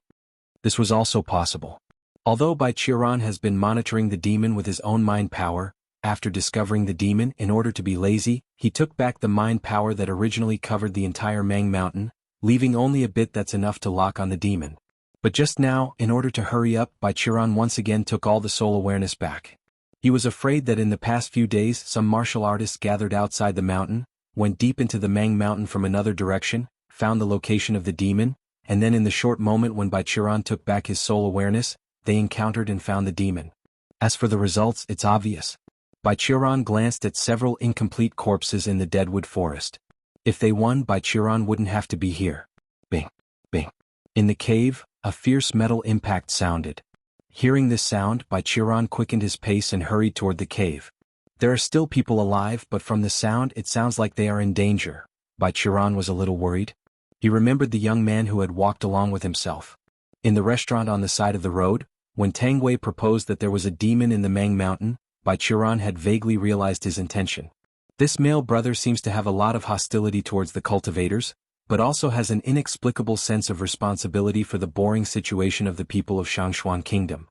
This was also possible. Although Bai Qiuran has been monitoring the demon with his own mind power, after discovering the demon, in order to be lazy, he took back the mind power that originally covered the entire Mang Mountain, leaving only a bit that's enough to lock on the demon. But just now, in order to hurry up, Bai Qiuran once again took all the soul awareness back. He was afraid that in the past few days some martial artists gathered outside the mountain, went deep into the Mang Mountain from another direction, found the location of the demon, and then in the short moment when Bai Qiuran took back his soul awareness, they encountered and found the demon. As for the results, it's obvious. Bai Qiuran glanced at several incomplete corpses in the deadwood forest. If they won, Bai Qiuran wouldn't have to be here. Bing, bing. In the cave, a fierce metal impact sounded. Hearing this sound, Bai Qiuran quickened his pace and hurried toward the cave. There are still people alive, but from the sound it sounds like they are in danger. Bai Qiuran was a little worried. He remembered the young man who had walked along with himself. In the restaurant on the side of the road, when Tang Wei proposed that there was a demon in the Mang Mountain, Bai Qiuran had vaguely realized his intention. This male brother seems to have a lot of hostility towards the cultivators, but also has an inexplicable sense of responsibility for the boring situation of the people of Shangshuan Kingdom.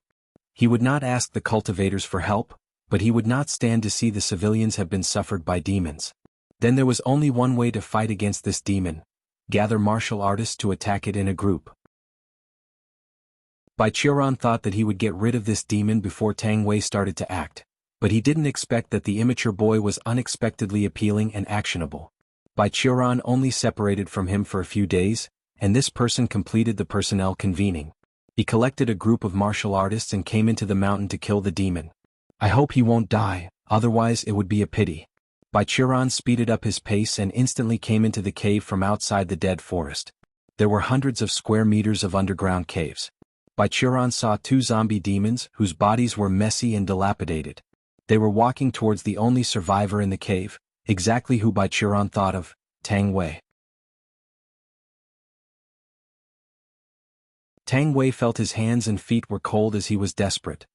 He would not ask the cultivators for help, but he would not stand to see the civilians have been suffered by demons. Then there was only one way to fight against this demon: gather martial artists to attack it in a group. Bai Qiuran thought that he would get rid of this demon before Tang Wei started to act, but he didn't expect that the immature boy was unexpectedly appealing and actionable. Bai Qiuran only separated from him for a few days, and this person completed the personnel convening. He collected a group of martial artists and came into the mountain to kill the demon. I hope he won't die, otherwise it would be a pity. Bai Qiuran speeded up his pace and instantly came into the cave from outside the dead forest. There were hundreds of square meters of underground caves. Bai Qiuran saw two zombie demons whose bodies were messy and dilapidated. They were walking towards the only survivor in the cave, exactly who Bai Qiran thought of, Tang Wei. Tang Wei felt his hands and feet were cold as he was desperate.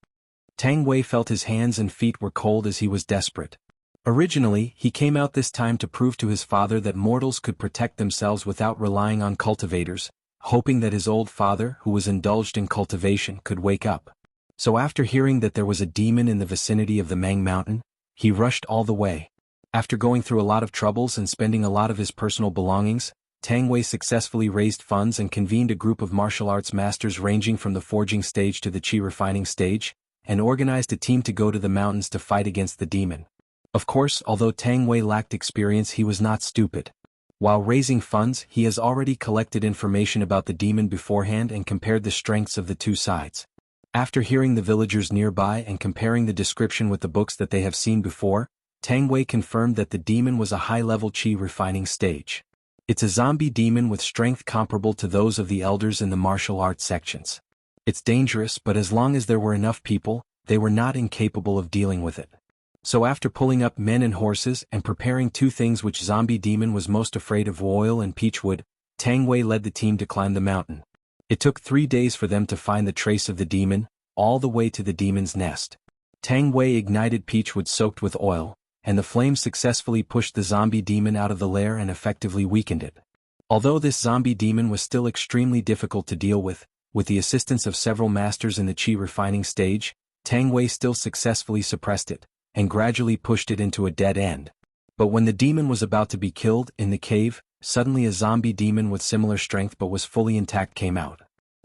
Tang Wei felt his hands and feet were cold as he was desperate. Originally, he came out this time to prove to his father that mortals could protect themselves without relying on cultivators, hoping that his old father, who was indulged in cultivation, could wake up. So after hearing that there was a demon in the vicinity of the Mang Mountain, he rushed all the way. After going through a lot of troubles and spending a lot of his personal belongings, Tang Wei successfully raised funds and convened a group of martial arts masters ranging from the forging stage to the qi refining stage, and organized a team to go to the mountains to fight against the demon. Of course, although Tang Wei lacked experience, he was not stupid. While raising funds, he has already collected information about the demon beforehand and compared the strengths of the two sides. After hearing the villagers nearby and comparing the description with the books that they have seen before, Tang Wei confirmed that the demon was a high-level qi refining stage. It's a zombie demon with strength comparable to those of the elders in the martial arts sections. It's dangerous, but as long as there were enough people, they were not incapable of dealing with it. So after pulling up men and horses and preparing two things which zombie demon was most afraid of, oil and peachwood, Tang Wei led the team to climb the mountain. It took 3 days for them to find the trace of the demon, all the way to the demon's nest. Tang Wei ignited peachwood soaked with oil, and the flames successfully pushed the zombie demon out of the lair and effectively weakened it. Although this zombie demon was still extremely difficult to deal with the assistance of several masters in the qi refining stage, Tang Wei still successfully suppressed it, and gradually pushed it into a dead end. But when the demon was about to be killed in the cave, suddenly a zombie demon with similar strength but was fully intact came out.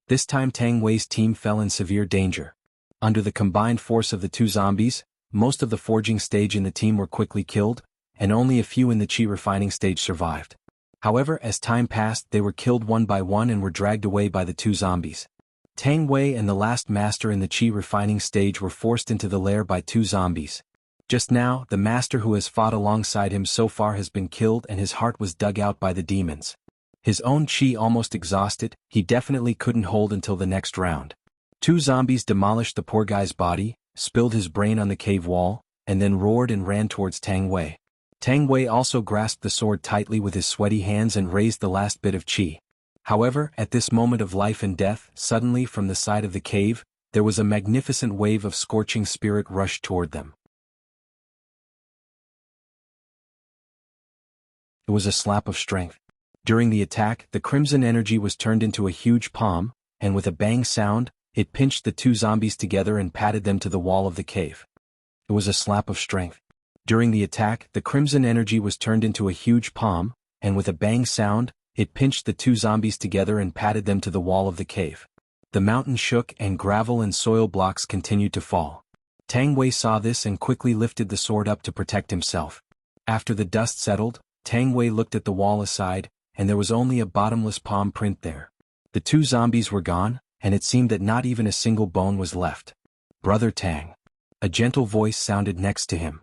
This time Tang Wei's team fell in severe danger. Under the combined force of the two zombies, most of the forging stage in the team were quickly killed, and only a few in the qi refining stage survived. However, as time passed, they were killed one by one and were dragged away by the two zombies. Tang Wei and the last master in the qi refining stage were forced into the lair by two zombies. Just now, the master who has fought alongside him so far has been killed and his heart was dug out by the demons. His own qi almost exhausted, he definitely couldn't hold until the next round. Two zombies demolished the poor guy's body, spilled his brain on the cave wall, and then roared and ran towards Tang Wei. Tang Wei also grasped the sword tightly with his sweaty hands and raised the last bit of qi. However, at this moment of life and death, suddenly from the side of the cave, there was a magnificent wave of scorching spirit rushed toward them. It was a slap of strength. During the attack, the crimson energy was turned into a huge palm, and with a bang sound, it pinched the two zombies together and patted them to the wall of the cave. It was a slap of strength. During the attack, the crimson energy was turned into a huge palm, and with a bang sound, it pinched the two zombies together and patted them to the wall of the cave. The mountain shook and gravel and soil blocks continued to fall. Tang Wei saw this and quickly lifted the sword up to protect himself. After the dust settled, Tang Wei looked at the wall aside, and there was only a bottomless palm print there. The two zombies were gone, and it seemed that not even a single bone was left. "Brother Tang." A gentle voice sounded next to him.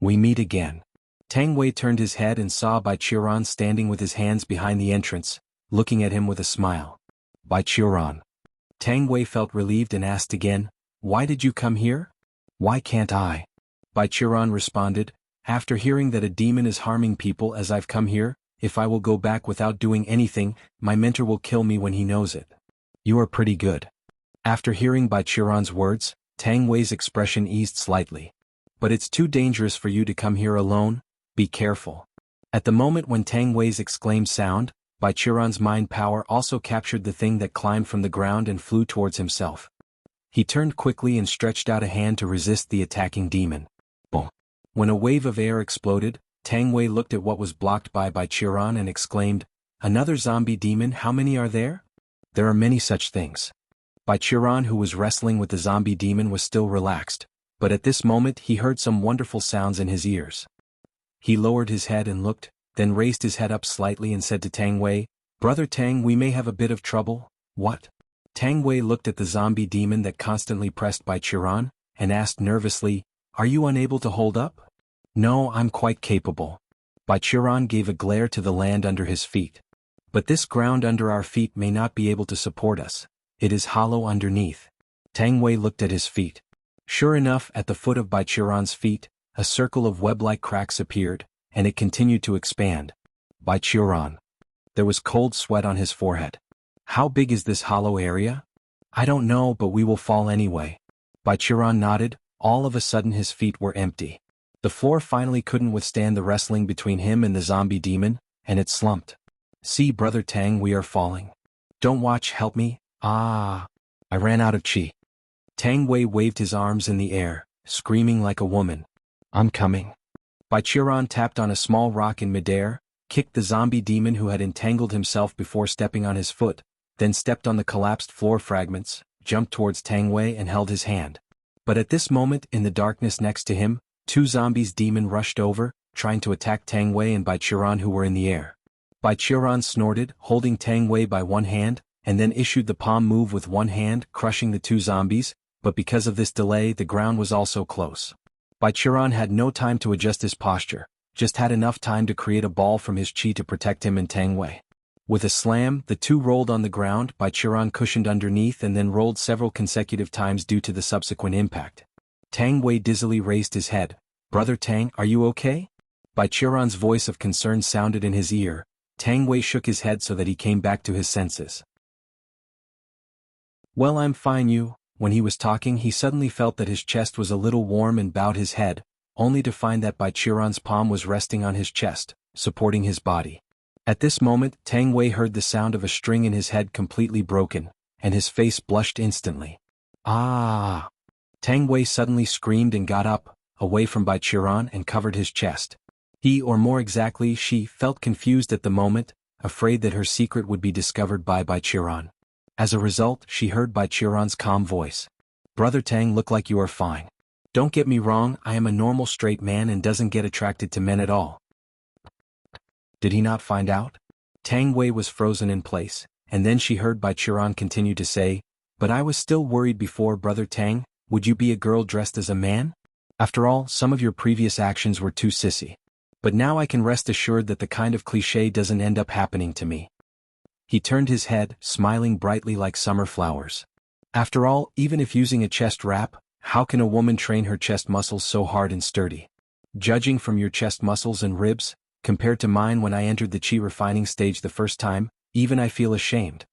"We meet again." Tang Wei turned his head and saw Bai Qiran standing with his hands behind the entrance, looking at him with a smile. "Bai Qiran." Tang Wei felt relieved and asked again, "Why did you come here?" "Why can't I?" Bai Qiran responded, "After hearing that a demon is harming people as I've come here, if I will go back without doing anything, my mentor will kill me when he knows it." "You are pretty good." After hearing Bai Qiran's words, Tang Wei's expression eased slightly. "But it's too dangerous for you to come here alone, be careful." At the moment when Tang Wei's exclaimed sound, Bai Qiran's mind power also captured the thing that climbed from the ground and flew towards himself. He turned quickly and stretched out a hand to resist the attacking demon. Boom! When a wave of air exploded, Tang Wei looked at what was blocked by Bai Qiran and exclaimed, "Another zombie demon, how many are there?" "There are many such things." Bai Qiran, who was wrestling with the zombie demon, was still relaxed, but at this moment he heard some wonderful sounds in his ears. He lowered his head and looked, then raised his head up slightly and said to Tang Wei, "Brother Tang, we may have a bit of trouble." "What?" Tang Wei looked at the zombie demon that constantly pressed Bai Qiran, and asked nervously, "Are you unable to hold up?" "No, I'm quite capable." Bai Qiran gave a glare to the land under his feet. "But this ground under our feet may not be able to support us. It is hollow underneath." Tang Wei looked at his feet. Sure enough, at the foot of Baichiran's feet, a circle of web-like cracks appeared, and it continued to expand. Baichiran. There was cold sweat on his forehead. How big is this hollow area? I don't know, but we will fall anyway. Baichiran nodded. All of a sudden his feet were empty. The floor finally couldn't withstand the wrestling between him and the zombie demon, and it slumped. See, Brother Tang, we are falling. Don't watch, help me. Ah. I ran out of chi. Tang Wei waved his arms in the air, screaming like a woman. I'm coming. Baichiran tapped on a small rock in midair, kicked the zombie demon who had entangled himself before stepping on his foot, then stepped on the collapsed floor fragments, jumped towards Tang Wei and held his hand. But at this moment, in the darkness next to him, two zombies demon rushed over, trying to attack Tang Wei and Baichiran who were in the air. Baichiran snorted, holding Tang Wei by one hand, and then issued the palm move with one hand, crushing the two zombies, but because of this delay the ground was also close. Baichiran had no time to adjust his posture, just had enough time to create a ball from his chi to protect him and Tang Wei. With a slam, the two rolled on the ground, Baichiran cushioned underneath and then rolled several consecutive times due to the subsequent impact. Tang Wei dizzily raised his head. Brother Tang, are you okay? Baichiran's voice of concern sounded in his ear. Tang Wei shook his head so that he came back to his senses. Well, I'm fine, you. When he was talking, he suddenly felt that his chest was a little warm and bowed his head, only to find that Baichiran's palm was resting on his chest, supporting his body. At this moment, Tang Wei heard the sound of a string in his head completely broken, and his face blushed instantly. Ah! Tang Wei suddenly screamed and got up, away from Baichiran and covered his chest. He, or more exactly she, felt confused at the moment, afraid that her secret would be discovered by Baichiran. As a result, she heard Baichiran's calm voice. Brother Tang, look like you are fine. Don't get me wrong, I am a normal straight man and doesn't get attracted to men at all. Did he not find out? Tang Wei was frozen in place, and then she heard Baichiran continue to say, but I was still worried before, Brother Tang, would you be a girl dressed as a man? After all, some of your previous actions were too sissy. But now I can rest assured that the kind of cliché doesn't end up happening to me. He turned his head, smiling brightly like summer flowers. After all, even if using a chest wrap, how can a woman train her chest muscles so hard and sturdy? Judging from your chest muscles and ribs, compared to mine when I entered the chi refining stage the first time, even I feel ashamed.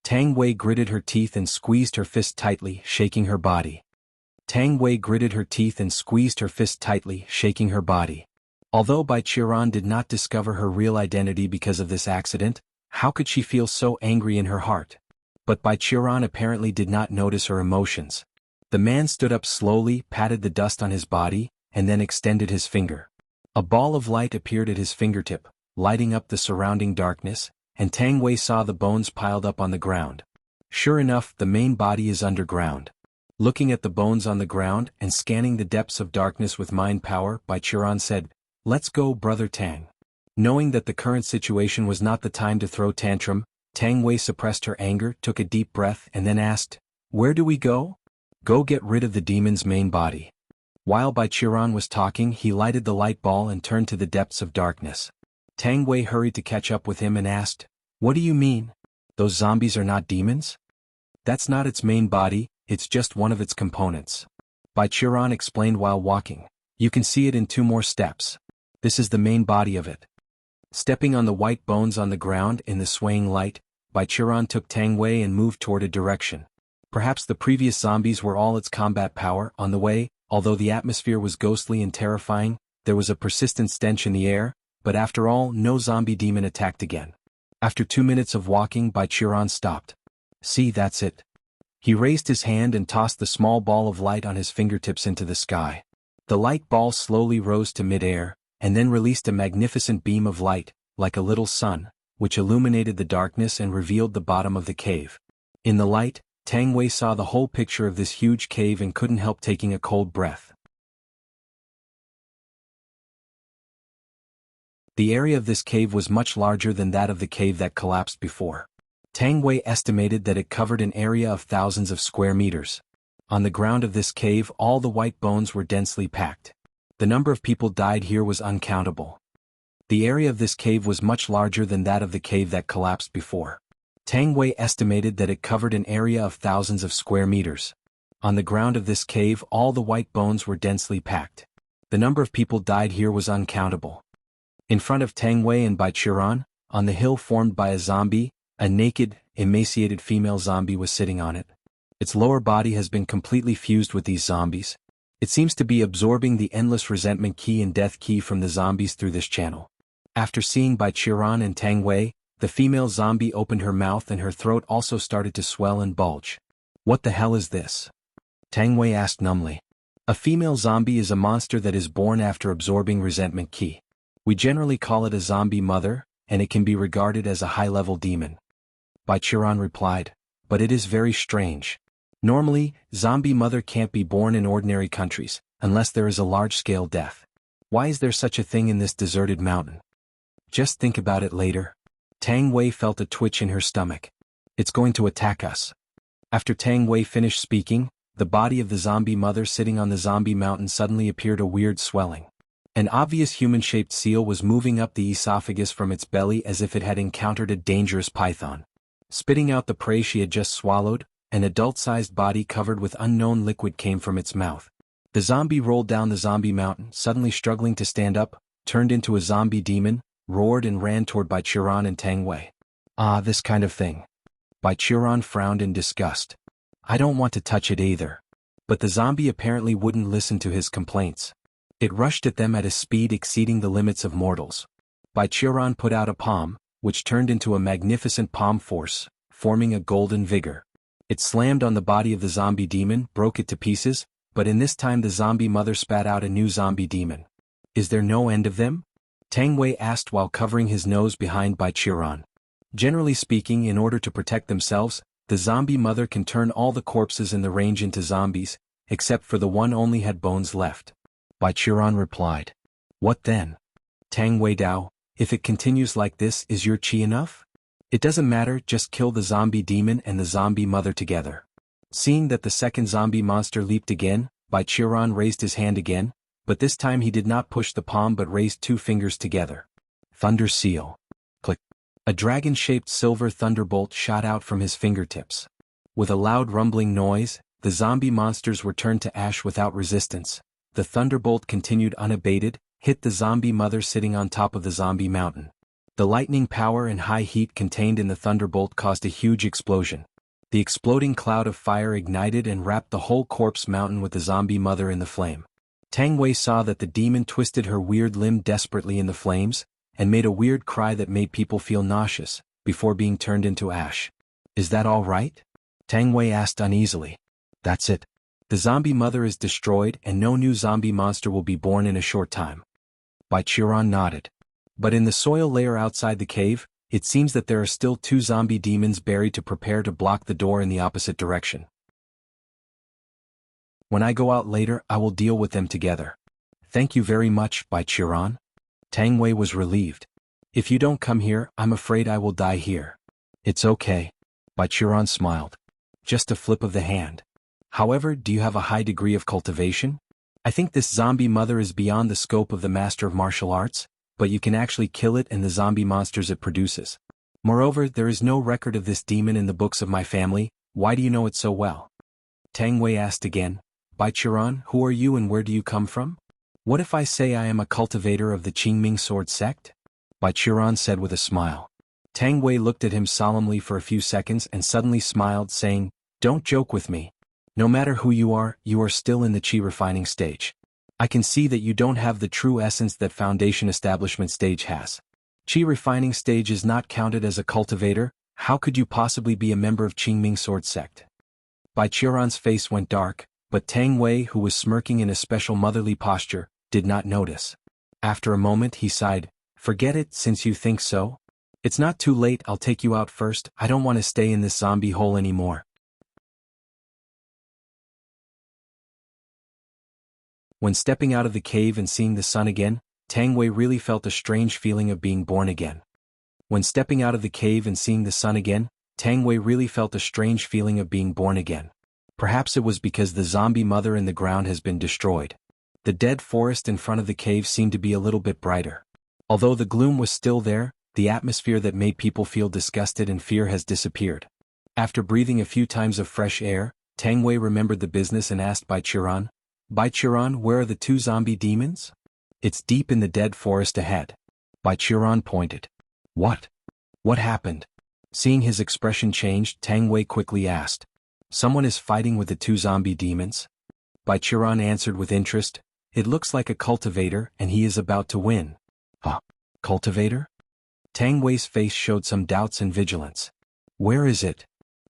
Tang Wei gritted her teeth and squeezed her fist tightly, shaking her body. Tang Wei gritted her teeth and squeezed her fist tightly, shaking her body. Although Baichiran did not discover her real identity because of this accident, how could she feel so angry in her heart? But Baichiran apparently did not notice her emotions. The man stood up slowly, patted the dust on his body, and then extended his finger. A ball of light appeared at his fingertip, lighting up the surrounding darkness, and Tang Wei saw the bones piled up on the ground. Sure enough, the main body is underground. Looking at the bones on the ground and scanning the depths of darkness with mind power, Baichiran said, Let's go, Brother Tang. Knowing that the current situation was not the time to throw tantrum, Tang Wei suppressed her anger, took a deep breath and then asked, Where do we go? Go get rid of the demon's main body. While Baichiran was talking, he lighted the light ball and turned to the depths of darkness. Tang Wei hurried to catch up with him and asked, What do you mean? Those zombies are not demons? That's not its main body, it's just one of its components. Baichiran explained while walking. You can see it in 2 more steps. This is the main body of it. Stepping on the white bones on the ground in the swaying light, Baichiran took Tang Wei and moved toward a direction. Perhaps the previous zombies were all its combat power. On the way, although the atmosphere was ghostly and terrifying, there was a persistent stench in the air, but after all, no zombie demon attacked again. After 2 minutes of walking, Baichiran stopped. See, that's it. He raised his hand and tossed the small ball of light on his fingertips into the sky. The light ball slowly rose to mid-air, and then released a magnificent beam of light, like a little sun, which illuminated the darkness and revealed the bottom of the cave. In the light, Tang Wei saw the whole picture of this huge cave and couldn't help taking a cold breath. The area of this cave was much larger than that of the cave that collapsed before. Tang Wei estimated that it covered an area of thousands of square meters. On the ground of this cave, all the white bones were densely packed. The number of people died here was uncountable. The area of this cave was much larger than that of the cave that collapsed before. Tang Wei estimated that it covered an area of thousands of square meters. On the ground of this cave all the white bones were densely packed. The number of people died here was uncountable. In front of Tang Wei and Bai Qiran, on the hill formed by a zombie, a naked, emaciated female zombie was sitting on it. Its lower body has been completely fused with these zombies. It seems to be absorbing the endless resentment ki and death ki from the zombies through this channel. After seeing Bai Qiran and Tang Wei, the female zombie opened her mouth and her throat also started to swell and bulge. "What the hell is this?" Tang Wei asked numbly. A female zombie is a monster that is born after absorbing resentment ki. We generally call it a zombie mother, and it can be regarded as a high-level demon. Bai Qiran replied, "But it is very strange. Normally, zombie mother can't be born in ordinary countries, unless there is a large-scale death. Why is there such a thing in this deserted mountain? Just think about it later." Tang Wei felt a twitch in her stomach. "It's going to attack us." After Tang Wei finished speaking, the body of the zombie mother sitting on the zombie mountain suddenly appeared a weird swelling. An obvious human-shaped seal was moving up the esophagus from its belly as if it had encountered a dangerous python. Spitting out the prey she had just swallowed, an adult-sized body covered with unknown liquid came from its mouth. The zombie rolled down the zombie mountain, suddenly struggling to stand up, turned into a zombie demon, roared and ran toward Bai Qiran and Tang Wei. "Ah, this kind of thing." Bai Qiran frowned in disgust. "I don't want to touch it either." But the zombie apparently wouldn't listen to his complaints. It rushed at them at a speed exceeding the limits of mortals. Bai Qiran put out a palm, which turned into a magnificent palm force, forming a golden vigor. It slammed on the body of the zombie demon, broke it to pieces, but in this time the zombie mother spat out a new zombie demon. "Is there no end of them?" Tang Wei asked while covering his nose behind Bai Qiran. Generally speaking, in order to protect themselves, the zombie mother can turn all the corpses in the range into zombies, except for the one only had bones left. Bai Qiran replied. "What then?" Tang Wei Dao, "If it continues like this, is your qi enough? It doesn't matter, just kill the zombie demon and the zombie mother together." Seeing that the second zombie monster leaped again, Bai Qiran raised his hand again, but this time he did not push the palm but raised two fingers together. Thunder seal. Click. A dragon-shaped silver thunderbolt shot out from his fingertips. With a loud rumbling noise, the zombie monsters were turned to ash without resistance. The thunderbolt continued unabated, hit the zombie mother sitting on top of the zombie mountain. The lightning power and high heat contained in the thunderbolt caused a huge explosion. The exploding cloud of fire ignited and wrapped the whole corpse mountain with the zombie mother in the flame. Tang Wei saw that the demon twisted her weird limb desperately in the flames, and made a weird cry that made people feel nauseous, before being turned into ash. "Is that all right?" Tang Wei asked uneasily. "That's it. The zombie mother is destroyed and no new zombie monster will be born in a short time." Bai Qiran nodded. But in the soil layer outside the cave, it seems that there are still two zombie demons buried to prepare to block the door in the opposite direction. "When I go out later, I will deal with them together." "Thank you very much, Bai Qiran." Tang Wei was relieved. "If you don't come here, I'm afraid I will die here." "It's okay." Bai Qiran smiled. "Just a flip of the hand. However, do you have a high degree of cultivation? I think this zombie mother is beyond the scope of the master of martial arts, but you can actually kill it and the zombie monsters it produces. Moreover, there is no record of this demon in the books of my family. Why do you know it so well?" Tang Wei asked again. "Bai Qiran, who are you and where do you come from? What if I say I am a cultivator of the Qingming sword sect?" Bai Qiran said with a smile. Tang Wei looked at him solemnly for a few seconds and suddenly smiled, saying, "Don't joke with me. No matter who you are still in the qi refining stage. I can see that you don't have the true essence that foundation establishment stage has. Qi refining stage is not counted as a cultivator. How could you possibly be a member of Qingming sword sect?" Bai Qiran's face went dark, but Tang Wei, who was smirking in a special motherly posture, did not notice. After a moment he sighed, "Forget it, since you think so. It's not too late, I'll take you out first. I don't want to stay in this zombie hole anymore." When stepping out of the cave and seeing the sun again, Tang Wei really felt a strange feeling of being born again. When stepping out of the cave and seeing the sun again, Tang Wei really felt a strange feeling of being born again. Perhaps it was because the zombie mother in the ground has been destroyed. The dead forest in front of the cave seemed to be a little bit brighter. Although the gloom was still there, the atmosphere that made people feel disgusted and fear has disappeared. After breathing a few times of fresh air, Tang Wei remembered the business and asked Bai Qiran, "Bai Qiran, where are the two zombie demons?" "It's deep in the dead forest ahead." Bai Qiran pointed. "What? What happened?" Seeing his expression changed, Tang Wei quickly asked, "Someone is fighting with the two zombie demons?" Bai Qiran answered with interest, "It looks like a cultivator and he is about to win." "Huh? Cultivator?" Tang Wei's face showed some doubts and vigilance. "Where is it?"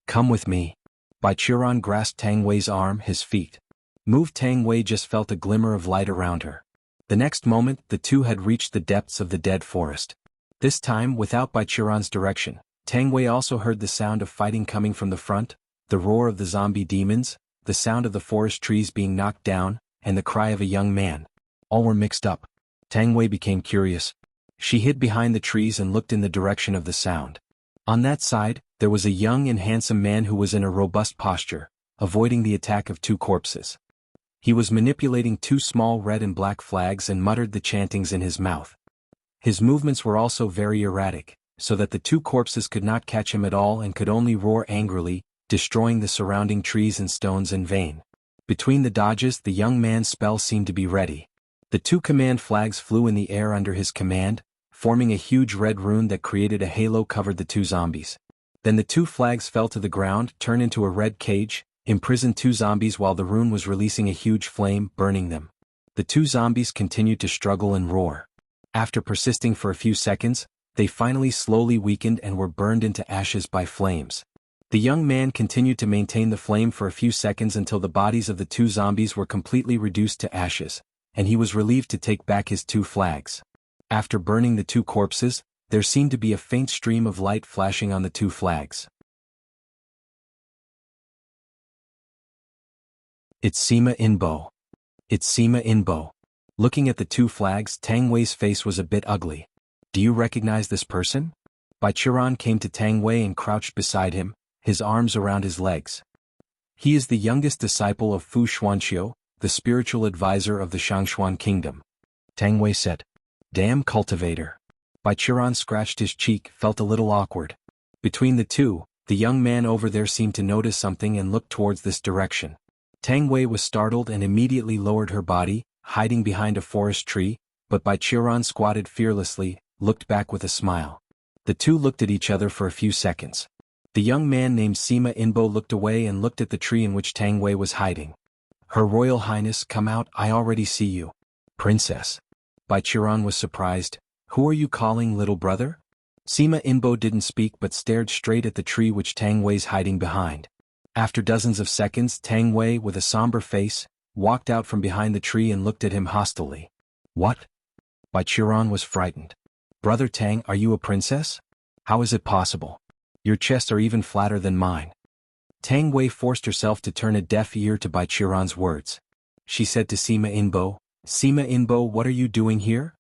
"Come with me." Bai Qiran grasped Tang Wei's arm, his feet. Moved, Tang Wei just felt a glimmer of light around her. The next moment, the two had reached the depths of the dead forest. This time, without Bai Qiran's direction, Tang Wei also heard the sound of fighting coming from the front, the roar of the zombie demons, the sound of the forest trees being knocked down, and the cry of a young man. All were mixed up. Tang Wei became curious. She hid behind the trees and looked in the direction of the sound. On that side, there was a young and handsome man who was in a robust posture, avoiding the attack of two corpses. He was manipulating two small red and black flags and muttered the chantings in his mouth. His movements were also very erratic, so that the two corpses could not catch him at all and could only roar angrily, destroying the surrounding trees and stones in vain. Between the dodges, the young man's spell seemed to be ready. The two command flags flew in the air under his command, forming a huge red rune that created a halo covered the two zombies. Then the two flags fell to the ground, turned into a red cage, imprisoned two zombies while the rune was releasing a huge flame, burning them. The two zombies continued to struggle and roar. After persisting for a few seconds, they finally slowly weakened and were burned into ashes by flames. The young man continued to maintain the flame for a few seconds until the bodies of the two zombies were completely reduced to ashes, and he was relieved to take back his two flags. After burning the two corpses, there seemed to be a faint stream of light flashing on the two flags. "It's Sima Inbo. It's Sima Inbo." Looking at the two flags, Tang Wei's face was a bit ugly. "Do you recognize this person?" Bai Qiran came to Tang Wei and crouched beside him, his arms around his legs. "He is the youngest disciple of Fu Xuanqiu, the spiritual advisor of the Shangshuan kingdom." Tang Wei said. "Damn cultivator." Bai Qiran scratched his cheek, felt a little awkward. Between the two, the young man over there seemed to notice something and looked towards this direction. Tang Wei was startled and immediately lowered her body, hiding behind a forest tree, but Bai Qiran squatted fearlessly, looked back with a smile. The two looked at each other for a few seconds. The young man named Sima Inbo looked away and looked at the tree in which Tang Wei was hiding. "Her Royal Highness, come out, I already see you." "Princess." Bai Qiran was surprised. "Who are you calling little brother?" Sima Inbo didn't speak but stared straight at the tree which Tang Wei's hiding behind. After dozens of seconds, Tang Wei, with a somber face, walked out from behind the tree and looked at him hostilely. "What?" Bai Qiran was frightened. "Brother Tang, are you a princess? How is it possible? Your chests are even flatter than mine." Tang Wei forced herself to turn a deaf ear to Bai Qiran's words. She said to Sima Inbo, "Sima Inbo, what are you doing here?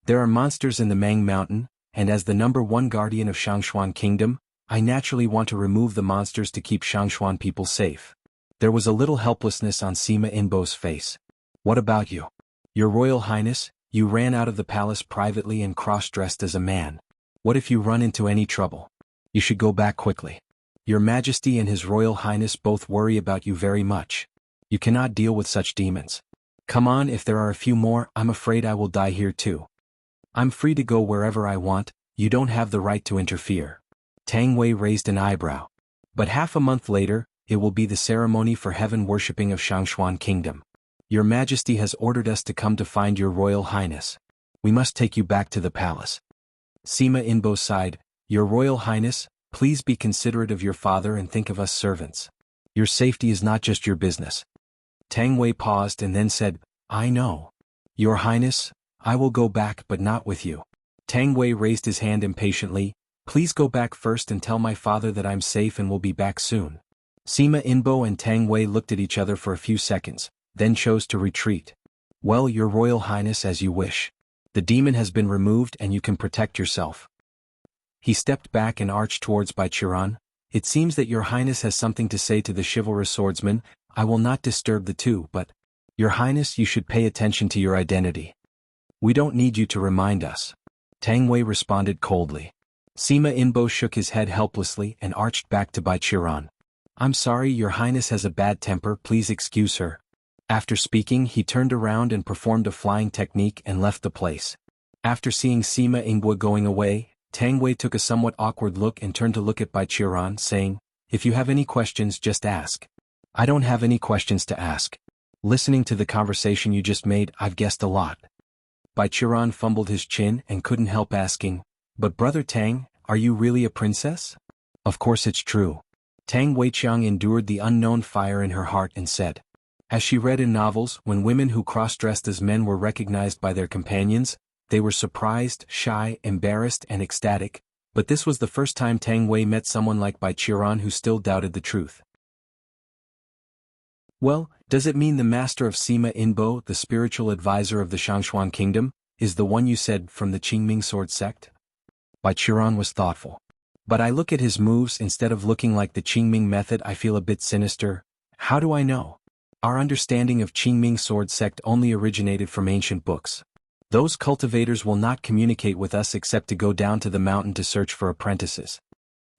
There are monsters in the Mang Mountain, and as the #1 guardian of Shangshuan Kingdom, I naturally want to remove the monsters to keep Shangshuan people safe." There was a little helplessness on Sima Inbo's face. "What about you? Your Royal Highness, you ran out of the palace privately and cross-dressed as a man. What if you run into any trouble? You should go back quickly. Your Majesty and His Royal Highness both worry about you very much. You cannot deal with such demons. Come on, if there are a few more, I'm afraid I will die here too. I'm free to go wherever I want, you don't have the right to interfere." Tang Wei raised an eyebrow. "But half a month later, it will be the ceremony for heaven worshipping of Shangshuan Kingdom. Your Majesty has ordered us to come to find your Royal Highness. We must take you back to the palace." Sima Inbo sighed. "Your Royal Highness, please be considerate of your father and think of us servants. Your safety is not just your business." Tang Wei paused and then said, "I know. Your Highness, I will go back but not with you." Tang Wei raised his hand impatiently. "Please go back first and tell my father that I'm safe and will be back soon." Sima Inbo and Tang Wei looked at each other for a few seconds, then chose to retreat. "Well, your Royal Highness, as you wish. The demon has been removed and you can protect yourself." He stepped back and arched towards Bai Qiran. "It seems that your Highness has something to say to the chivalrous swordsman. I will not disturb the two, but, Your Highness, you should pay attention to your identity. We don't need you to remind us." Tang Wei responded coldly. Sima Inbo shook his head helplessly and arched back to Bai Qiran. I'm sorry, Your Highness has a bad temper, please excuse her. After speaking, he turned around and performed a flying technique and left the place. After seeing Sima Ingbo going away, Tang Wei took a somewhat awkward look and turned to look at Bai Qiran, saying, If you have any questions, just ask. I don't have any questions to ask. Listening to the conversation you just made, I've guessed a lot. Bai Qiran fumbled his chin and couldn't help asking, But Brother Tang, are you really a princess? Of course it's true. Tang Weiqiang endured the unknown fire in her heart and said. As she read in novels, when women who cross-dressed as men were recognized by their companions, they were surprised, shy, embarrassed, and ecstatic, but this was the first time Tang Wei met someone like Bai Qiran who still doubted the truth. Well, does it mean the master of Sima Inbo, the spiritual advisor of the Shangshuan kingdom, is the one you said from the Qingming sword sect? Bai Qiran was thoughtful. But I look at his moves instead of looking like the Qingming method, I feel a bit sinister. How do I know? Our understanding of Qingming sword sect only originated from ancient books. Those cultivators will not communicate with us except to go down to the mountain to search for apprentices.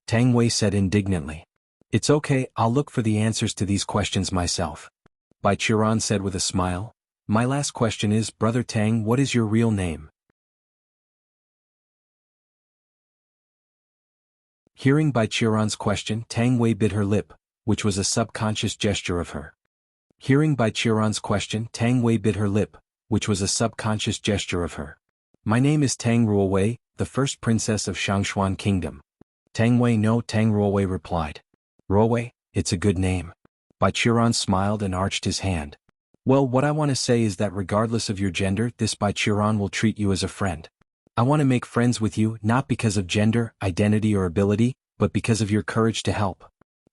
Tang Wei said indignantly. It's okay, I'll look for the answers to these questions myself. Bai Qiran said with a smile. My last question is, Brother Tang, what is your real name? Hearing Bai Qiran's question, Tang Wei bit her lip, which was a subconscious gesture of her. Hearing Bai Qiran's question, Tang Wei bit her lip, which was a subconscious gesture of her. My name is Tang Ruowei, the first princess of Shangshuan kingdom. Tang Wei no, Tang Ruowei replied. Ruowei, it's a good name. Bai Qiran smiled and arched his hand. Well, what I want to say is that regardless of your gender, this Bai Qiran will treat you as a friend. I want to make friends with you, not because of gender, identity or ability, but because of your courage to help.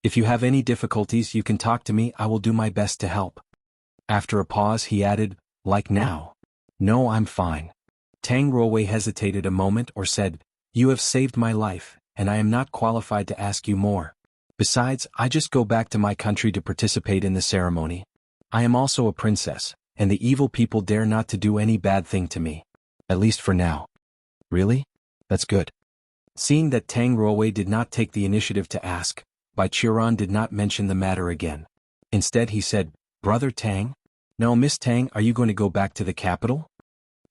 If you have any difficulties, you can talk to me, I will do my best to help. After a pause, he added, like now. No, I'm fine. Tang Ruowei hesitated a moment or said, You have saved my life, and I am not qualified to ask you more. Besides, I just go back to my country to participate in the ceremony. I am also a princess, and the evil people dare not to do any bad thing to me. At least for now. Really? That's good. Seeing that Tang Ruowei did not take the initiative to ask, Bai Qiran did not mention the matter again. Instead he said, Brother Tang? Now Miss Tang, are you going to go back to the capital?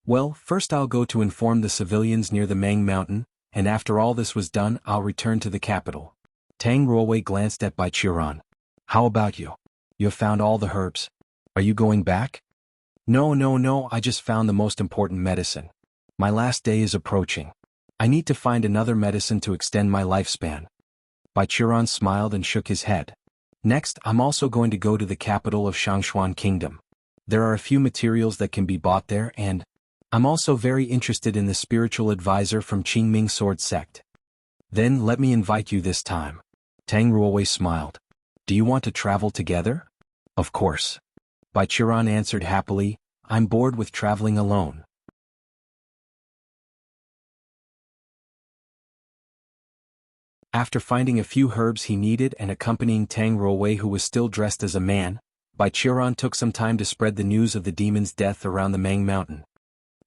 Well, first I'll go to inform the civilians near the Mang Mountain, and after all this was done I'll return to the capital. Tang Ruowei glanced at Bai Qiran. How about you? You have found all the herbs. Are you going back? No, I just found the most important medicine. My last day is approaching. I need to find another medicine to extend my lifespan. Bai Qiran smiled and shook his head. Next, I'm also going to go to the capital of Shangshuan Kingdom. There are a few materials that can be bought there, and I'm also very interested in the spiritual advisor from Qingming sword sect. Then let me invite you this time. Tang Ruowei smiled. Do you want to travel together? Of course. Bai Qiran answered happily, I'm bored with traveling alone. After finding a few herbs he needed and accompanying Tang Ruowei, who was still dressed as a man, Bai Qiran took some time to spread the news of the demon's death around the Mang Mountain.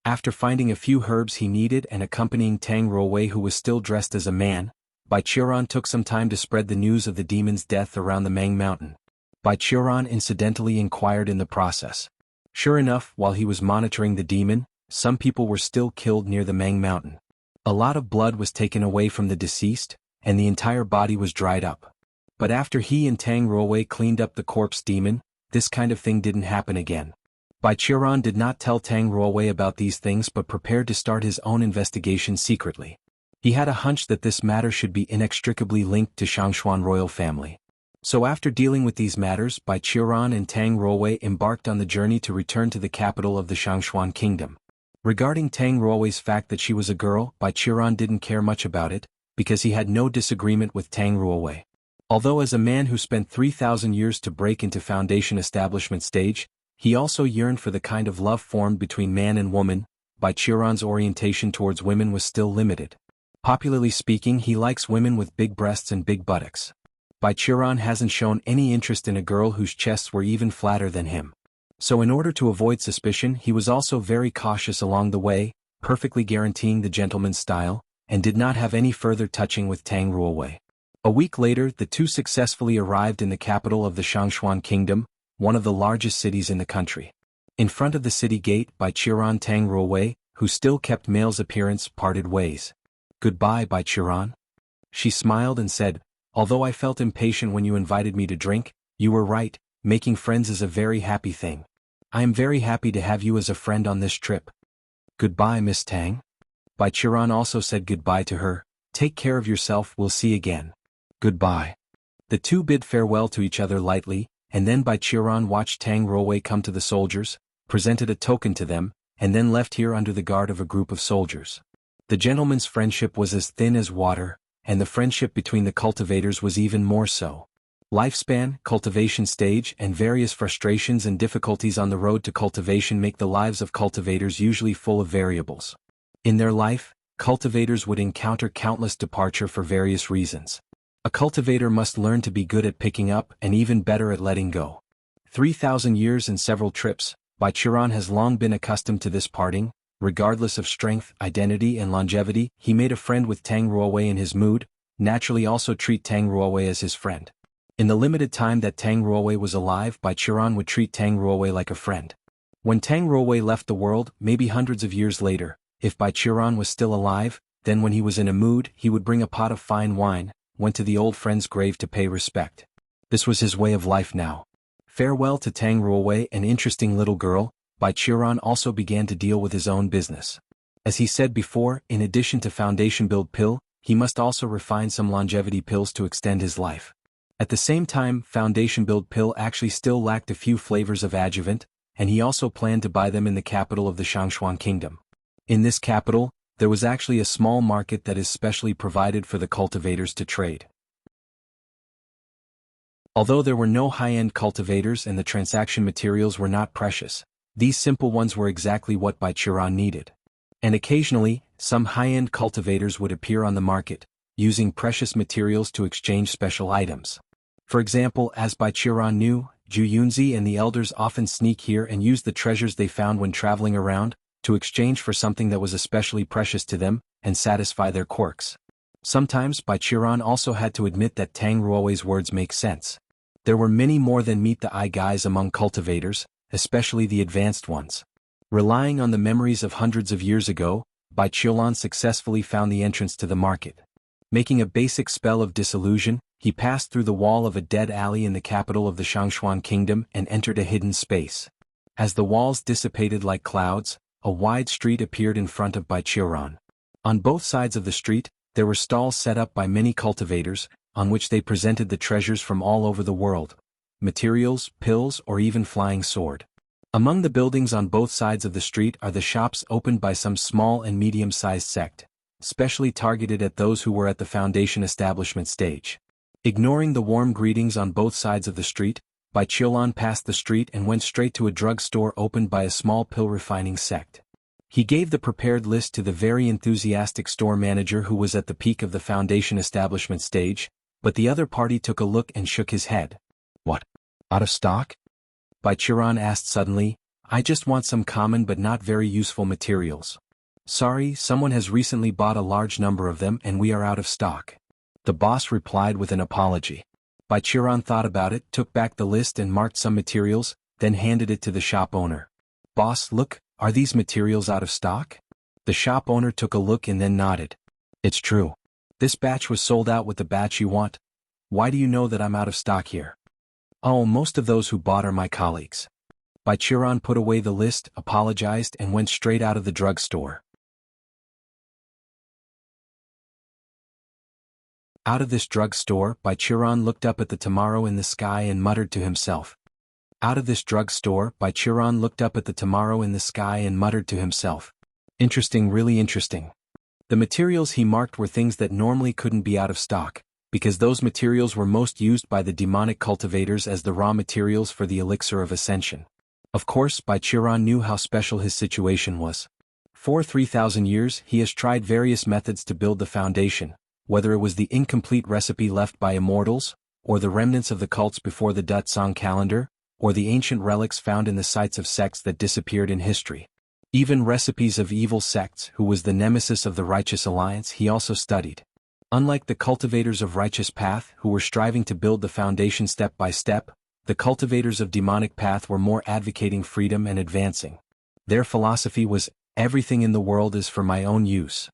After finding a few herbs he needed and accompanying Tang Ruowei, who was still dressed as a man, Bai Qiran took some time to spread the news of the demon's death around the Mang Mountain. Bai Qiran incidentally inquired in the process. Sure enough, while he was monitoring the demon, some people were still killed near the Mang Mountain. A lot of blood was taken away from the deceased, and the entire body was dried up. But after he and Tang Ruowei cleaned up the corpse demon, this kind of thing didn't happen again. Bai Qiran did not tell Tang Ruowei about these things but prepared to start his own investigation secretly. He had a hunch that this matter should be inextricably linked to Shangshuan royal family. So after dealing with these matters, Bai Qiran and Tang Ruowei embarked on the journey to return to the capital of the Shangshuan kingdom. Regarding Tang Ruowei's fact that she was a girl, Bai Qiran didn't care much about it, because he had no disagreement with Tang Ruowei. Although as a man who spent 3,000 years to break into foundation establishment stage, he also yearned for the kind of love formed between man and woman. Bai Qiran's orientation towards women was still limited. Popularly speaking, he likes women with big breasts and big buttocks. Bai Qiran hasn't shown any interest in a girl whose chests were even flatter than him. So in order to avoid suspicion, he was also very cautious along the way, perfectly guaranteeing the gentleman's style, and did not have any further touching with Tang Ruowei. A week later, the two successfully arrived in the capital of the Shangshuan Kingdom, one of the largest cities in the country. In front of the city gate, Bai Qiran Tang Ruowei, who still kept male's appearance, parted ways. "Goodbye, Bai Qiran." She smiled and said, "Although I felt impatient when you invited me to drink, you were right, making friends is a very happy thing. I am very happy to have you as a friend on this trip." "Goodbye, Miss Tang." Bai Qiran also said goodbye to her. "Take care of yourself, we'll see again." "Goodbye." The two bid farewell to each other lightly, and then Bai Qiran watched Tang Ruowei come to the soldiers, presented a token to them, and then left here under the guard of a group of soldiers. The gentleman's friendship was as thin as water, and the friendship between the cultivators was even more so. Lifespan, cultivation stage, and various frustrations and difficulties on the road to cultivation make the lives of cultivators usually full of variables. In their life, cultivators would encounter countless departure for various reasons. A cultivator must learn to be good at picking up and even better at letting go. 3,000 years and several trips, Bai Qiran has long been accustomed to this parting. Regardless of strength, identity, and longevity, he made a friend with Tang Ruowei in his mood, naturally also treat Tang Ruowei as his friend. In the limited time that Tang Ruowei was alive, Bai Qiran would treat Tang Ruowei like a friend. When Tang Ruowei left the world, maybe hundreds of years later, if Bai Qiran was still alive, then when he was in a mood, he would bring a pot of fine wine, went to the old friend's grave to pay respect. This was his way of life now. Farewell to Tang Ruowei, an interesting little girl. Bai Qiran also began to deal with his own business. As he said before, in addition to foundation build pill, he must also refine some longevity pills to extend his life. At the same time, foundation build pill actually still lacked a few flavors of adjuvant, and he also planned to buy them in the capital of the Shangshuan Kingdom. In this capital, there was actually a small market that is specially provided for the cultivators to trade. Although there were no high-end cultivators and the transaction materials were not precious, these simple ones were exactly what Bai Qiran needed. And occasionally, some high-end cultivators would appear on the market, using precious materials to exchange special items. For example, as Bai Qiran knew, Zhu Yunzi and the elders often sneak here and use the treasures they found when traveling around, to exchange for something that was especially precious to them, and satisfy their quirks. Sometimes Bai Qiran also had to admit that Tang Ruowei's words make sense. There were many more than meet the eye guys among cultivators, especially the advanced ones. Relying on the memories of hundreds of years ago, Bai Qiran successfully found the entrance to the market. Making a basic spell of disillusion, he passed through the wall of a dead alley in the capital of the Shangshuan Kingdom and entered a hidden space. As the walls dissipated like clouds, a wide street appeared in front of Bai Qiran. On both sides of the street, there were stalls set up by many cultivators, on which they presented the treasures from all over the world. Materials, pills, or even flying sword. Among the buildings on both sides of the street are the shops opened by some small and medium-sized sect, specially targeted at those who were at the foundation establishment stage. Ignoring the warm greetings on both sides of the street, Bai Qiran passed the street and went straight to a drugstore opened by a small pill refining sect. He gave the prepared list to the very enthusiastic store manager who was at the peak of the foundation establishment stage, but the other party took a look and shook his head. "What? Out of stock?" Bai Qiran asked suddenly. "I just want some common but not very useful materials. Sorry, someone has recently bought a large number of them and we are out of stock." The boss replied with an apology. Bai Qiran thought about it, took back the list and marked some materials, then handed it to the shop owner. "Boss, look, are these materials out of stock?" The shop owner took a look and then nodded. "It's true. This batch was sold out with the batch you want. Why do you know that I'm out of stock here?" "Oh, most of those who bought are my colleagues." Bai Qiran put away the list, apologized and went straight out of the drugstore. Out of this drugstore, Bai Qiran looked up at the tomorrow in the sky and muttered to himself. Out of this drugstore, Bai Qiran looked up at the tomorrow in the sky and muttered to himself. Interesting, really interesting. The materials he marked were things that normally couldn't be out of stock, because those materials were most used by the demonic cultivators as the raw materials for the elixir of ascension. Of course, Bai Qiran knew how special his situation was. For 3,000 years, he has tried various methods to build the foundation, whether it was the incomplete recipe left by immortals, or the remnants of the cults before the Dut Song calendar, or the ancient relics found in the sites of sects that disappeared in history. Even recipes of evil sects, who was the nemesis of the righteous alliance, he also studied. Unlike the cultivators of righteous path, who were striving to build the foundation step by step, the cultivators of demonic path were more advocating freedom and advancing. Their philosophy was, everything in the world is for my own use.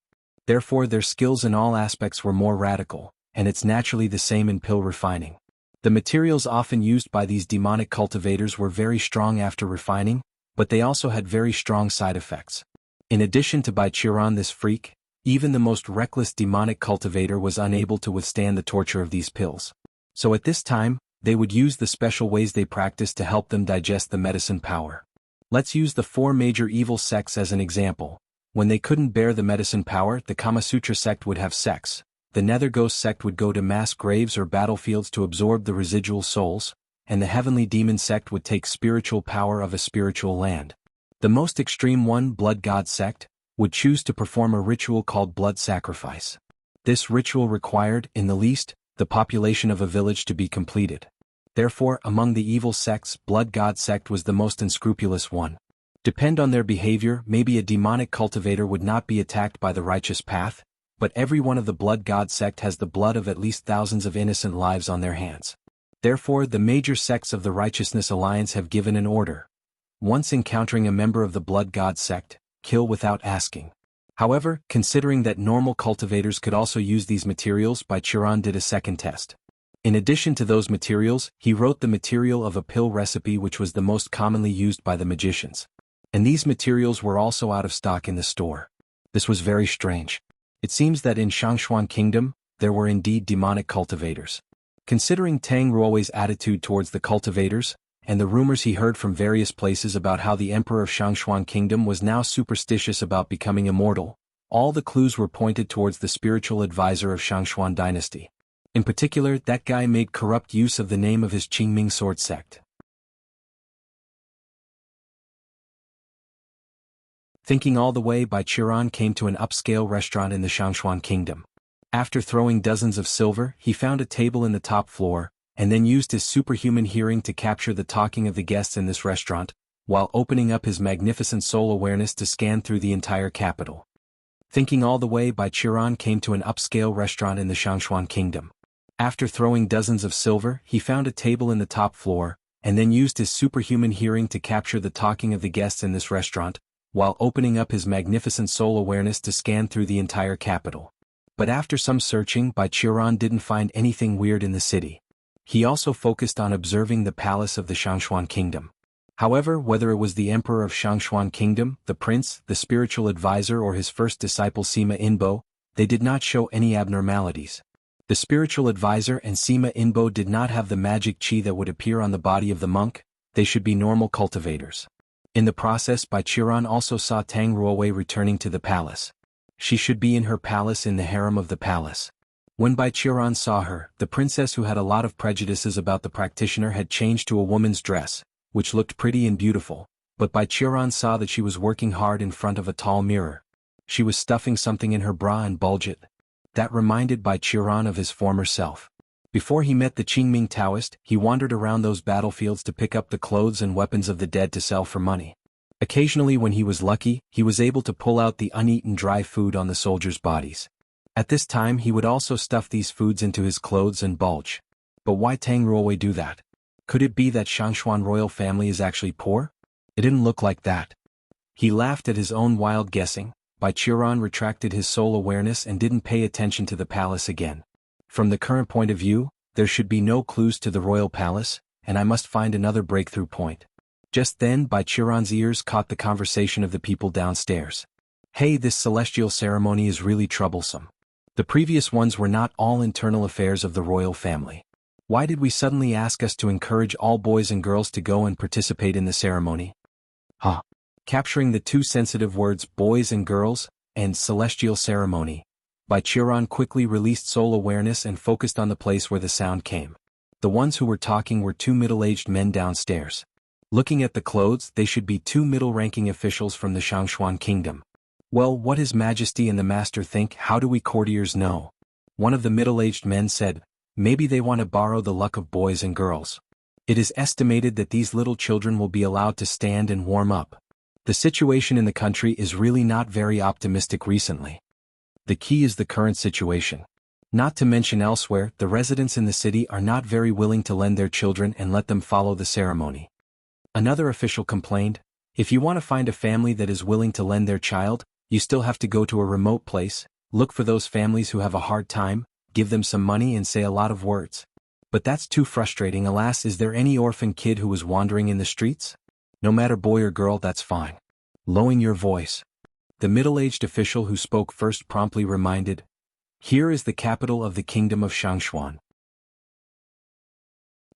Therefore their skills in all aspects were more radical, and it's naturally the same in pill refining. The materials often used by these demonic cultivators were very strong after refining, but they also had very strong side effects. In addition to Baichiran this freak, even the most reckless demonic cultivator was unable to withstand the torture of these pills. So at this time, they would use the special ways they practiced to help them digest the medicine power. Let's use the 4 major evil sects as an example. When they couldn't bear the medicine power, the Kamasutra sect would have sex, the Nether Ghost sect would go to mass graves or battlefields to absorb the residual souls, and the Heavenly Demon sect would take spiritual power of a spiritual land. The most extreme one, Blood God sect, would choose to perform a ritual called blood sacrifice. This ritual required, in the least, the population of a village to be completed. Therefore, among the evil sects, Blood God sect was the most unscrupulous one. Depend on their behavior, maybe a demonic cultivator would not be attacked by the righteous path, but every one of the Blood God sect has the blood of at least thousands of innocent lives on their hands. Therefore, the major sects of the Righteousness Alliance have given an order. Once encountering a member of the Blood God sect, kill without asking. However, considering that normal cultivators could also use these materials, Baichiran did a second test. In addition to those materials, he wrote the material of a pill recipe which was the most commonly used by the magicians. And these materials were also out of stock in the store. This was very strange. It seems that in Shangshuan Kingdom, there were indeed demonic cultivators. Considering Tang Ruowei's attitude towards the cultivators, and the rumors he heard from various places about how the emperor of Shangshuan Kingdom was now superstitious about becoming immortal, all the clues were pointed towards the spiritual advisor of Shangshuan dynasty. In particular, that guy made corrupt use of the name of his Qingming sword sect. Thinking all the way, Baichiran came to an upscale restaurant in the Shangshuan Kingdom. After throwing dozens of silver, he found a table in the top floor, and then used his superhuman hearing to capture the talking of the guests in this restaurant, while opening up his magnificent soul awareness to scan through the entire capital. Thinking all the way, Baichiran came to an upscale restaurant in the Shangshuan Kingdom. After throwing dozens of silver, he found a table in the top floor, and then used his superhuman hearing to capture the talking of the guests in this restaurant, while opening up his magnificent soul awareness to scan through the entire capital. But after some searching, Baichiran didn't find anything weird in the city. He also focused on observing the palace of the Shangshuan Kingdom. However, whether it was the emperor of Shangshuan Kingdom, the prince, the spiritual advisor or his first disciple Sima Inbo, they did not show any abnormalities. The spiritual advisor and Sima Inbo did not have the magic qi that would appear on the body of the monk, they should be normal cultivators. In the process, Baichiran also saw Tang Ruowei returning to the palace. She should be in her palace in the harem of the palace. When Baichiran saw her, the princess who had a lot of prejudices about the practitioner had changed to a woman's dress, which looked pretty and beautiful, but Baichiran saw that she was working hard in front of a tall mirror. She was stuffing something in her bra and bulged it. That reminded Baichiran of his former self. Before he met the Qingming Taoist, he wandered around those battlefields to pick up the clothes and weapons of the dead to sell for money. Occasionally when he was lucky, he was able to pull out the uneaten dry food on the soldiers' bodies. At this time he would also stuff these foods into his clothes and bulge. But why Tang Ruowei do that? Could it be that Shangshuan royal family is actually poor? It didn't look like that. He laughed at his own wild guessing. Baichiran retracted his soul awareness and didn't pay attention to the palace again. From the current point of view, there should be no clues to the royal palace, and I must find another breakthrough point. Just then, Baichiran's ears caught the conversation of the people downstairs. Hey, this celestial ceremony is really troublesome. The previous ones were not all internal affairs of the royal family. Why did we suddenly ask us to encourage all boys and girls to go and participate in the ceremony? Capturing the two sensitive words boys and girls, and celestial ceremony, Baichiran quickly released soul awareness and focused on the place where the sound came. The ones who were talking were two middle-aged men downstairs. Looking at the clothes, they should be two middle-ranking officials from the Shangshuan Kingdom. Well, what His Majesty and the Master think, how do we courtiers know? One of the middle-aged men said, maybe they want to borrow the luck of boys and girls. It is estimated that these little children will be allowed to stand and warm up. The situation in the country is really not very optimistic recently. The key is the current situation. Not to mention elsewhere, the residents in the city are not very willing to lend their children and let them follow the ceremony. Another official complained, if you want to find a family that is willing to lend their child, you still have to go to a remote place, look for those families who have a hard time, give them some money and say a lot of words. But that's too frustrating. Alas, is there any orphan kid who is wandering in the streets? No matter boy or girl, that's fine. Lowering your voice. The middle-aged official who spoke first promptly reminded, here is the capital of the kingdom of Shangshuan.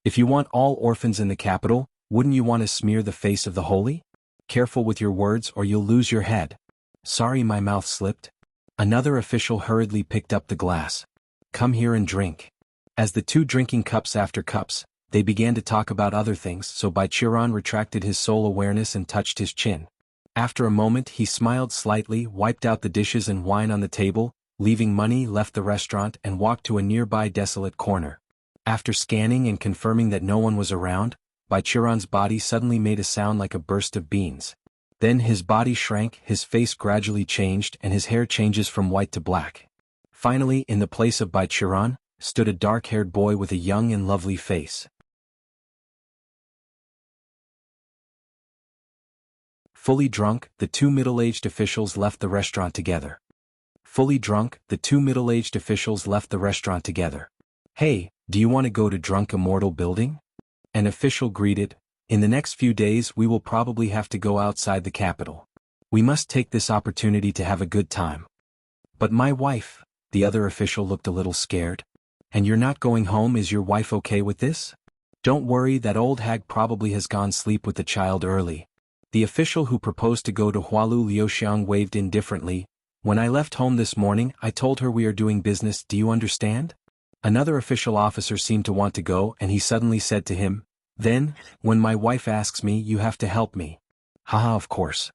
If you want all orphans in the capital, wouldn't you want to smear the face of the holy? Careful with your words or you'll lose your head. Sorry, my mouth slipped. Another official hurriedly picked up the glass. Come here and drink. As the two drinking cups after cups, they began to talk about other things, so Baichuran retracted his soul awareness and touched his chin. After a moment he smiled slightly, wiped out the dishes and wine on the table, leaving money, left the restaurant and walked to a nearby desolate corner. After scanning and confirming that no one was around, Baichuran's body suddenly made a sound like a burst of beans. Then his body shrank, his face gradually changed and his hair changes from white to black. Finally, in the place of Baichuran, stood a dark-haired boy with a young and lovely face. Fully drunk, the two middle-aged officials left the restaurant together. Fully drunk, the two middle-aged officials left the restaurant together. Hey, do you want to go to Drunk Immortal Building? An official greeted, in the next few days we will probably have to go outside the capital. We must take this opportunity to have a good time. But my wife, the other official looked a little scared. And you're not going home? Is your wife okay with this? Don't worry, that old hag probably has gone sleep with the child early. The official who proposed to go to Hualu Liuxiang waved indifferently. When I left home this morning, I told her we are doing business, do you understand? Another official officer seemed to want to go and he suddenly said to him, then, when my wife asks me, you have to help me. Haha, of course.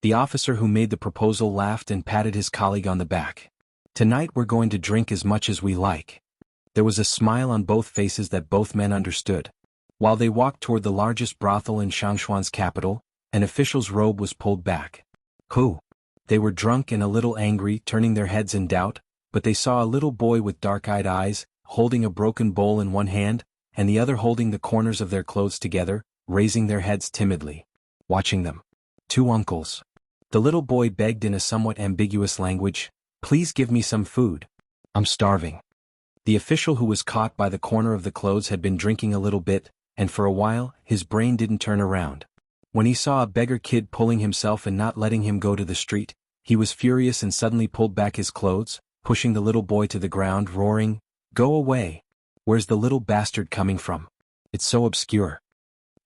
The officer who made the proposal laughed and patted his colleague on the back. Tonight we're going to drink as much as we like. There was a smile on both faces that both men understood. While they walked toward the largest brothel in Shangshuan's capital, an official's robe was pulled back. Who? They were drunk and a little angry, turning their heads in doubt, but they saw a little boy with dark-eyed eyes, holding a broken bowl in one hand, and the other holding the corners of their clothes together, raising their heads timidly. Watching them. Two uncles. The little boy begged in a somewhat ambiguous language, please give me some food. I'm starving. The official who was caught by the corner of the clothes had been drinking a little bit, and for a while, his brain didn't turn around. When he saw a beggar kid pulling himself and not letting him go to the street, he was furious and suddenly pulled back his clothes, pushing the little boy to the ground, roaring, go away. Where's the little bastard coming from? It's so obscure.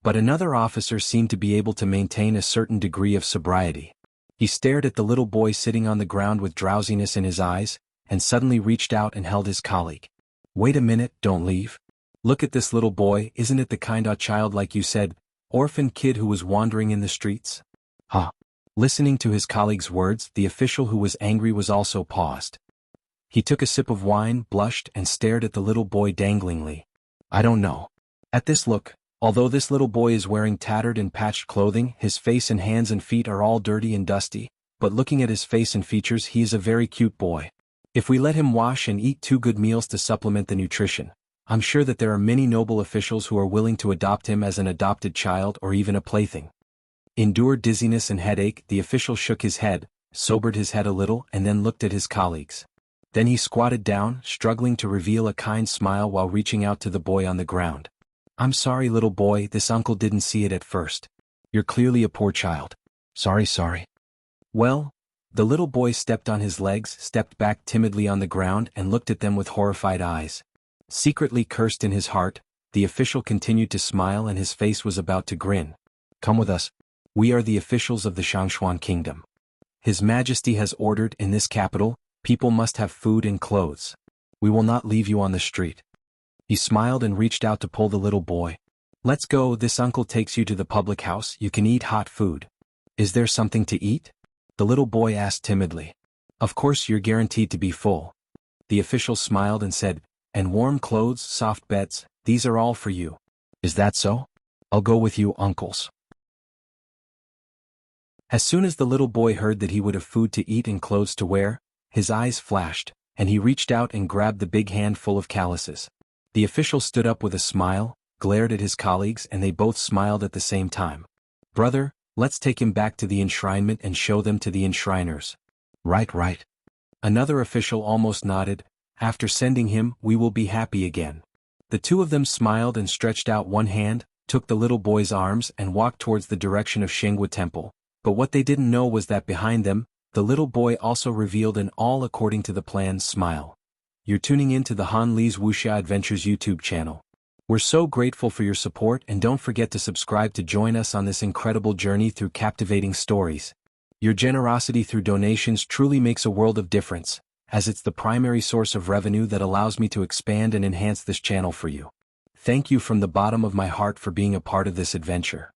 But another officer seemed to be able to maintain a certain degree of sobriety. He stared at the little boy sitting on the ground with drowsiness in his eyes, and suddenly reached out and held his colleague. Wait a minute, don't leave. Look at this little boy, isn't it the kind of child like you said, orphan kid who was wandering in the streets? Huh. Listening to his colleague's words, the official who was angry was also paused. He took a sip of wine, blushed, and stared at the little boy danglingly. I don't know. At this look, although this little boy is wearing tattered and patched clothing, his face and hands and feet are all dirty and dusty, but looking at his face and features, he is a very cute boy. If we let him wash and eat 2 good meals to supplement the nutrition, I'm sure that there are many noble officials who are willing to adopt him as an adopted child or even a plaything. Endured dizziness and headache, the official shook his head, sobered his head a little, and then looked at his colleagues. Then he squatted down, struggling to reveal a kind smile while reaching out to the boy on the ground. I'm sorry, little boy, this uncle didn't see it at first. You're clearly a poor child. Sorry. Well, the little boy stepped on his legs, stepped back timidly on the ground and looked at them with horrified eyes. Secretly cursed in his heart, the official continued to smile and his face was about to grin. Come with us. We are the officials of the Shangshuan kingdom. His Majesty has ordered in this capital, people must have food and clothes. We will not leave you on the street. He smiled and reached out to pull the little boy. Let's go, this uncle takes you to the public house, you can eat hot food. Is there something to eat? The little boy asked timidly. Of course you're guaranteed to be full. The official smiled and said, and warm clothes, soft beds, these are all for you. Is that so? I'll go with you, uncles. As soon as the little boy heard that he would have food to eat and clothes to wear, his eyes flashed, and he reached out and grabbed the big hand full of calluses. The official stood up with a smile, glared at his colleagues, and they both smiled at the same time. "Brother, let's take him back to the enshrinement and show them to the enshriners." Right. Another official almost nodded. "After sending him, we will be happy again." The two of them smiled and stretched out one hand, took the little boy's arms and walked towards the direction of Shenghua Temple. But what they didn't know was that behind them, the little boy also revealed an all according to the plan smile. You're tuning in to the Han Li's Wuxia Adventures YouTube channel. We're so grateful for your support, and don't forget to subscribe to join us on this incredible journey through captivating stories. Your generosity through donations truly makes a world of difference, as it's the primary source of revenue that allows me to expand and enhance this channel for you. Thank you from the bottom of my heart for being a part of this adventure.